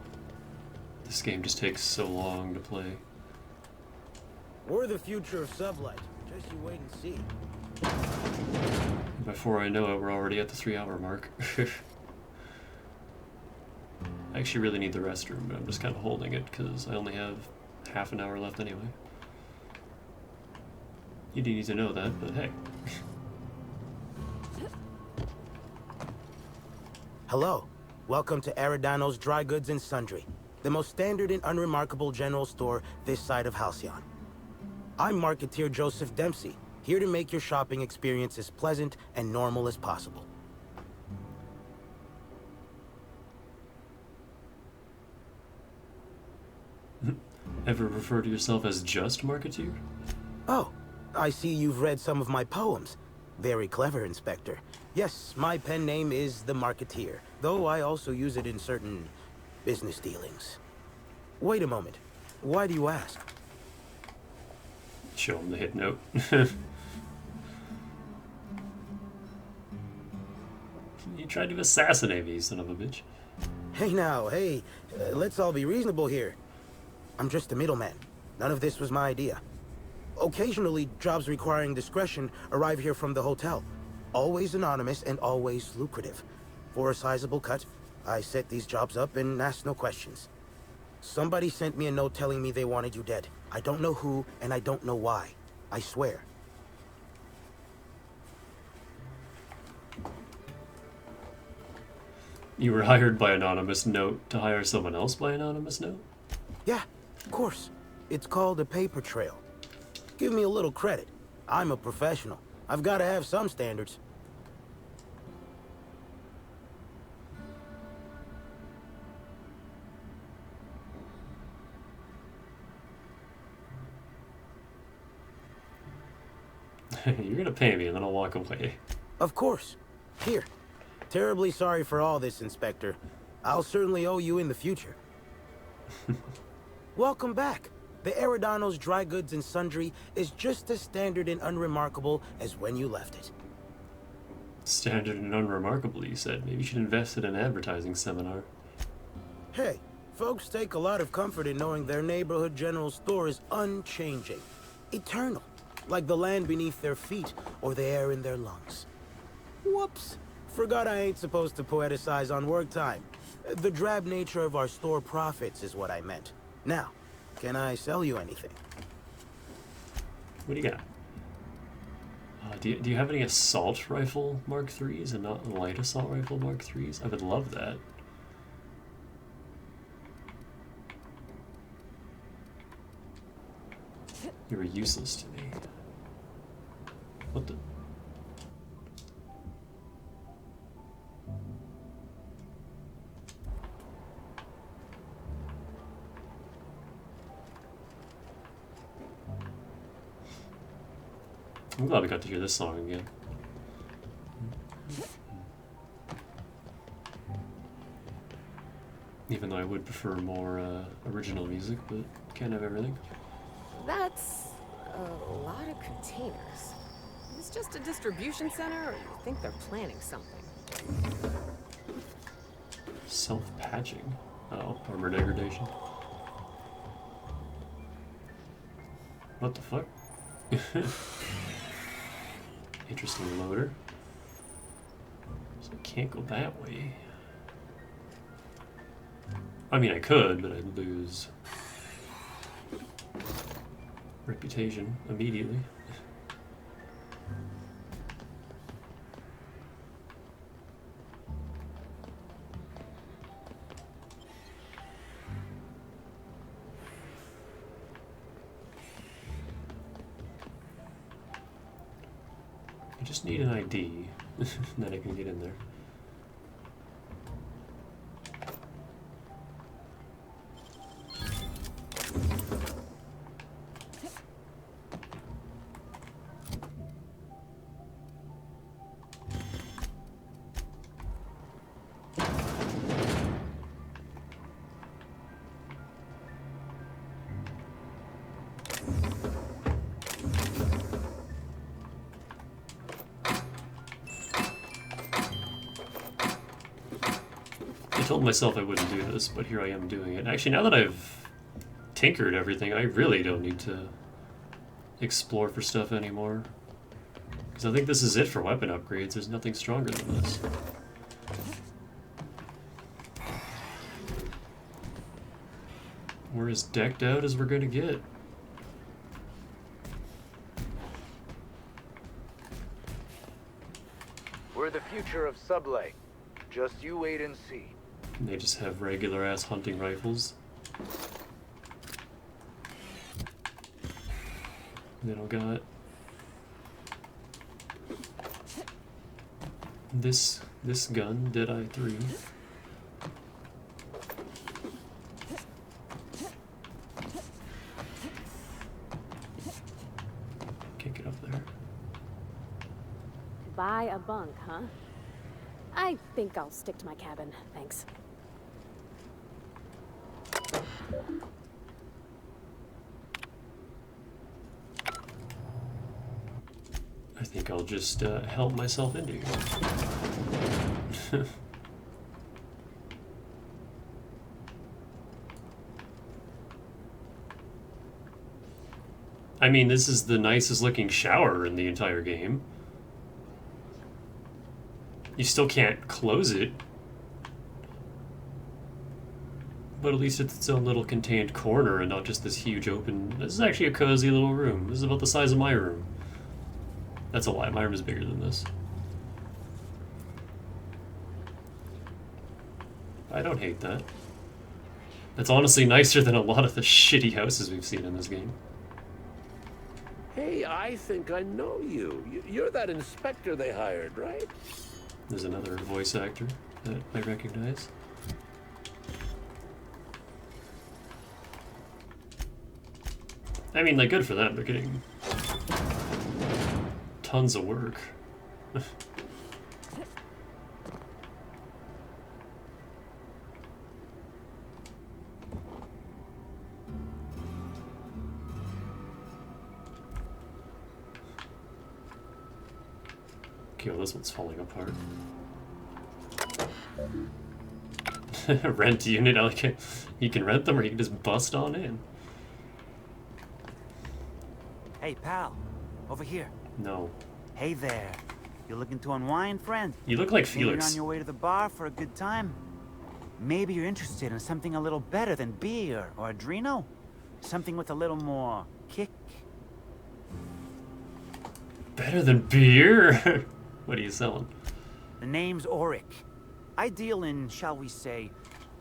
this game just takes so long to play. We're the future of Sublight. Just you wait and see. Before I know it, we're already at the 3-hour mark. I actually really need the restroom, but I'm just kind of holding it because I only have half an hour left anyway. You didn't need to know that, but hey. Hello. Welcome to Eridanos Dry Goods and Sundry, the most standard and unremarkable general store this side of Halcyon. I'm marketeer Joseph Dempsey, here to make your shopping experience as pleasant and normal as possible. Ever refer to yourself as just marketeer? Oh, I see you've read some of my poems. Very clever, Inspector. Yes, my pen name is the Marketeer, though I also use it in certain business dealings. Wait a moment. Why do you ask? Show him the hit note. You tried to assassinate me, son of a bitch. Hey now, hey. Let's all be reasonable here. I'm just a middleman. None of this was my idea. Occasionally, jobs requiring discretion arrive here from the hotel. Always anonymous and always lucrative. For a sizable cut, I set these jobs up and ask no questions. Somebody sent me a note telling me they wanted you dead. I don't know who, and I don't know why. I swear. You were hired by Anonymous Note to hire someone else by Anonymous Note? Yeah, of course. It's called a paper trail. Give me a little credit. I'm a professional. I've got to have some standards. You're gonna pay me and then I'll walk away. Of course. Here. Terribly sorry for all this, Inspector. I'll certainly owe you in the future. Welcome back. The Eridanos Dry Goods and Sundry is just as standard and unremarkable as when you left it. Standard and unremarkable, you said. Maybe you should invest in an advertising seminar. Hey, folks take a lot of comfort in knowing their neighborhood general store is unchanging. Eternal. Like the land beneath their feet or the air in their lungs. Whoops. Forgot I ain't supposed to poeticize on work time. The drab nature of our store profits is what I meant. Now, can I sell you anything? What do you got? Do you have any assault rifle Mark IIIs and not light assault rifle Mark IIIs? I would love that. You were useless to me. What the? I'm glad we got to hear this song again. Even though I would prefer more original music, but can't have everything. That's a lot of containers. Is this just a distribution center, or you think they're planning something? Self-patching? Oh, armor degradation. What the fuck? Interesting loader. So I can't go that way. I mean, I could, but I'd lose reputation immediately. I just need an ID, then I can get in there. I told myself I wouldn't do this, but here I am doing it. Actually, now that I've tinkered everything, I really don't need to explore for stuff anymore. Because I think this is it for weapon upgrades. There's nothing stronger than this. We're as decked out as we're gonna get. We're the future of Sublay. Just you wait and see. And they just have regular ass hunting rifles. They don't got this gun, Deadeye 3. Can't get up there. Buy a bunk, huh? I think I'll stick to my cabin, thanks. I think I'll just help myself into here. I mean, this is the nicest looking shower in the entire game. You still can't close it. But at least it's its own little contained corner and not just this huge open... This is actually a cozy little room. This is about the size of my room. That's a lie. My room is bigger than this. I don't hate that. That's honestly nicer than a lot of the shitty houses we've seen in this game. Hey, I think I know you. You're that inspector they hired, right? There's another voice actor that I recognize. I mean, like, good for them. They're getting tons of work. Okay, well, this one's falling apart. Rent unit, like, you can rent them or you can just bust on in. Hey, pal. Over here. No. Hey there. You looking to unwind, friend? You look like Maybe Felix. you're on your way to the bar for a good time. Maybe you're interested in something a little better than beer or Adreno? Something with a little more kick. Better than beer? What are you selling? The name's Auric. I deal in, shall we say,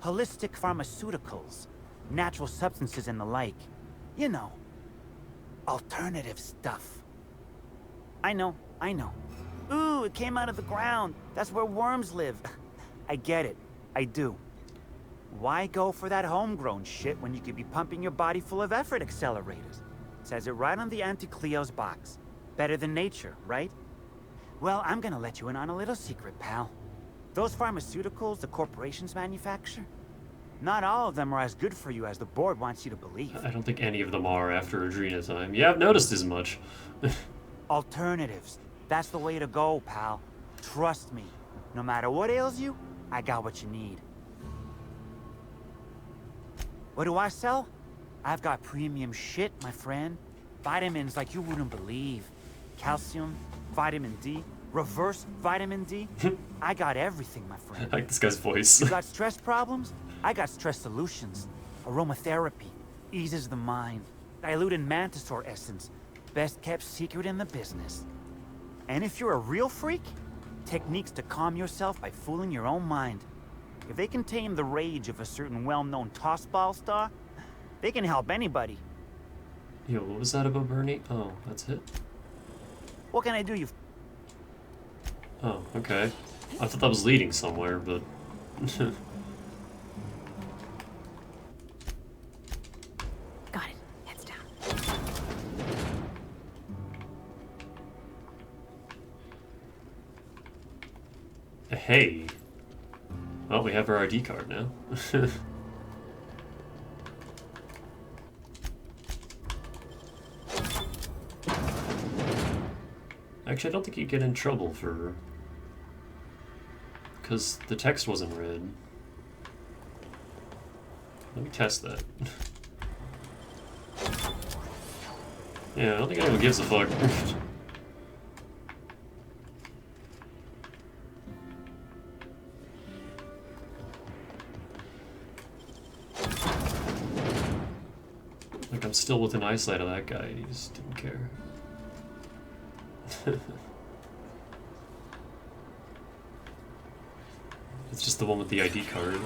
holistic pharmaceuticals, natural substances and the like. You know, alternative stuff. I know. Ooh, it came out of the ground. That's where worms live. I get it. I do. Why go for that homegrown shit when you could be pumping your body full of effort accelerators? Says it right on the Anti-Cleo's box. Better than nature, right? Well, I'm gonna let you in on a little secret, pal. Those pharmaceuticals the corporations manufacture, Not all of them are as good for you as the board wants you to believe. I don't think any of them are after Adrena time. Yeah, I've noticed as much. Alternatives. That's the way to go, pal. Trust me. No matter what ails you, I got what you need. What do I sell? I've got premium shit, my friend. Vitamins like you wouldn't believe. Calcium, vitamin D, reverse vitamin D. I got everything, my friend. I like this guy's voice. You got stress problems? I got stress solutions. Aromatherapy eases the mind. Diluted mantisaur essence, best kept secret in the business. And if you're a real freak, techniques to calm yourself by fooling your own mind. If they can tame the rage of a certain well-known tossball star, they can help anybody. Yo, what was that about Bernie? Oh, that's it? What can I do, you? Oh, okay. I thought that was leading somewhere, but... Got it. Heads down. Hey. Well, we have our ID card now. Actually, I don't think you'd get in trouble for... because the text wasn't read. Let me test that. Yeah, I don't think anyone gives a fuck. Like, I'm still within eyesight of that guy, he just didn't care. It's just the one with the ID card.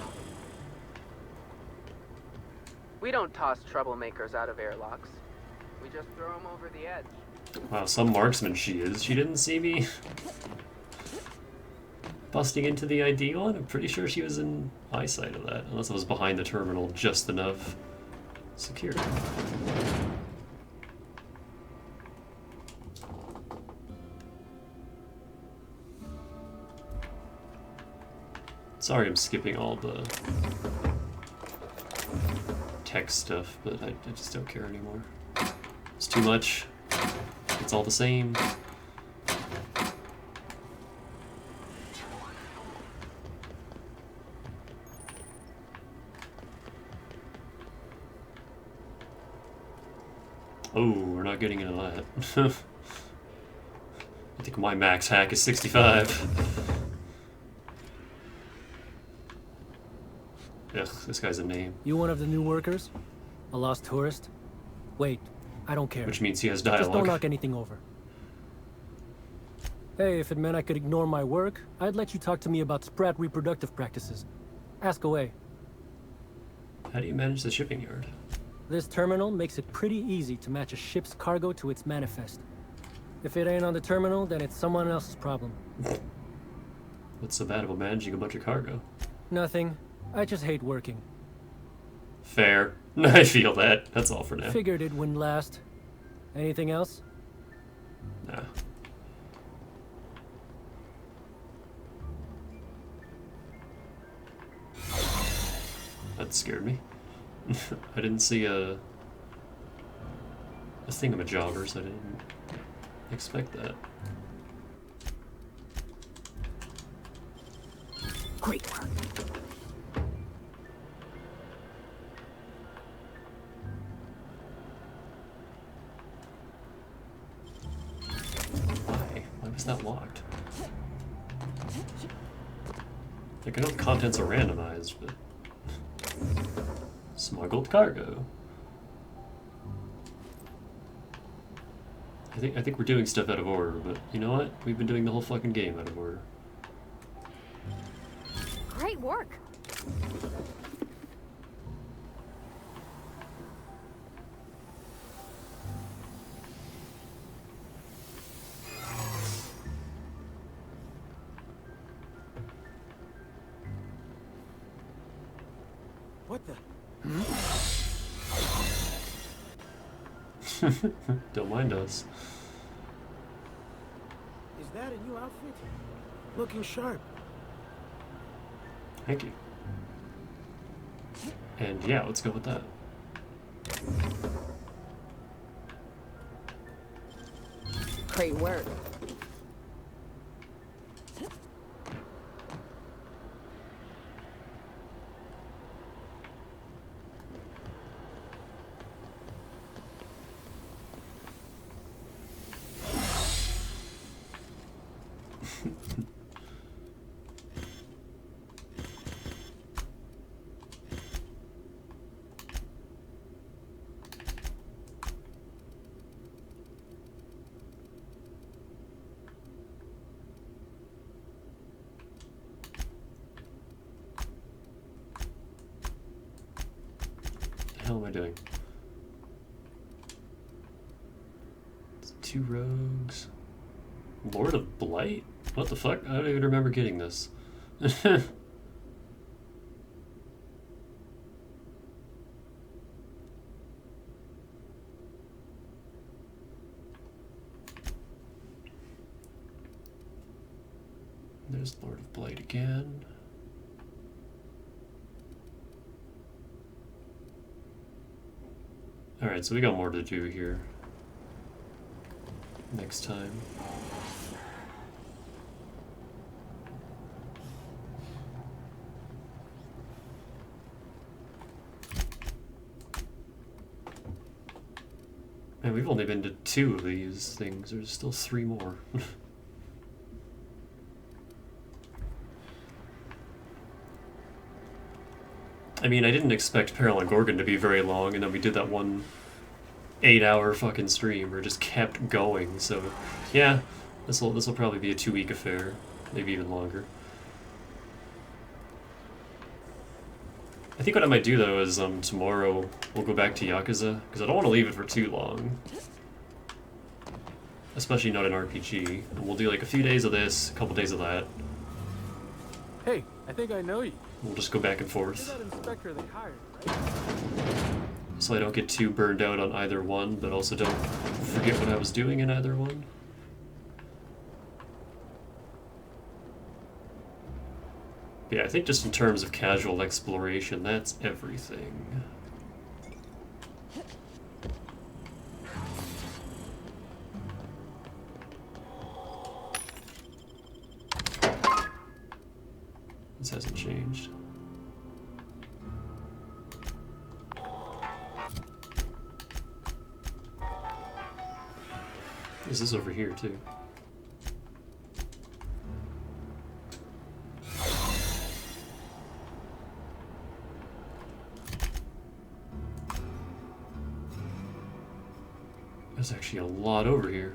We don't toss troublemakers out of airlocks. We just throw them over the edge. Wow, some marksman she is. She didn't see me busting into the ID one? I'm pretty sure she was in eyesight of that. Unless I was behind the terminal just enough. Security. Sorry I'm skipping all the text stuff, but I just don't care anymore. It's too much. It's all the same. Oh, we're not getting into that. I think my max hack is 65. Ugh, this guy's a name. You one of the new workers? A lost tourist? Wait, I don't care. Which means he has dialogue. Just don't knock anything over. Hey, if it meant I could ignore my work, I'd let you talk to me about Sprat reproductive practices. Ask away. How do you manage the shipping yard? This terminal makes it pretty easy to match a ship's cargo to its manifest. If it ain't on the terminal, then it's someone else's problem. What's so bad about managing a bunch of cargo? Nothing. I just hate working. Fair. I feel that. That's all for now. Figured it wouldn't last. Anything else? Nah. That scared me. I didn't see a thingamajobber, so I didn't expect that. Great work. Why was that locked? Like, I know the contents are randomized, but... Smuggled cargo. I think we're doing stuff out of order, but you know what? We've been doing the whole fucking game out of order. Great work. What the? Don't mind us. Is that a new outfit? Looking sharp. Thank you. And yeah, let's go with that. Great work. What the hell am I doing? It's 2 rogues. Lord of Blight? What the fuck? I don't even remember getting this. There's Lord of Blight again. Alright, so we got more to do here. Next time. Man, we've only been to 2 of these things. There's still 3 more. I mean, I didn't expect Peril and Gorgon to be very long, and then we did that one 8-hour fucking stream where it just kept going, so yeah, this'll probably be a 2-week affair, maybe even longer. I think what I might do though is tomorrow we'll go back to Yakuza, because I don't want to leave it for too long. Especially not an RPG. And we'll do like a few days of this, a couple days of that. Hey, I think I know you. We'll just go back and forth. You're that inspector they hired, right? So I don't get too burned out on either one, but also don't forget what I was doing in either one. But yeah, I think just in terms of casual exploration, that's everything. This hasn't changed. This is over here too. There's actually a lot over here.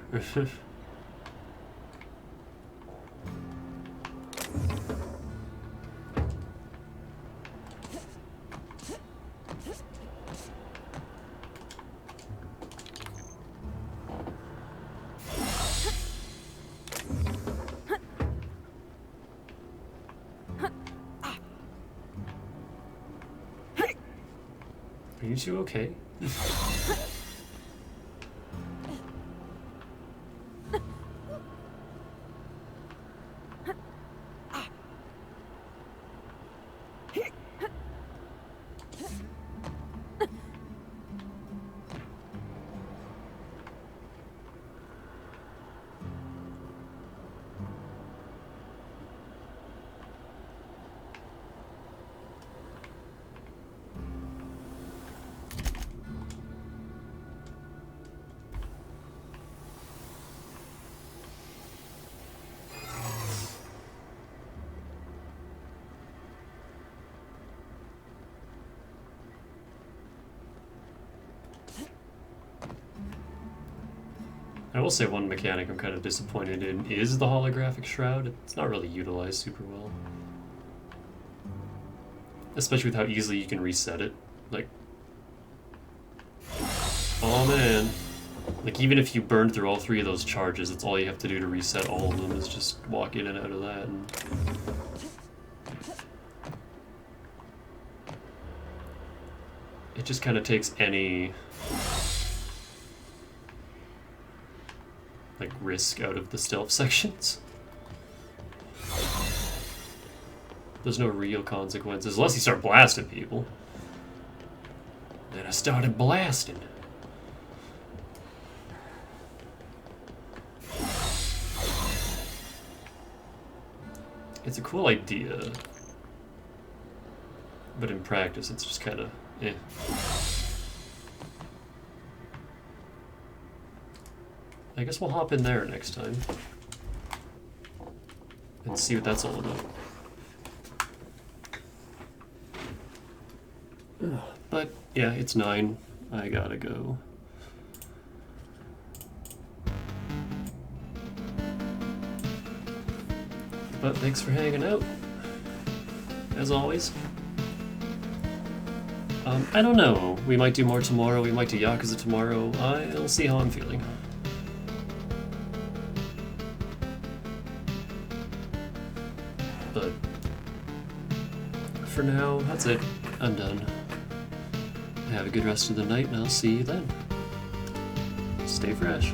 Are you two okay? I will say one mechanic I'm kind of disappointed in is the holographic shroud. It's not really utilized super well. Especially with how easily you can reset it. Like, oh man. Like, even if you burn through all 3 of those charges, it's all you have to do to reset all of them is just walk in and out of that. And it just kind of takes any like risk out of the stealth sections. There's no real consequences unless you start blasting people. Then I started blasting. It's a cool idea, but in practice it's just kind of eh. I guess we'll hop in there next time and see what that's all about. But yeah, it's 9. I gotta go. But thanks for hanging out, as always. I don't know. We might do more tomorrow. We might do Yakuza tomorrow. I'll see how I'm feeling. But for now, that's it. I'm done. Have a good rest of the night, and I'll see you then. Stay fresh.